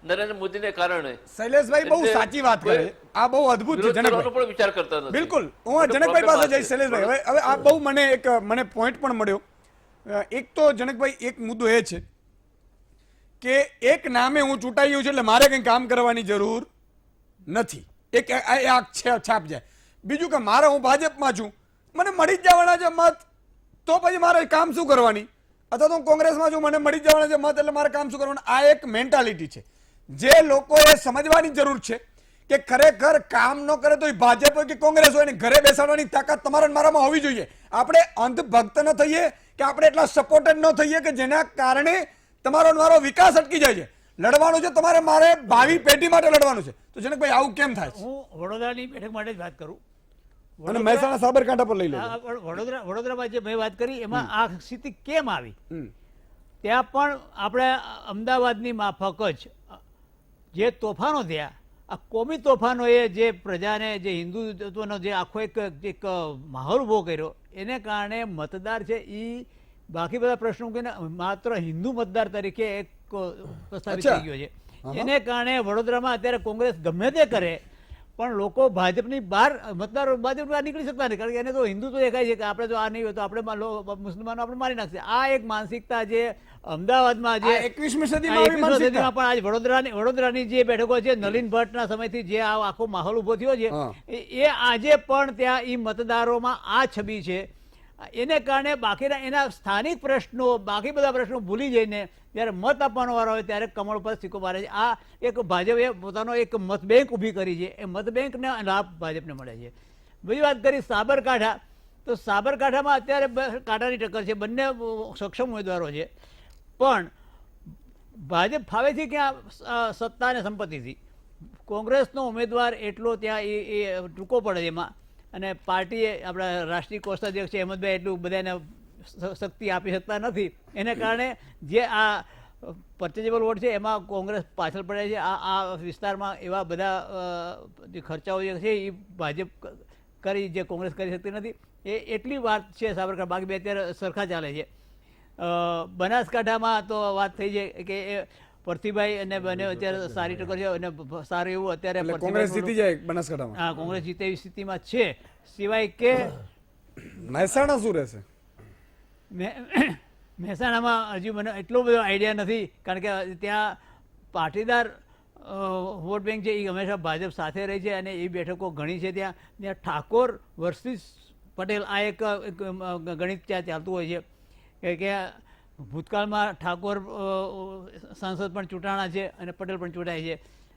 નરેન્દ્ર મોદીને કારણે. શૈલેષભાઈ બહુ સાચી વાત કરે, આ બહુ અદ્ભુત છે જનકભાઈ, પણ વિચાર કરતા નથી. બિલકુલ. હું જનકભાઈ પાસે જઈશ. શૈલેષભાઈ, હવે આ બહુ મને પોઈન્ટ પણ મળ્યો. એક તો જનકભાઈ એક મુદ્દો એ છે કે એક નામે હું ચૂંટાઈ ગયું છું એટલે મારે કંઈ કામ કરવાની જરૂર નથી, એક છાપ જાય. બીજું કે મારે હું ભાજપમાં છું, મને મળી જ જવાના છે મત, તો પછી મારે કામ શું કરવાની, અથવા તો હું કોંગ્રેસમાં છું, મને મળી જ જવાના છે મત એટલે મારે કામ શું કરવાનું. આ એક મેન્ટાલિટી છે જે લોકોએ સમજવાની જરૂર છે કે ખરેખર કામ ન કરે તો ભાજપ હોય કે કોંગ્રેસ હોય, ને ઘરે બેસાડવાની તાકાત તમારા મારામાં હોવી જોઈએ. આપણે અંધભક્ત ન થઈએ કે આપણે એટલા સપોર્ટેડ ન થઈએ કે જેના કારણે તમારો મારો વિકાસ અટકી જાય છે. લડવાનું છે તમારે, મારે ભાવિ પેઢી માટે લડવાનું છે. તો જનકભાઈ આવું કેમ થાય છે? હું વડોદરાની બેઠક માટે જ વાત કરું. અને મહેસાણા સાબરકાંઠા પર લઈ લો. વડોદરામાં જે મેં વાત કરી એમાં આ સ્થિતિ કેમ આવી, ત્યાં પણ આપણે અમદાવાદની માફક જ જે તોફાનો થયા, આ કોમી તોફાનોએ જે પ્રજાને, જે હિન્દુત્વનો જે આખો એક માહોલ ઉભો કર્યો, એને કારણે મતદાર છે એ બાકી બધા પ્રશ્નો મૂકીને માત્ર હિન્દુ મતદાર તરીકે એક પ્રસ્થાપિત થઈ ગયો છે. એને કારણે વડોદરામાં અત્યારે કોંગ્રેસ ગમે તે કરે પણ લોકો ભાજપની બહાર મતદારો ભાજપ બહાર નીકળી શકતા નથી, કારણ કે એને તો હિન્દુત્વ દેખાય છે કે આપણે જો આ નહીં હોય તો આપણે મુસલમાનો આપણે મારી નાખશે. આ એક માનસિકતા જે અમદાવાદમાં જે 21મી સદીમાં પણ આજ વડોદરાની જે બેઠકો છે, નલિન ભટ્ટના સમયથી જે આ આખો માહોલ ઉભો થયો છે, એ આજે પણ ત્યાં એ મતદારોમાં આ છબી છે. એને કારણે બાકીના એના સ્થાનિક પ્રશ્નો, બાકી બધા પ્રશ્નો ભૂલી જઈને જ્યારે મત આપવાનો વારો હોય ત્યારે કમળ પર સિક્કો મારે છે. આ એક ભાજપે પોતાનો એક મત બેંક ઊભી કરી છે, એ મત બેંકને લાભ ભાજપને મળે છે. બીજી વાત કરી સાબરકાંઠા, તો સાબરકાંઠામાં અત્યારે કાંટાની ટક્કર છે, બંને સક્ષમ ઉમેદવારો છે, પણ ભાજપ ફાવે છે ક્યાં સત્તા અને સંપત્તિથી. કોંગ્રેસનો ઉમેદવાર એટલો ત્યાં એ ટૂંકો પડે છે એમાં, અને પાર્ટીએ આપણા રાષ્ટ્રીય કોષાધ્યક્ષ છે અહેમદભાઈ એટલું બધાને શક્તિ આપી શકતા નથી. એને કારણે જે આ પરચેજેબલ વોટ છે એમાં કોંગ્રેસ પાછળ પડે છે. આ વિસ્તારમાં એવા બધા જે ખર્ચાઓ જે છે એ ભાજપ કરી જે કોંગ્રેસ કરી શકતી નથી. એ એટલી વાત છે સાબરકાંઠા, બાકી બે અત્યારે સરખા ચાલે છે. બનાસકાંઠામાં તો વાત થઈ છે કે એ પરથીભાઈ અને બને અત્યારે સારી ટક્કર છે અને સારું એવું અત્યારે કોંગ્રેસ જીતી જાય બનાસકાંઠામાં. હા, કોંગ્રેસ જીતે એવી સ્થિતિમાં છે. સિવાય કે મહેસાણા શું રહેશે? મહેસાણામાં હજી મને એટલો બધો આઈડિયા નથી, કારણ કે ત્યાં પાટીદાર વોટ બેંક છે એ હંમેશા ભાજપ સાથે રહી છે અને એ બેઠકો ઘણી છે. ત્યાં ઠાકોર વર્સિસ પટેલ આ એક ગણિત ત્યાં ચાલતું હોય છે કે ભૂતકાળમાં ઠાકોર સાંસદ પણ ચૂંટાણા છે અને પટેલ પણ ચૂંટાય છે,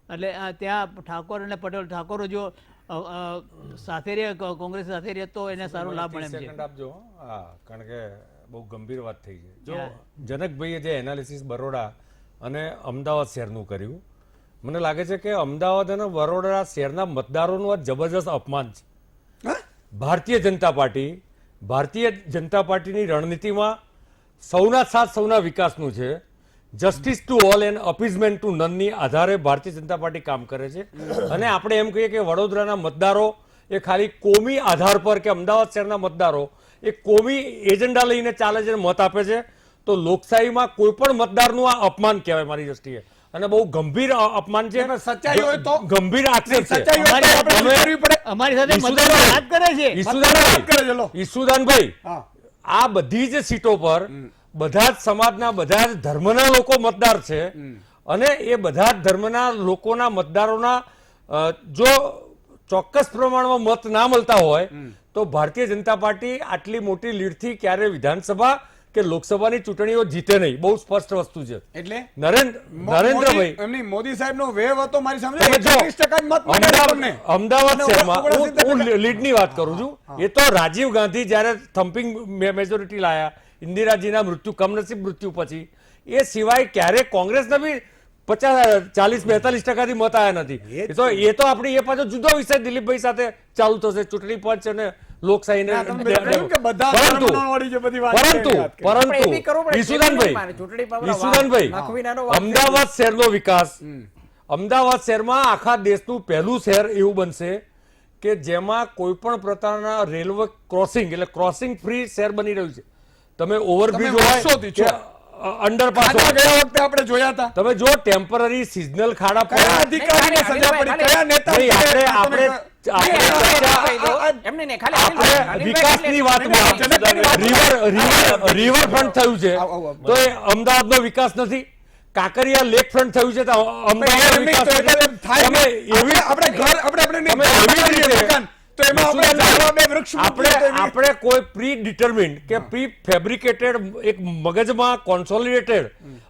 એટલે ત્યાં ઠાકોર અને પટેલ, ઠાકોરો જો સાથે રહે, કોંગ્રેસ સાથે રહે તો એને સારો લાભ મળે એમ છે. આપજો. હા, કારણ કે બહુ ગંભીર વાત થઈ છે. જો જનકભાઈએ જે એનાલિસિસ બરોડા અને અમદાવાદ શહેરનું કર્યું, મને લાગે છે કે અમદાવાદ અને વડોદરા શહેરના મતદારોનું આ જબરજસ્ત અપમાન છે. ભારતીય જનતા પાર્ટીની રણનીતિમાં સૌના સાથ સૌના વિકાસનું છે, justice to all and appeasement to નનની આધારે ભારતીય જનતા પાર્ટી કામ કરે છે. અને આપણે એમ કહીએ કે વડોદરાના મતદારો એ ખાલી કોમી આધાર પર કે અમદાવાદ શહેરના મતદારો એ કોમી એજન્ડા લઈને ચાલે છે, મત આપે છે, તો લોકશાહીમાં કોઈ પણ મતદારનું આ અપમાન કહેવાય મારી દ્રષ્ટિએ. અને બહુ ગંભીર અપમાન છે, એમાં સચ્ચાઈ હોય તો? ગંભીર આક્ષેપ છે. સચ્ચાઈ હોય તો આપણે તમે- સ્વીકારવી પડે. અમારી સાથે ઈસુદાનભાઈ, વાત કરે છે. વાત કરે છે, લો. ઈસુદાનભાઈ, હા. આ બધી જ સીટો પર બધા જ સમાજના બધા જ ધર્મના લોકો મતદાર છે અને એ બધા જ ધર્મના લોકોના મતદારોના જો ચોક્કસ પ્રમાણમાં મત ના મળતા હોય તો ભારતીય જનતા પાર્ટી આટલી મોટી લીડથી ક્યારે વિધાનસભા કે લોકસભાની ચૂંટણીઓ જીતે નહીં. બહુ સ્પષ્ટ વસ્તુ છે. એટલે નરેન્દ્રભાઈ, એમની મોદી સાહેબનો વેવ હતો મારી સામે. તમે જો 21% જ મત મળ્યા આપણને. અમદાવાદ અને શહેરમાં 69% હું લીડની વાત કરું છું. એ તો રાજીવ ગાંધી જ્યારે થમ્પિંગ મેજોરિટી લાયા ઇન્દિરાજીના મૃત્યુ કમનસીબ મૃત્યુ પછી, એ સિવાય ક્યારે કોંગ્રેસના બી 40-42% મત આવ્યા નથી. એ તો આપણી એ પાછો જુદો વિષય દિલીપભાઈ સાથે ચાલુ થશે, ચૂંટણી પંચ અને લોકશાહીને. ના, તમે કહ્યું કે બધા ધર્મોવાળી જે બધી વાત છે એની વાત કરી. પણ એ બી કરવું પડે. ઈસુદાનભાઈ, નાખવીનાનો વાત અમદાવાદ શહેરનો વિકાસ, અમદાવાદ શહેરમાં આખા દેશનું પહેલું શહેર એવું બનશે કે જેમાં કોઈ પણ પ્રકારના રેલવે ક્રોસિંગ એટલે ક્રોસિંગ ફ્રી શહેર બની રહ્યું છે. તમે ઓવરબ્રિજ તમે વર્ષોથી છો. અંડરપાસ ખાડા ગયા વખતે આપણે જોયા હતા. તમે જો ટેમ્પરરી સિઝનલ ખાડા કયા પર અધિકારીને સજા પડી, કયા નેતા નહીં, છે? આપણે એમને નહીં, ખાલી આપણે વિકાસની વાતમાં રિવરફ્રન્ટ થયું છે તો એ અમદાવાદનો વિકાસ નથી. કાંકરિયા લેક ફ્રન્ટ થયું છે તો અમદાવાદનો વિકાસ નથી. તમે એવી આપણે ઘર આપણે તમે એવી રીતે મકાન, તો એમાં આપણે ઝાડવા બે વૃક્ષ મૂકીએ તો એવી- આપણે કોઈ પ્રી ડિટર્મિન્ડ કે પ્રી ફેબ્રિકેટેડ એક મગજમાં કોન્સોલિડેટેડ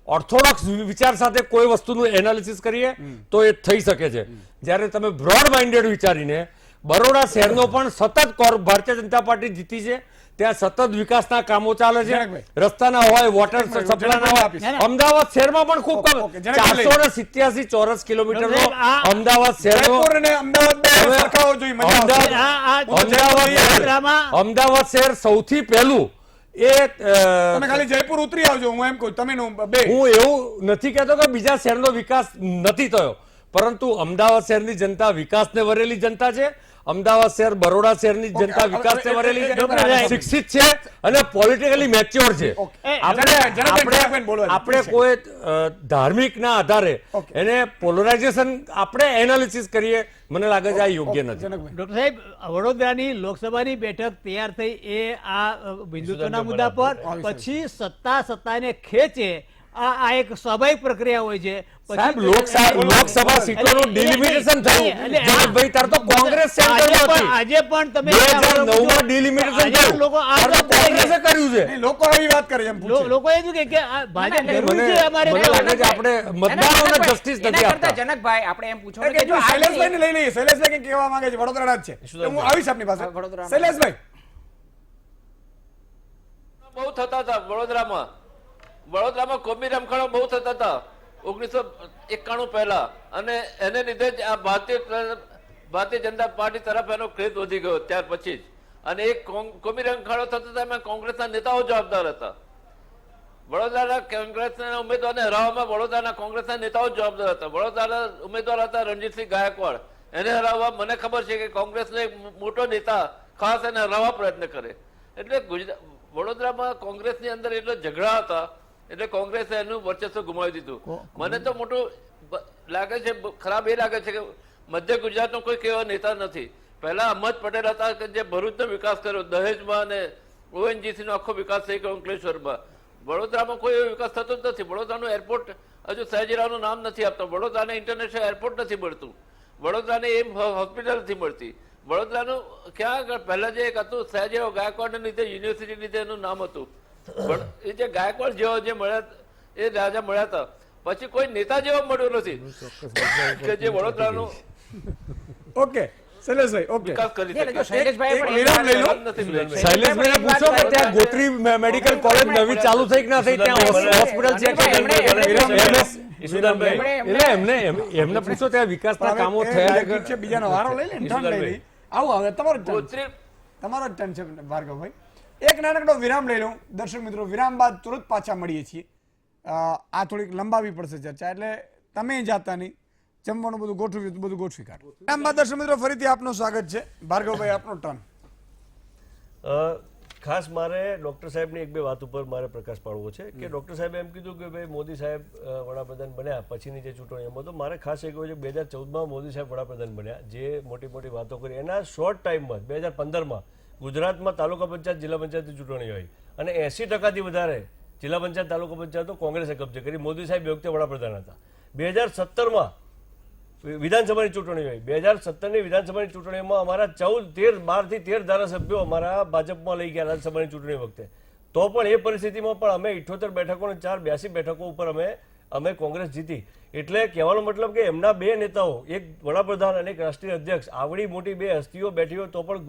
ઓર્થોડોક્સ વિચાર સાથે કોઈ વસ્તુનું એનાલિસિસ કરીએ તો એ થઈ શકે છે. જ્યારે તમે બ્રોડ માઇન્ડેડ વિચારીને બરોડા શહેરનો પણ સતત ભારતીય જનતા પાર્ટી જીતી છે, ત્યાં સતત વિકાસના કામો ચાલે છે, રસ્તાના હોય, વોટર સપ્લાયના હોય. અમદાવાદ શહેરમાં પણ ખૂબ કામ, 487 ચોરસ કિલોમીટરનો અમદાવાદ શહેરનો જયપુર અને અમદાવાદ બે સરખાવો જોઈએ, મજા આવશે. અમદાવાદ શહેર સૌથી પહેલું એ તમે ખાલી જયપુર ઉતરી આવજો, હું એમ કહું તમે બે. હું એવું નથી કહેતો કે બીજા શહેરનો વિકાસ નથી થયો, પરંતુ અમદાવાદ શહેરની જનતા વિકાસને વરેલી જનતા છે. અમદાવાદ શહેર બરોડા શહેરની જનતા વિકાસને વરેલી છે, શિક્ષિત છે અને પોલિટિકલી મેચ્યોર છે. આપણે કોઈ ધાર્મિકના આધારે એને પોલરાઇઝેશન આપણે એનાલિસિસ કરીએ, મને લાગે છે આ યોગ્ય નથી. ડોક્ટર સાહેબ, વડોદરાની લોકસભાની બેઠક તૈયાર થઈ એ આ હિન્દુત્વના મુદ્દા પર, પછી સત્તાને ખેંચે આ એક સ્વાભાવિક પ્રક્રિયા હોય છે. સાહેબ, લોકસભા સીટોનું ડિલિમિટેશન થયું. જગતભાઈ, તાર તો કોંગ્રેસ સેન્ટરમાં હતી. આજે પણ તમે 2009 માં ડિલિમિટેશન થયું. લોકો તાર તો કોંગ્રેસે કર્યું છે. નહીં, લોકો આવી વાત કરે છે એમ પૂછે. લોકો એ શું કે આ ભાજપ જરૂરી છે અમારે? મને લાગે છે આપણે મતદારોને જસ્ટિસ નથી આપતા. જનકભાઈ, આપણે એમ પૂછો કે જો શૈલેષભાઈને લઈ લઈએ. શૈલેષભાઈ કંઈક કહેવા માંગે છે, વડોદરાના જ છે. તો હું આવીશ આપની પાસે. વડોદરાના. શૈલેષભાઈ, બહુ થતા હતા વડોદરામાં કોમી રમખાણો બહુ થતા હતા 1991 પહેલા, અને એને લીધે જ આ ભારતીય જનતા પાર્ટી તરફ એનો ક્રેઝ વધી ગયો ત્યાર પછી જ. અને એક કોમી રમખાણો થતા હતા એમાં કોંગ્રેસના નેતાઓ જવાબદાર હતા. વડોદરાના કોંગ્રેસના ઉમેદવારને હરાવવામાં વડોદરાના કોંગ્રેસના નેતાઓ જવાબદાર હતા. વડોદરાના ઉમેદવાર હતા રણજીતસિંહ ગાયકવાડ, એને હરાવવા મને ખબર છે કે કોંગ્રેસનો એક મોટો નેતા ખાસ એને હરાવવા પ્રયત્ન કરે. એટલે વડોદરામાં કોંગ્રેસની અંદર એટલો ઝઘડા હતા એટલે કોંગ્રેસે એનું વર્ચસ્વ ગુમાવી દીધું. મને તો મોટું લાગે છે, ખરાબ એ લાગે છે કે મધ્ય ગુજરાતનો કોઈ કેવો નેતા નથી. પહેલા અહમદ પટેલ હતા કે જે ભરૂચનો વિકાસ કર્યો, દહેજમાં અને ONGC નો આખો વિકાસ થઈ ગયો અંકલેશ્વરમાં. વડોદરામાં કોઈ એવો વિકાસ થતો જ નથી. વડોદરાનું એરપોર્ટ હજુ સયાજીરાવનું નામ નથી આપતા. વડોદરાને ઇન્ટરનેશનલ એરપોર્ટ નથી મળતું. વડોદરાને એમ હોસ્પિટલ નથી મળતી. વડોદરાનું ક્યાં આગળ પહેલા જે એક હતું સયાજીરાવ ગાયકવાડને લીધે યુનિવર્સિટી લીધે એનું નામ હતું. એ જે ગાયકવાડ જેવો જે મળ્યા એ રાજા મળ્યા હતા, પછી કોઈ નેતા જેવો મળ્યો નથી કે જે વડોદરાનું ઓકે શૈલેષભાઈ, ઓકે વિકાસ કરી શકે. શૈલેષભાઈ પણ વિરામ લઈ લો. શૈલેષભાઈને પૂછો કે ત્યાં ગોત્રી મેડિકલ કોલેજ નવી ચાલુ થઈ કે ના થઈ, ત્યાં હોસ્પિટલ છે એટલે એમને પૂછો ત્યાં વિકાસના કામો થયા ઠીક છે, બીજાનો વારો લઈ લે, ટર્ન લઈ લઈ. આવો હવે તમારો ટર્ન છે. ગોત્રી તમારો ટર્ન છે ભાર્ગવભાઈ. એક નાનકડો વિરામ લઈ લઉં. દર્શક મિત્રો, વિરામ બાદ તુરંત પાછા મળીએ છીએ. આ થોડીક લંબાવી પડશે ચર્ચા, એટલે તમે જાતા નહીં, જમવાનું બધું ગોઠવ્યું તો બધું ગોઠવી કાઢો. વિરામ બાદ દર્શક મિત્રો ફરીથી આપનું સ્વાગત છે. ભાર્ગવભાઈ, આપનો ટર્ન. ખાસ મારે ડૉક્ટર સાહેબની એક બે વાત ઉપર મારે પ્રકાશ પાડવો છે કે ડૉક્ટર સાહેબે એમ કીધું કે ભાઈ મોદી સાહેબ વડાપ્રધાન બન્યા પછીની જે ચૂંટણીઓમાં, તો મારે ખાસ એ કહ્યું છે 2014માં મોદી સાહેબ વડાપ્રધાન બન્યા, જે મોટી મોટી વાતો કરી એના શોર્ટ ટાઈમમાં 2015માં ગુજરાતમાં તાલુકા પંચાયત જિલ્લા પંચાયતની ચૂંટણી હોય અને 80%થી વધારે જિલ્લા પંચાયત તાલુકા પંચાયતો કોંગ્રેસે કબજે કરી. મોદી સાહેબ એ વખતે વડાપ્રધાન હતા. 2017માં વિધાનસભાની ચૂંટણી હોય, 2017ની વિધાનસભાની ચૂંટણીમાં અમારા 12 થી 13 ધારાસભ્યો અમારા ભાજપમાં લઈ ગયા રાજ્યસભાની ચૂંટણી વખતે. તો પણ એ પરિસ્થિતિમાં પણ અમે 78 બેઠકો અને 82 બેઠકો ઉપર અમે કોંગ્રેસ જીતી. એટલે કહેવાનો મતલબ કે એમના બે નેતાઓ, એક વડાપ્રધાન અને એક રાષ્ટ્રીય અધ્યક્ષ, આવડી મોટી બે હસ્તીઓ બેઠી હોય તો પણ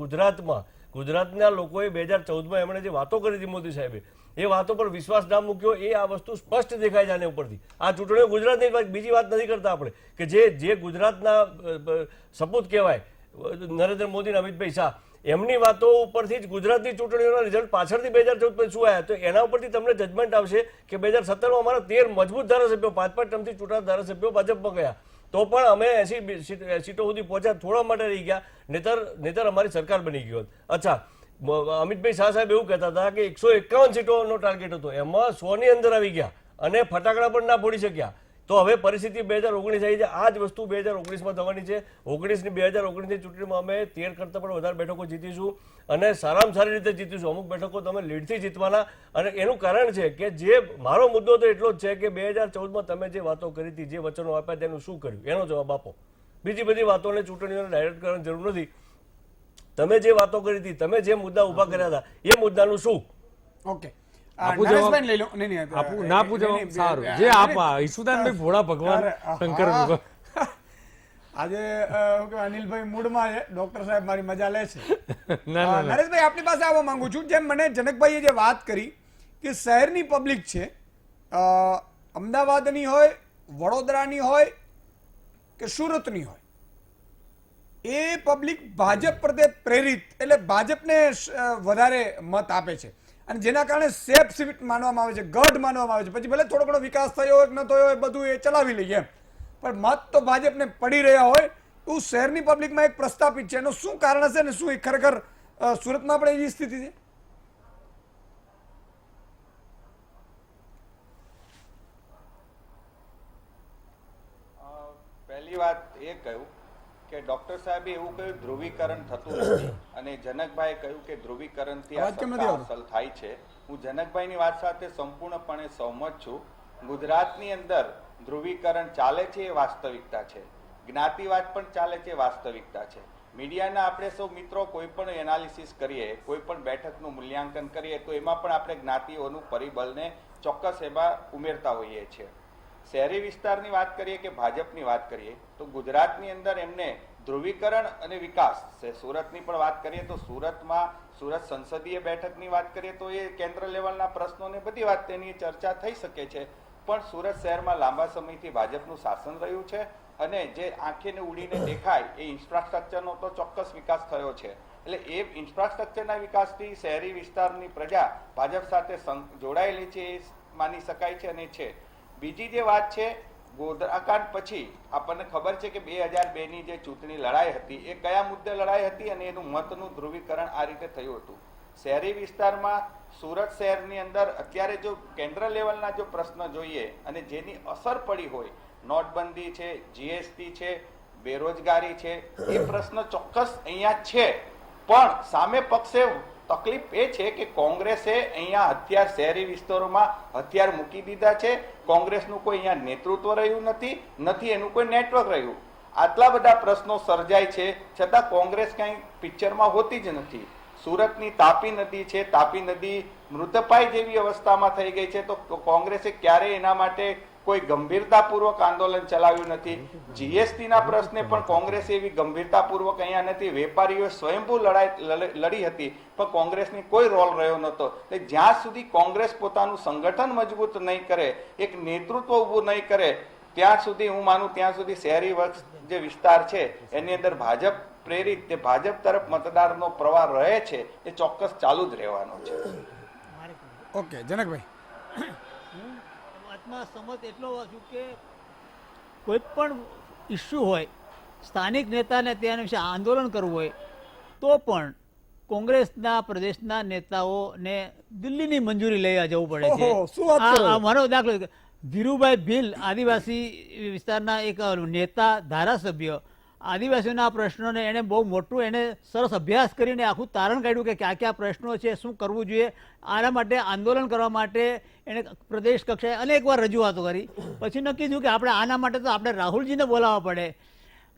ગુજરાતના લોકોએ 2014માં એમણે જે વાતો કરી હતી મોદી સાહેબે, એ વાતો પર વિશ્વાસ ના મૂક્યો. એ આ વસ્તુ સ્પષ્ટ દેખાય છે આને ઉપરથી. આ ચૂંટણીઓ ગુજરાતની બીજી વાત નથી કરતા આપણે, કે જે ગુજરાતના સપૂત કહેવાય નરેન્દ્ર મોદી અને અમિતભાઈ શાહ, એમની વાતો ઉપરથી જ ગુજરાતની ચૂંટણીઓના રિઝલ્ટ પાછળથી 2014 પછી શું આવ્યા, તો એના ઉપરથી તમને જજમેન્ટ આવશે કે 2017માં અમારા 13 મજબૂત ધારાસભ્યો, 5-5 ટર્મથી ચૂંટાતા ધારાસભ્યો ભાજપમાં ગયા, તો પણ અમે 80 સીટો સુધી પહોંચ્યા, થોડા માટે રહી ગયા, નહીતર અમારી સરકાર બની ગઈ હોત. અચ્છા, અમિતભાઈ શાહ સાહેબ એવું કહેતા હતા કે 151 સીટોનો ટાર્ગેટ હતો, એમાં 100ની અંદર આવી ગયા અને ફટાકડા પણ ના ફોડી શક્યા. તો હવે પરિસ્થિતિ 2019 આવી છે. આ જ વસ્તુ 2019માં થવાની છે. 2019ની ચૂંટણીમાં અમે 13 કરતાં પણ વધારે બેઠકો જીતીશું અને સારામાં સારી રીતે જીતીશું. અમુક બેઠકો તમે લીડથી જીતવાના, અને એનું કારણ છે કે જે મારો મુદ્દો તો એટલો જ છે કે 2014માં તમે જે વાતો કરી હતી, જે વચનો આપ્યા તેનું શું કર્યું, એનો જવાબ આપો. બીજી બધી વાતોને ચૂંટણીઓને ડાયરેક્ટ કરવાની જરૂર નથી. તમે જે વાતો કરી હતી, તમે જે મુદ્દા ઉભા કર્યા હતા, એ મુદ્દાનું શું? ઓકે, નરેશભાઈ લઈ લો. નહીં, ના પૂછો, સારું. જે આપા ઈસુદાનભાઈ ભોળા ભગવાન શંકર ભગવાન. આજે અનિલભાઈ મૂડમાં છે, ડોક્ટર સાહેબ મારી મજા લે છે. ના, નરેશભાઈ આપની પાસે આવવા માંગુ છું. જેમ મને જનકભાઈએ જે વાત કરી કે શહેરની પબ્લિક છે, અમદાવાદની હોય, વડોદરાની હોય કે સુરતની હોય, એ પબ્લિક ભાજપ પ્રત્યે પ્રેરિત, એટલે ભાજપને વધારે મત આપે છે અને જેના કારણે સેફ સીટ માનવામાં આવે છે, ગઢ માનવામાં આવે છે. પછી ભલે થોડો ઘણો વિકાસ થયો હોય કે ન થયો હોય, બધું એ ચલાવી લઈએ એમ, પણ મત તો ભાજપને પડી રહ્યા હોય એવું શહેરની પબ્લિકમાં એક પ્રસ્થાપિત છે. એનું શું કારણ હશે ને શું એ ખરેખર સુરતમાં પણ એવી સ્થિતિ છે? પહેલી વાત એ કહ્યું કે ડોક્ટર સાહેબે એવું કહ્યું ધ્રુવીકરણ થતું નથી અને જનકભાઈએ કહ્યું કે ધ્રુવીકરણથી આ સત્તા હાંસલ થાય છે. હું જનકભાઈની વાત સાથે સંપૂર્ણપણે સહમત છું. ગુજરાતની અંદર ધ્રુવીકરણ ચાલે છે એ વાસ્તવિકતા છે, જ્ઞાતિવાદ પણ ચાલે છે એ વાસ્તવિકતા છે. મીડિયાના આપણે સૌ મિત્રો કોઈ પણ એનાલિસિસ કરીએ, કોઈ પણ બેઠકનું મૂલ્યાંકન કરીએ તો એમાં પણ આપણે જ્ઞાતિઓનું પરિબળને ચોક્કસ એમાં ઉમેરતા હોઈએ છીએ. શહેરી વિસ્તારની વાત કરીએ કે ભાજપની વાત કરીએ તો ગુજરાતની અંદર એમને ધ્રુવીકરણ અને વિકાસ છે. સુરતની પણ વાત કરીએ તો સુરત સંસદીય બેઠકની વાત કરીએ તો એ કેન્દ્ર લેવલના પ્રશ્નોને બધી વાત તેની ચર્ચા થઈ શકે છે, પણ સુરત શહેરમાં લાંબા સમયથી ભાજપનું શાસન રહ્યું છે અને જે આંખેને ઉડીને દેખાય એ ઇન્ફ્રાસ્ટ્રક્ચરનો તો ચોક્કસ વિકાસ થયો છે. એટલે એ ઇન્ફ્રાસ્ટ્રક્ચરના વિકાસથી શહેરી વિસ્તારની પ્રજા ભાજપ સાથે જોડાયેલી છે એ માની શકાય છે અને છે. બીજી જે વાત છે, ગોધરાકાંડ પછી આપણને ખબર છે કે 2002ની જે ચૂંટણી લડાઈ હતી એ કયા મુદ્દે લડાઈ હતી અને એનું મતનું ધ્રુવીકરણ આ રીતે થયું હતું. શહેરી વિસ્તારમાં સુરત શહેરની અંદર અત્યારે જો કેન્દ્ર લેવલના જો પ્રશ્ન જોઈએ અને જેની અસર પડી હોય, નોટબંધી છે, જીએસટી છે, બેરોજગારી છે, એ પ્રશ્ન ચોક્કસ અહીંયા છે. પણ સામે પક્ષે તકલીફ એ છે કે કોંગ્રેસે અહીંયા હથિયાર શહેરી વિસ્તારોમાં હથિયાર મૂકી દીધા છે. કોંગ્રેસનું કોઈ અહીંયા નેતૃત્વ રહ્યું નથી એનું કોઈ નેટવર્ક રહ્યું. આટલા બધા પ્રશ્નો સર્જાય છે છતાં કોંગ્રેસ કંઈ પિક્ચરમાં હોતી જ નથી. સુરતની તાપી નદી છે, તાપી નદી મૃતપાય જેવી અવસ્થામાં થઈ ગઈ છે, તો કોંગ્રેસે ક્યારેય એના માટે કોઈ ગંભીરતાપૂર્વક આંદોલન ચલાવ્યું નથી. જીએસટીના પ્રશ્ને પણ કોંગ્રેસે એવી ગંભીરતાપૂર્વક અહીંયા નથી. વેપારીઓ સ્વયંભૂ લડાઈ લડી હતી પણ કોંગ્રેસની કોઈ રોલ રહ્યો નહોતો. એટલે જ્યાં સુધી કોંગ્રેસ પોતાનું સંગઠન મજબૂત નહીં કરે, એક નેતૃત્વ ઊભું નહીં કરે, ત્યાં સુધી હું માનું ત્યાં સુધી શહેરી જે વિસ્તાર છે એની અંદર ભાજપ પ્રેરિત તે ભાજપ તરફ મતદારનો પ્રવાહ રહે છે એ ચોક્કસ ચાલુ જ રહેવાનો છે. ઓકે, જનકભાઈ. વાતમાં સમજ એટલો છું કે કોઈ પણ ઇસ્યુ હોય, સ્થાનિક નેતાને તેના વિશે આંદોલન કરવું હોય તો પણ કોંગ્રેસના પ્રદેશના નેતાઓને દિલ્હીની મંજૂરી લઈ જવું પડે છે. ઓહો, શું વાત કરો છો? આ મારો દાખલો છે. ધીરુભાઈ ભીલ આદિવાસી વિસ્તારના એક નેતા ધારાસભ્ય, આદિવાસીઓના પ્રશ્નોને એણે બહુ મોટું એને સરસ અભ્યાસ કરીને આખું તારણ કાઢ્યું કે કયા કયા પ્રશ્નો છે, શું કરવું જોઈએ. આના માટે આંદોલન કરવા માટે એણે પ્રદેશ કક્ષાએ અનેકવાર રજૂઆતો કરી. પછી નક્કી થયું કે આપણે આના માટે તો આપણે રાહુલજીને બોલાવવા પડે,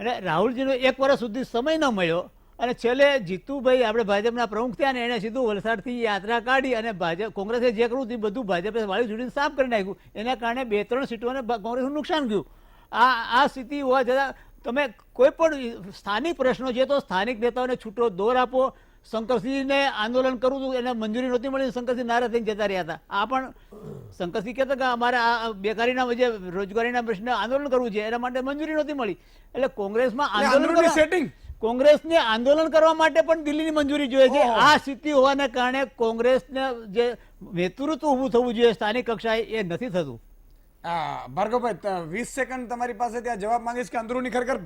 અને રાહુલજીનો 1 વર્ષ સુધી સમય ન મળ્યો, અને છેલ્લે જીતુભાઈ આપણે ભાજપના પ્રમુખ થયા ને એણે સીધું વલસાડથી યાત્રા કાઢી અને ભાજપ કોંગ્રેસે જે કરવું તે બધું ભાજપે વાળી ચૂંટીને સાફ કરી નાખ્યું. એના કારણે 2-3 સીટોને કોંગ્રેસનું નુકસાન ગયું. આ સ્થિતિ હોવા છતાં તમે કોઈ પણ સ્થાનિક પ્રશ્નો છે તો સ્થાનિક નેતાઓને છૂટો દોર આપો. શંકરસિંહને આંદોલન કરવું હતું, એને મંજૂરી નહોતી મળી, શંકરસિંહ નારાજ થઈને જતા રહ્યા હતા. આ પણ શંકરસિંહ કહેતા કે અમારે આ બેકારીના જે રોજગારીના પ્રશ્ન આંદોલન કરવું છે, એના માટે મંજૂરી નહોતી મળી. એટલે કોંગ્રેસમાં આંદોલન સેટિંગ કોંગ્રેસને આંદોલન કરવા માટે પણ દિલ્હીની મંજૂરી જોઈએ છે. આ સ્થિતિ હોવાને કારણે કોંગ્રેસને જે નેતૃત્વ ઊભું થવું જોઈએ સ્થાનિક કક્ષાએ એ નથી થતું. ભાર્ગવભાઈ 20 સેકન્ડ તમારી પાસે ત્યાં જવાબ માંગીશ કે અંદરૂની ખરેખર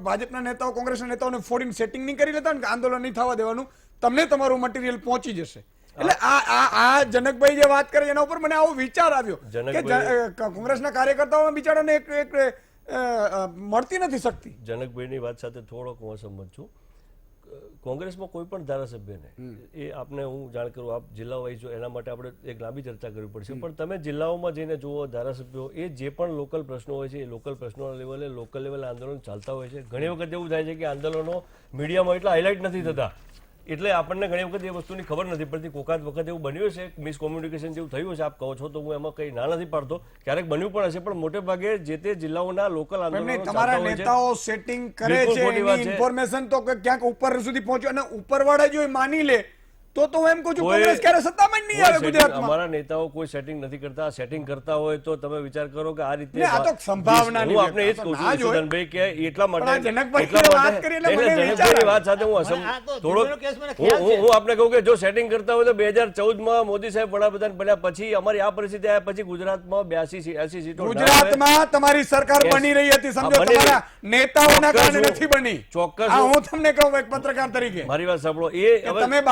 ભાજપના નેતાઓ કોંગ્રેસના નેતાઓને ફોડીને સેટિંગ નહીં કરી લેતા ને કે આંદોલન નહીં થવા દેવાનું, તમને તમારું મટીરિયલ પહોંચી જશે. એટલે આ જનકભાઈ જે વાત કરી એના ઉપર મને આવો વિચાર આવ્યો કે કોંગ્રેસના કાર્યકર્તાઓમાં બિચારાને એક મળતી નથી શક્તિ. જનકભાઈની વાત સાથે થોડોક હું સંમત છું. કોંગ્રેસમાં કોઈ પણ ધારાસભ્યને એ આપને હું જાણ કરું, આપ જિલ્લા વાઇઝ એના માટે આપણે એક લાંબી ચર્ચા કરવી પડશે, પણ તમે જિલ્લાઓમાં જઈને જુઓ ધારાસભ્યો એ જે પણ લોકલ પ્રશ્નો હોય છે એ લોકલ પ્રશ્નોના લેવલે લોકલ લેવલે આંદોલન ચાલતા હોય છે. ઘણી વખત એવું થાય છે કે આંદોલનો મીડિયામાં એટલા હાઇલાઇટ નથી થતા, એટલે આપણને ઘણી વખત એ વસ્તુની ખબર નથી પડતી. કોકાત વખત એવું બન્યું છે, મિસકોમ્યુનિકેશન જેવું થયું છે, આપ કહો છો તો હું એમાં કંઈ ના નથી પાડતો, ક્યારેક બન્યું પણ હશે, પણ મોટે ભાગે જે તે જિલ્લાઓના લોકલ આંદોલનો તમારા નેતાઓ સેટિંગ કરે છે, ઇન્ફોર્મેશન તો ક્યાંક ઉપર સુધી પહોંચ્યો અને ઉપરવાળા જો માની લે તો હું એમ કહું છું કોંગ્રેસ ક્યારે સત્તામાં નહીં આવે ગુજરાતમાં. અમારા નેતાઓ કોઈ સેટિંગ નથી કરતા. સેટિંગ કરતા હોય તો તમે વિચાર કરો કે આ રીતે આ તો સંભાવનાની હું આપને એ જ કહું છું ઈશુદાનભાઈ કે એટલા માટે વાત સાથે હું આપને કહું કે જો સેટિંગ કરતા હોય તો 2014માં મોદી સાહેબ વડાપ્રધાન બન્યા પછી અમારી આ પરિસ્થિતિ આવ્યા પછી ગુજરાતમાં 82-80 સીટો ગુજરાતમાં તમારી સરકાર બની રહી હતી, સમજો તમારા નેતાઓના કારણે નથી બની. ચોક્કસ હું તમને કહું એક પત્રકાર તરીકે મારી વાત સાંભળો, એ તમે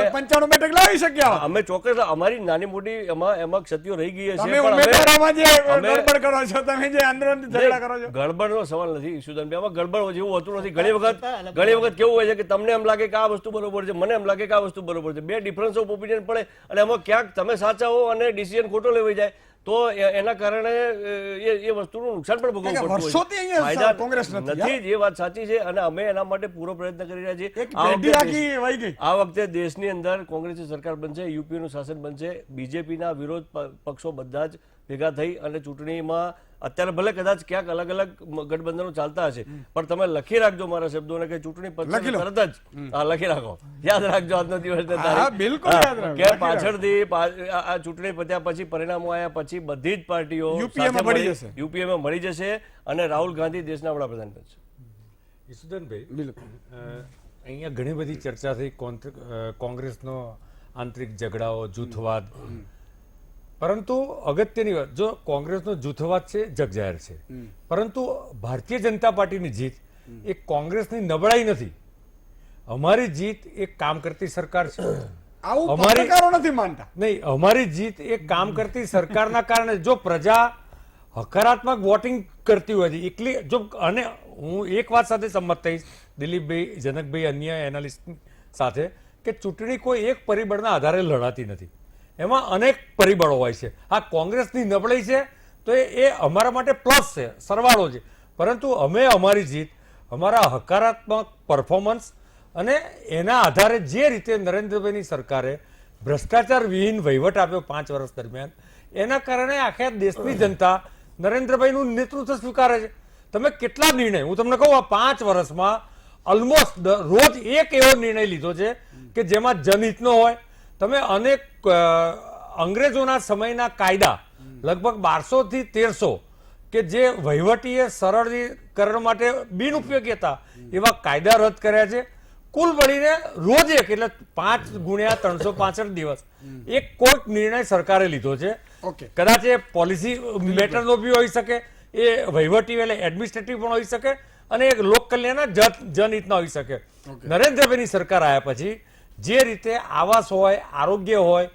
95 બેઠક લાવી શક્યા. અમે ચોક્કસ અમારી નાની મોટી એમાં ક્ષતિઓ રહી ગઈ છે, તમે ઉમેદવારોમાં જે ગડબડ કરો છો, તમે જે આંદોલન ઝઘડા કરો છો, ગડબડનો સવાલ નથી ઈશુદાનભાઈ, આમાં ગડબડ જેવું હોતું નથી. ઘણી વખત કેવું હોય છે કે તમને એમ લાગે કે આ વસ્તુ બરોબર છે, મને એમ લાગે કે આ વસ્તુ બરોબર છે, બે ડિફરન્સ ઓફ ઓપિનિયન પડે અને એમાં ક્યાંક તમે સાચા હો અને ડિસિઝન ખોટો લેવાઈ જાય તો એના કારણે એ વસ્તુનું નુકસાન પણ ભોગવવું પડતું નથી. એ વાત સાચી છે અને અમે એના માટે પૂરો પ્રયત્ન કરી રહ્યા છીએ. આ વખતે દેશની અંદર કોંગ્રેસની સરકાર બનશે, યુપીનું શાસન બનશે, બીજેપીના વિરોધ પક્ષો બધા જ ભેગા થઈ અને ચૂંટણીમાં અત્યારે ભલે કદાચ ક્યાંક અલગ અલગ ગઠબંધનો ચાલતા હશે, પણ તમે લખી રાખજો મારા શબ્દોને કે ચૂંટણી પછી તરત જ લખી રાખો, યાદ રાખજો આજનો દિવસ કે પાછળથી આ ચૂંટણી પત્યા પછી પરિણામો આવ્યા પછી બધી જ પાર્ટીઓ યુપીએમાં મળી જશે અને રાહુલ ગાંધી દેશના વડાપ્રધાન બનશે. ઈશુદાનભાઈ, અહીંયા ઘણી બધી ચર્ચા થઈ કોંગ્રેસનો આંતરિક ઝઘડાઓ, જૂથવાદ, પરંતુ અગત્યની વાત, જો કોંગ્રેસનો જૂથવાદ છે જગજાહેર છે, પરંતુ ભારતીય જનતા પાર્ટીની જીત એ કોંગ્રેસની નબળાઈ નથી. અમારી જીત એક કામ કરતી સરકાર છે. અમારી જીત એક કામ કરતી સરકારના કારણે જો પ્રજા હકારાત્મક વોટિંગ કરતી હોય છે એકલી જો, અને હું એક વાત સાથે સંમત થઈશ દિલીપભાઈ, જનકભાઈ, અન્ય એનાલિસ્ટ સાથે કે ચૂંટણી કોઈ એક પરિબળના આધારે લડાતી નથી, એમાં અનેક પરિબળો હોય છે. આ કોંગ્રેસની નબળાઈ છે તો એ અમારા માટે પ્લસ છે, સરવાળો છે, પરંતુ અમે અમારી જીત અમારા હકારાત્મક પરફોર્મન્સ અને એના આધારે જે રીતે નરેન્દ્રભાઈની સરકારે ભ્રષ્ટાચાર વિહીન વહીવટ આપ્યો 5 વર્ષ દરમિયાન, એના કારણે આખા દેશની જનતા નરેન્દ્રભાઈનું નેતૃત્વ સ્વીકારે છે. તમે કેટલા નિર્ણય, હું તમને કહું, આ 5 વર્ષમાં ઓલમોસ્ટ રોજ એક એવો નિર્ણય લીધો છે કે જેમાં જનહિતનો હોય. તમે અનેક અંગ્રેજોના સમયના કાયદા લગભગ 1200 થી 1300 કે જે વહીવટીય સરળીકરણ માટે બિનઉપયોગી હતા એવા કાયદા રદ કર્યા છે. કુલ મળીને રોજ એક એટલે 5 ગુણ્યા 365 દિવસ એક કોઈક નિર્ણય સરકારે લીધો છે. કદાચ એ પોલિસી મેટરનો બી હોઈ શકે, એ વહીવટી એટલે એડમિનિસ્ટ્રેટિવ પણ હોઈ શકે અને એક લોક કલ્યાણના જનહિતના હોઈ શકે. નરેન્દ્રભાઈની સરકાર આવ્યા પછી જે રીતે આવાસ હોય, આરોગ્ય હોય,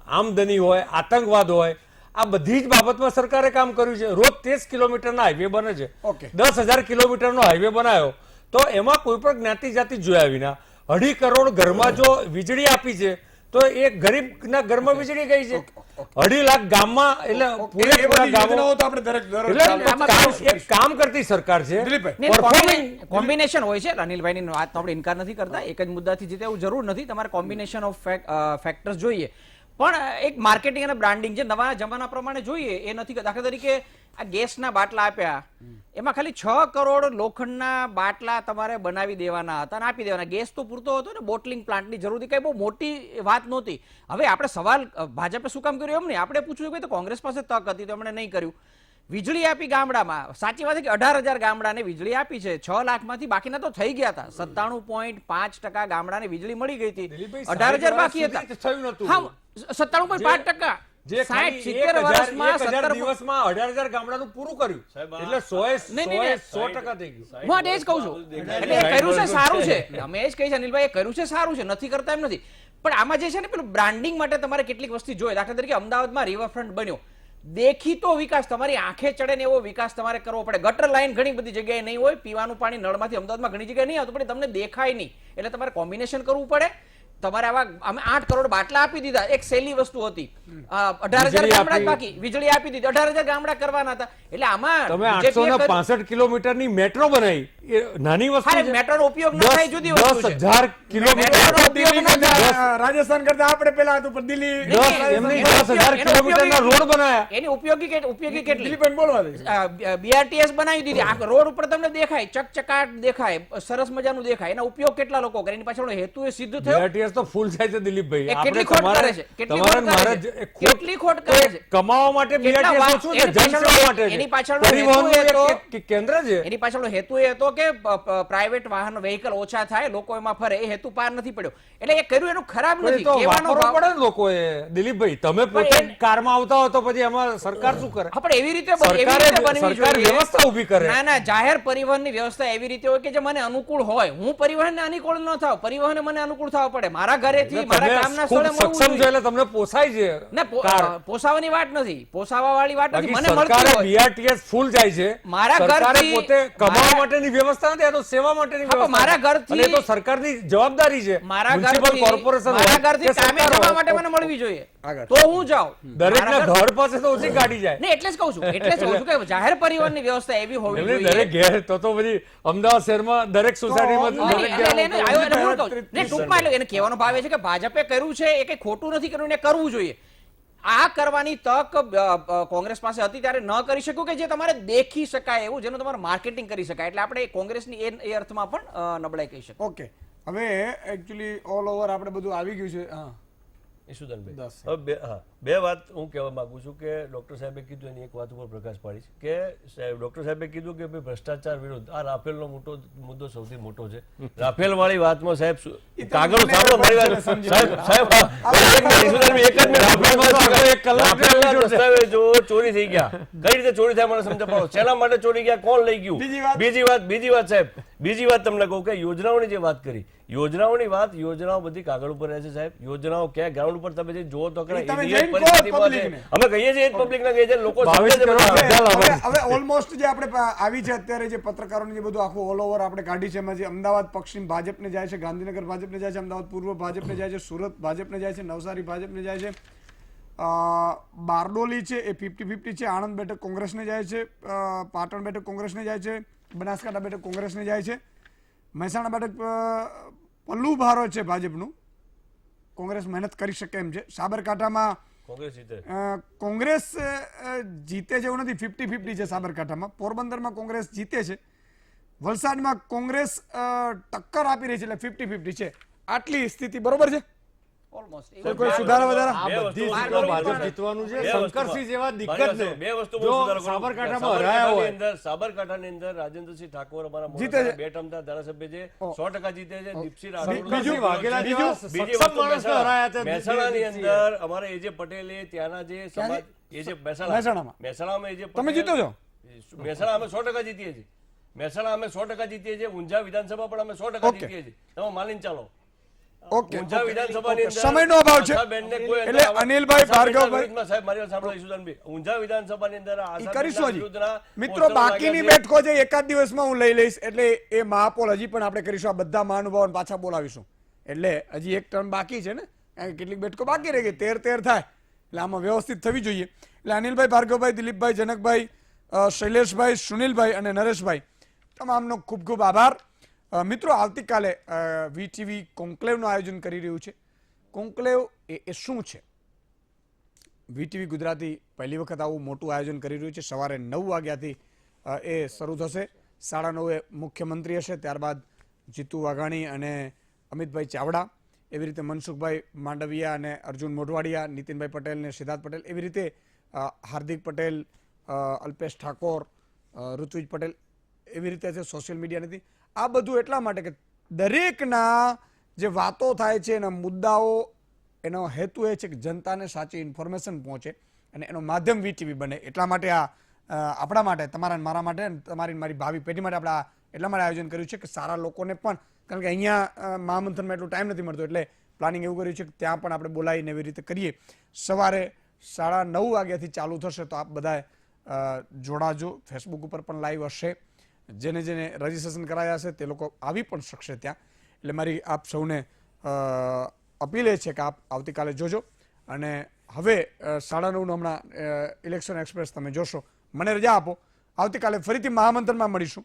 આમદની હોય, આતંકવાદ હોય, આ બધી જ બાબતમાં સરકારે કામ કર્યું છે. રોજ 30 કિલોમીટરના હાઈવે બને છે. ઓકે. 10,000 કિલોમીટરનો હાઈવે બનાવ્યો તો એમાં કોઈ પણ જ્ઞાતિ જાતિ જોયા વિના 2.5 કરોડ ઘરમાં જો વીજળી આપી છે તો એ ગરીબના ઘરમાં વીજળી ગઈ છે. 2.5 લાખ ગામમાં એટલે પૂરેપૂરા ગામો યોજનાઓ તો આપણે દરેક એટલે એક કામ કરતી સરકાર છે. દિલીપભાઈ, કોમ્બિનેશન હોય છે. અનિલભાઈની વાત આપણે ઇનકાર નથી કરતા, એક જ મુદ્દાથી જીતે એવું જરૂર નથી. તમારે કોમ્બિનેશન ઓફ ફેક્ટર્સ જોઈએ, પણ એક માર્કેટિંગ અને બ્રાન્ડિંગ જે નવા જમાના પ્રમાણે જોઈએ એ નથી. દાખલા તરીકે આ ગેસના બાટલા આપ્યા, એમાં ખાલી 6 કરોડ લોખંડના બાટલા તમારે બનાવી દેવાના હતા અને આપી દેવાના. ગેસ તો પૂરતો હતો ને, બોટલિંગ પ્લાન્ટની જરૂર હતી, કઈ બહુ મોટી વાત નહોતી. હવે આપણે સવાલ ભાજપે શું કામ કર્યું એમ નહીં, આપણે પૂછ્યું કે તો કોંગ્રેસ પાસે તક હતી તો એમણે નહીં કર્યું. વીજળી આપી ગામડામાં, સાચી વાત છે કે 18,000 ગામડાને વીજળી આપી છે. 6 લાખમાંથી બાકીના તો થઈ ગયા હતા. 97.5% ગામડાને વીજળી મળી ગઈ હતી, 18,000 બાકી હતા. હા, 97.5%. જે 60-70 વર્ષમાં 1000 દિવસમાં 18,000 ગામડાનું પૂરું કર્યું એટલે 100% થઈ ગયું. હું આ જ કહું છું, એટલે એ કર્યું છે સારું છે. અમે એ જ કહીએ છીએ અનિલભાઈ, એ કર્યું છે સારું છે, નથી કરતા એમ નથી. પણ આમાં જે છે ને પેલું બ્રાન્ડિંગ માટે તમારે કેટલીક વસ્તુ જોઈએ. દાખલા તરીકે અમદાવાદમાં રિવરફ્રન્ટ બન્યો, દેખીતો વિકાસ, તમારી આંખે ચડે ને એવો વિકાસ તમારે કરવો પડે. ગટર લાઈન ઘણી બધી જગ્યાએ નહીં હોય, પીવાનું પાણી નળમાંથી અમદાવાદમાં ઘણી જગ્યાએ નહીં આવતું, પણ તમને દેખાય નહીં, એટલે તમારે કોમ્બિનેશન કરવું પડે. તમારે આવા અમે 8 કરોડ બાટલા આપી દીધા, એક સહેલી વસ્તુ હતી. 18,000 ગામડા બાકી, વીજળી આપી દીધી, 18,000 ગામડા કરવાના હતા. એટલે આમાં તમે 865 કિલોમીટરની મેટ્રો બનાવી, એ નાની વસ્તુ છે. મેટ્રોનો ઉપયોગ ન થાય જુદી વસ્તુ છે. 10,000 કિલોમીટર રાજસ્થાન કરતા આપણે પેલા હતું, પણ દિલ્હી 10,000 કિલોમીટરના રોડ બનાવ્યા. એની ઉપયોગી કેટલી? દિલીપભાઈ બોલવા દે. બીઆરટીએસ બનાવી દીધી. આ રોડ ઉપર તમને દેખાય, ચકચકાટ દેખાય, સરસ મજાનું દેખાય. એના ઉપયોગ કેટલા લોકો કરે? એની પાછળનો હેતુ એ સિદ્ધ થયો. BRTS તો ફૂલ થાય છે દિલીપભાઈ. કેટલી ખોટ કરે છે? કેટલી ખોટ કરે છે? કમાવા માટે BRTS શું છે? જનસેવા માટે છે. એની પાછળનો પરિવહનનું હેતુ એક કેન્દ્ર છે. એની પાછળનો હેતુ એ હતો કે પ્રાઇવેટ વાહન વ્હીકલ ઓછા થાય, લોકો એમાં ફરે. એ હેતુ પાર નથી પડ્યો. એટલે એ કર્યું એનું ખરાબ નથી. તો કહેવાનો વાપરવું ભાવ- પડે ને લોકોએ. દિલીપભાઈ, તમે પોતે કારમાં આવતા હો તો પછી એમાં સરકાર શું કરે? હા, પણ એવી રીતે બનવી સરકાર જોઈએ. વ્યવસ્થા ઊભી કરે. ના ના, જાહેર પરિવહનની વ્યવસ્થા એવી રીતે હોય કે જે મને અનુકૂળ હોય. હું પરિવહનને અનુકૂળ ન થાવ, પરિવહન મને અનુકૂળ થવા પડે. મારા ઘરેથી મારા કામના સ્થળે મળવું સક્ષમ છે જોઈએ. એટલે તમને પોસાય છે. ના, પોસાવાની વાત નથી, પોસાવા વાળી વાત નથી. મને સરકારે મળતું હોય. BRTS ફૂલ જાય છે. મારા સરકારે ઘરથી- પોતે કમાવા મારા- માટેની વ્યવસ્થા નથી, આ તો સેવા માટેની હા, પણ વ્યવસ્થા મારા છે. ઘરથી- અને એ તો સરકારની જવાબદારી છે. મારા મ્યુનિસિપલ કોર્પોરેશન હોય મારા ઘરથી કે કામે સરકાર જવા હોય. માટે મને મળવી જોઈએ, આગળ. તો હું જાઉં. દરેકના ઘર પાસે તો ઓછી ગાડી જાય. નહીં, એટલે જ કહું છું, એટલે જ કહું છું કે જાહેર પરિવહનની વ્યવસ્થા એવી હોવી એમને જોઈએ. દરેક ઘેર તો બધી અમદાવાદ શહેરમાં દરેક સોસાયટીમાં નહીં, દરેક એટલે ઘેર એને આવ્યો એટલે હું કહું છું. નહીં, ટૂંકમાં એટલે એને કહેવાનો ભાવ એ છે કે ભાજપે કર્યું છે એ કઈ ખોટું નથી કર્યું, એને કરવું જોઈએ. આ કરવાની તક કોંગ્રેસ પાસે હતી ત્યારે ન કરી શક્યું કે જે તમારે દેખી શકાય એવું, જેનું તમારે માર્કેટિંગ કરી શકાય. એટલે આપણે કોંગ્રેસની એ અર્થમાં પણ નબળાઈ કહી શકીએ. ઓકે, હવે એકચ્યુઅલી ઓલ ઓવર આપણે બધું આવી ગયું છે. હા, ઈશુદાનભાઈ, હવે બે વાત હું કહેવા માંગુ છું કે ડોક્ટર સાહેબે કીધું એની એક વાત ઉપર પ્રકાશ પાડીશ કે ડોક્ટર સાહેબે કીધું કે ભાઈ ભ્રષ્ટાચાર વિરુદ્ધ આ રાફેલનો મુદ્દો સૌથી મોટો છે. રાફેલ વાળી વાતમાં સાહેબ કાગળ સાંભળો મારી વાત. સાહેબ એક જ મિનિટ. રાફેલના દસ્તાવેજો ચોરી થઈ ગયા, કઈ રીતે ચોરી થાય મને સમજાવો. શેના માટે ચોરી ગયા, કોણ લઈ ગયું? બીજી વાત સાહેબ, બીજી વાત તમને કહું કે યોજનાઓની જે વાત કરી, યોજનાઓ બધી કાગળ ઉપર રહે છે સાહેબ. યોજનાઓ ક્યાં ગ્રાઉન્ડ ઉપર તમે જે જોવો તો ખરા, તમે એ જઈને કહો પરિસ્થિતિમાં છે. પબ્લિકને. અમે કહીએ છીએ પબ્લિકને કહીએ છીએ, લોકો સમજે છે. હવે ઓલમોસ્ટ જે આપણે આવી છે અત્યારે જે પત્રકારોની જે બધું આખું ઓલ ઓવર આપણે કાઢી છે, એમાં જે અમદાવાદ પશ્ચિમ ભાજપને જાય છે, ગાંધીનગર ભાજપને જાય છે, અમદાવાદ પૂર્વ ભાજપને જાય છે, સુરત ભાજપને જાય છે, નવસારી ભાજપને જાય છે, બારડોલી છે એ 50-50 છે, આણંદ બેઠક કોંગ્રેસને જાય છે, પાટણ બેઠક કોંગ્રેસને જાય છે, બનાસકાંઠા બેઠક કોંગ્રેસને જાય છે, મહેસાણા બેઠક પલ્લુ ભારો છે ભાજપનું, કોંગ્રેસ મહેનત કરી શકે એમ છે. સાબરકાંઠામાં કોંગ્રેસ જીતે છે એવું નથી, 50-50 છે સાબરકાંઠામાં. પોરબંદરમાં કોંગ્રેસ જીતે છે, વલસાડમાં કોંગ્રેસ ટક્કર આપી રહી છે, એટલે 50-50 છે. આટલી સ્થિતિ બરોબર છે. કોઈ સુધારા વધારા? ભાજપ જીતવાનું છે. શંકરસિંહ જેવા દિગ્ગજને જો સાબરકાંઠામાં હરાયા હોય, સાબરકાંઠાની અંદર રાજેન્દ્રસિંહ ઠાકોર અમારા જીતે છે. બે ટર્મના ધારાસભ્ય છે, 100% જીતે છે. દીપસિંહ બીજું રાઠોડ, વાઘેલા જેવા સક્ષમ માણસને હરાયા છે. મહેસાણાની અંદર અમારા એજે પટેલે ત્યાંના જે સમાજ એજે મહેસાણામાં. મહેસાણામાં એજે તમે જીતો છો? મહેસાણા અમે 100% જીતીએ છીએ. મહેસાણા અમે 100% જીતીએ છીએ. ઊંઝા વિધાનસભા પણ અમે 100% જીતીએ છીએ. તમે માનીને ચાલો. ઓકે ઊંઝા વિધાનસભાની અંદર સમયનો અભાવ છે આશાબેનને કોઈ એટલે અંદર અનિલભાઈ આશાબેનના ભાર્ગવભાઈ વિરુદ્ધમાં સાહેબ મારી વાત સાંભળો ઈશુદાનભાઈ, ઊંઝા વિધાનસભાની અંદર ઈ આશાબેનના કરીશું હજી વિરુદ્ધના મિત્રો. પોસ્ટરો બાકીની લાગ્યા છે. બેઠકો છે એકાદ દિવસમાં હું લઈ લઈશ, એટલે એ મહાપોલ હજી પણ આપણે કરીશું. આ બધા મહાનુભાવોને પાછા બોલાવીશું. એટલે હજી એક ટર્મ બાકી છે ને, કારણ કે કેટલીક બેઠકો બાકી રહી ગઈ, 13 થાય, એટલે આમાં વ્યવસ્થિત થવી જોઈએ. એટલે અનિલભાઈ, ભાર્ગવભાઈ, દિલીપભાઈ, જનકભાઈ, શૈલેષભાઈ, સુનિલભાઈ અને નરેશભાઈ, તમામનો ખૂબ ખૂબ આભાર. મિત્રો, આવતીકાલે વીટીવી કોન્ક્લેવનું આયોજન કરી રહ્યું છે. કોન્ક્લેવ એ શું છે? વીટીવી ગુજરાતી પહેલી વખત આવું મોટું આયોજન કરી રહ્યું છે. સવારે 9 વાગ્યાથી એ શરૂ થશે. 9:30 મુખ્યમંત્રી હશે, ત્યારબાદ જીતુ વાઘાણી અને અમિતભાઈ ચાવડા, એવી રીતે મનસુખભાઈ માંડવિયા અને અર્જુન મોઢવાડિયા, નીતિનભાઈ પટેલ ને સિદ્ધાર્થ પટેલ, એવી રીતે હાર્દિક પટેલ, અલ્પેશ ઠાકોર, ઋત્વિજ પટેલ, એવી રીતે છે. સોશિયલ મીડિયા નથી. આ બધું એટલા માટે કે દરેકના જે વાતો થાય છે એના મુદ્દાઓ, એનો હેતુ એ છે કે જનતાને સાચી ઇન્ફોર્મેશન પહોંચે અને એનો માધ્યમ વીટીવી બને. એટલા માટે આ આપણા માટે, તમારા મારા માટે અને તમારી મારી ભાવિ પેઢી માટે આપણે એટલા માટે આયોજન કર્યું છે કે સારા લોકોને પણ, કારણ કે અહીંયા મહામંથનમાં એટલો ટાઈમ નથી મળતો, એટલે પ્લાનિંગ એવું કર્યું છે કે ત્યાં પણ આપણે બોલાવીને એવી રીતે કરીએ. સવારે 9:30 વાગ્યાથી ચાલુ થશે, તો આપ બધા જોડાજો. ફેસબુક ઉપર પણ લાઈવ હશે. જેને જેને રજીસ્ટ્રેશન કરાયા હશે તે લોકો આવી પણ શકશે ત્યાં. એટલે મારી આપ સૌને અપીલ એ છે કે આપ આવતીકાલે જોજો. અને હવે 9:30 હમણાં ઇલેક્શન એક્સપ્રેસ તમે જોશો. મને રજા આપો, આવતીકાલે ફરીથી મહામંથનમાં મળીશું.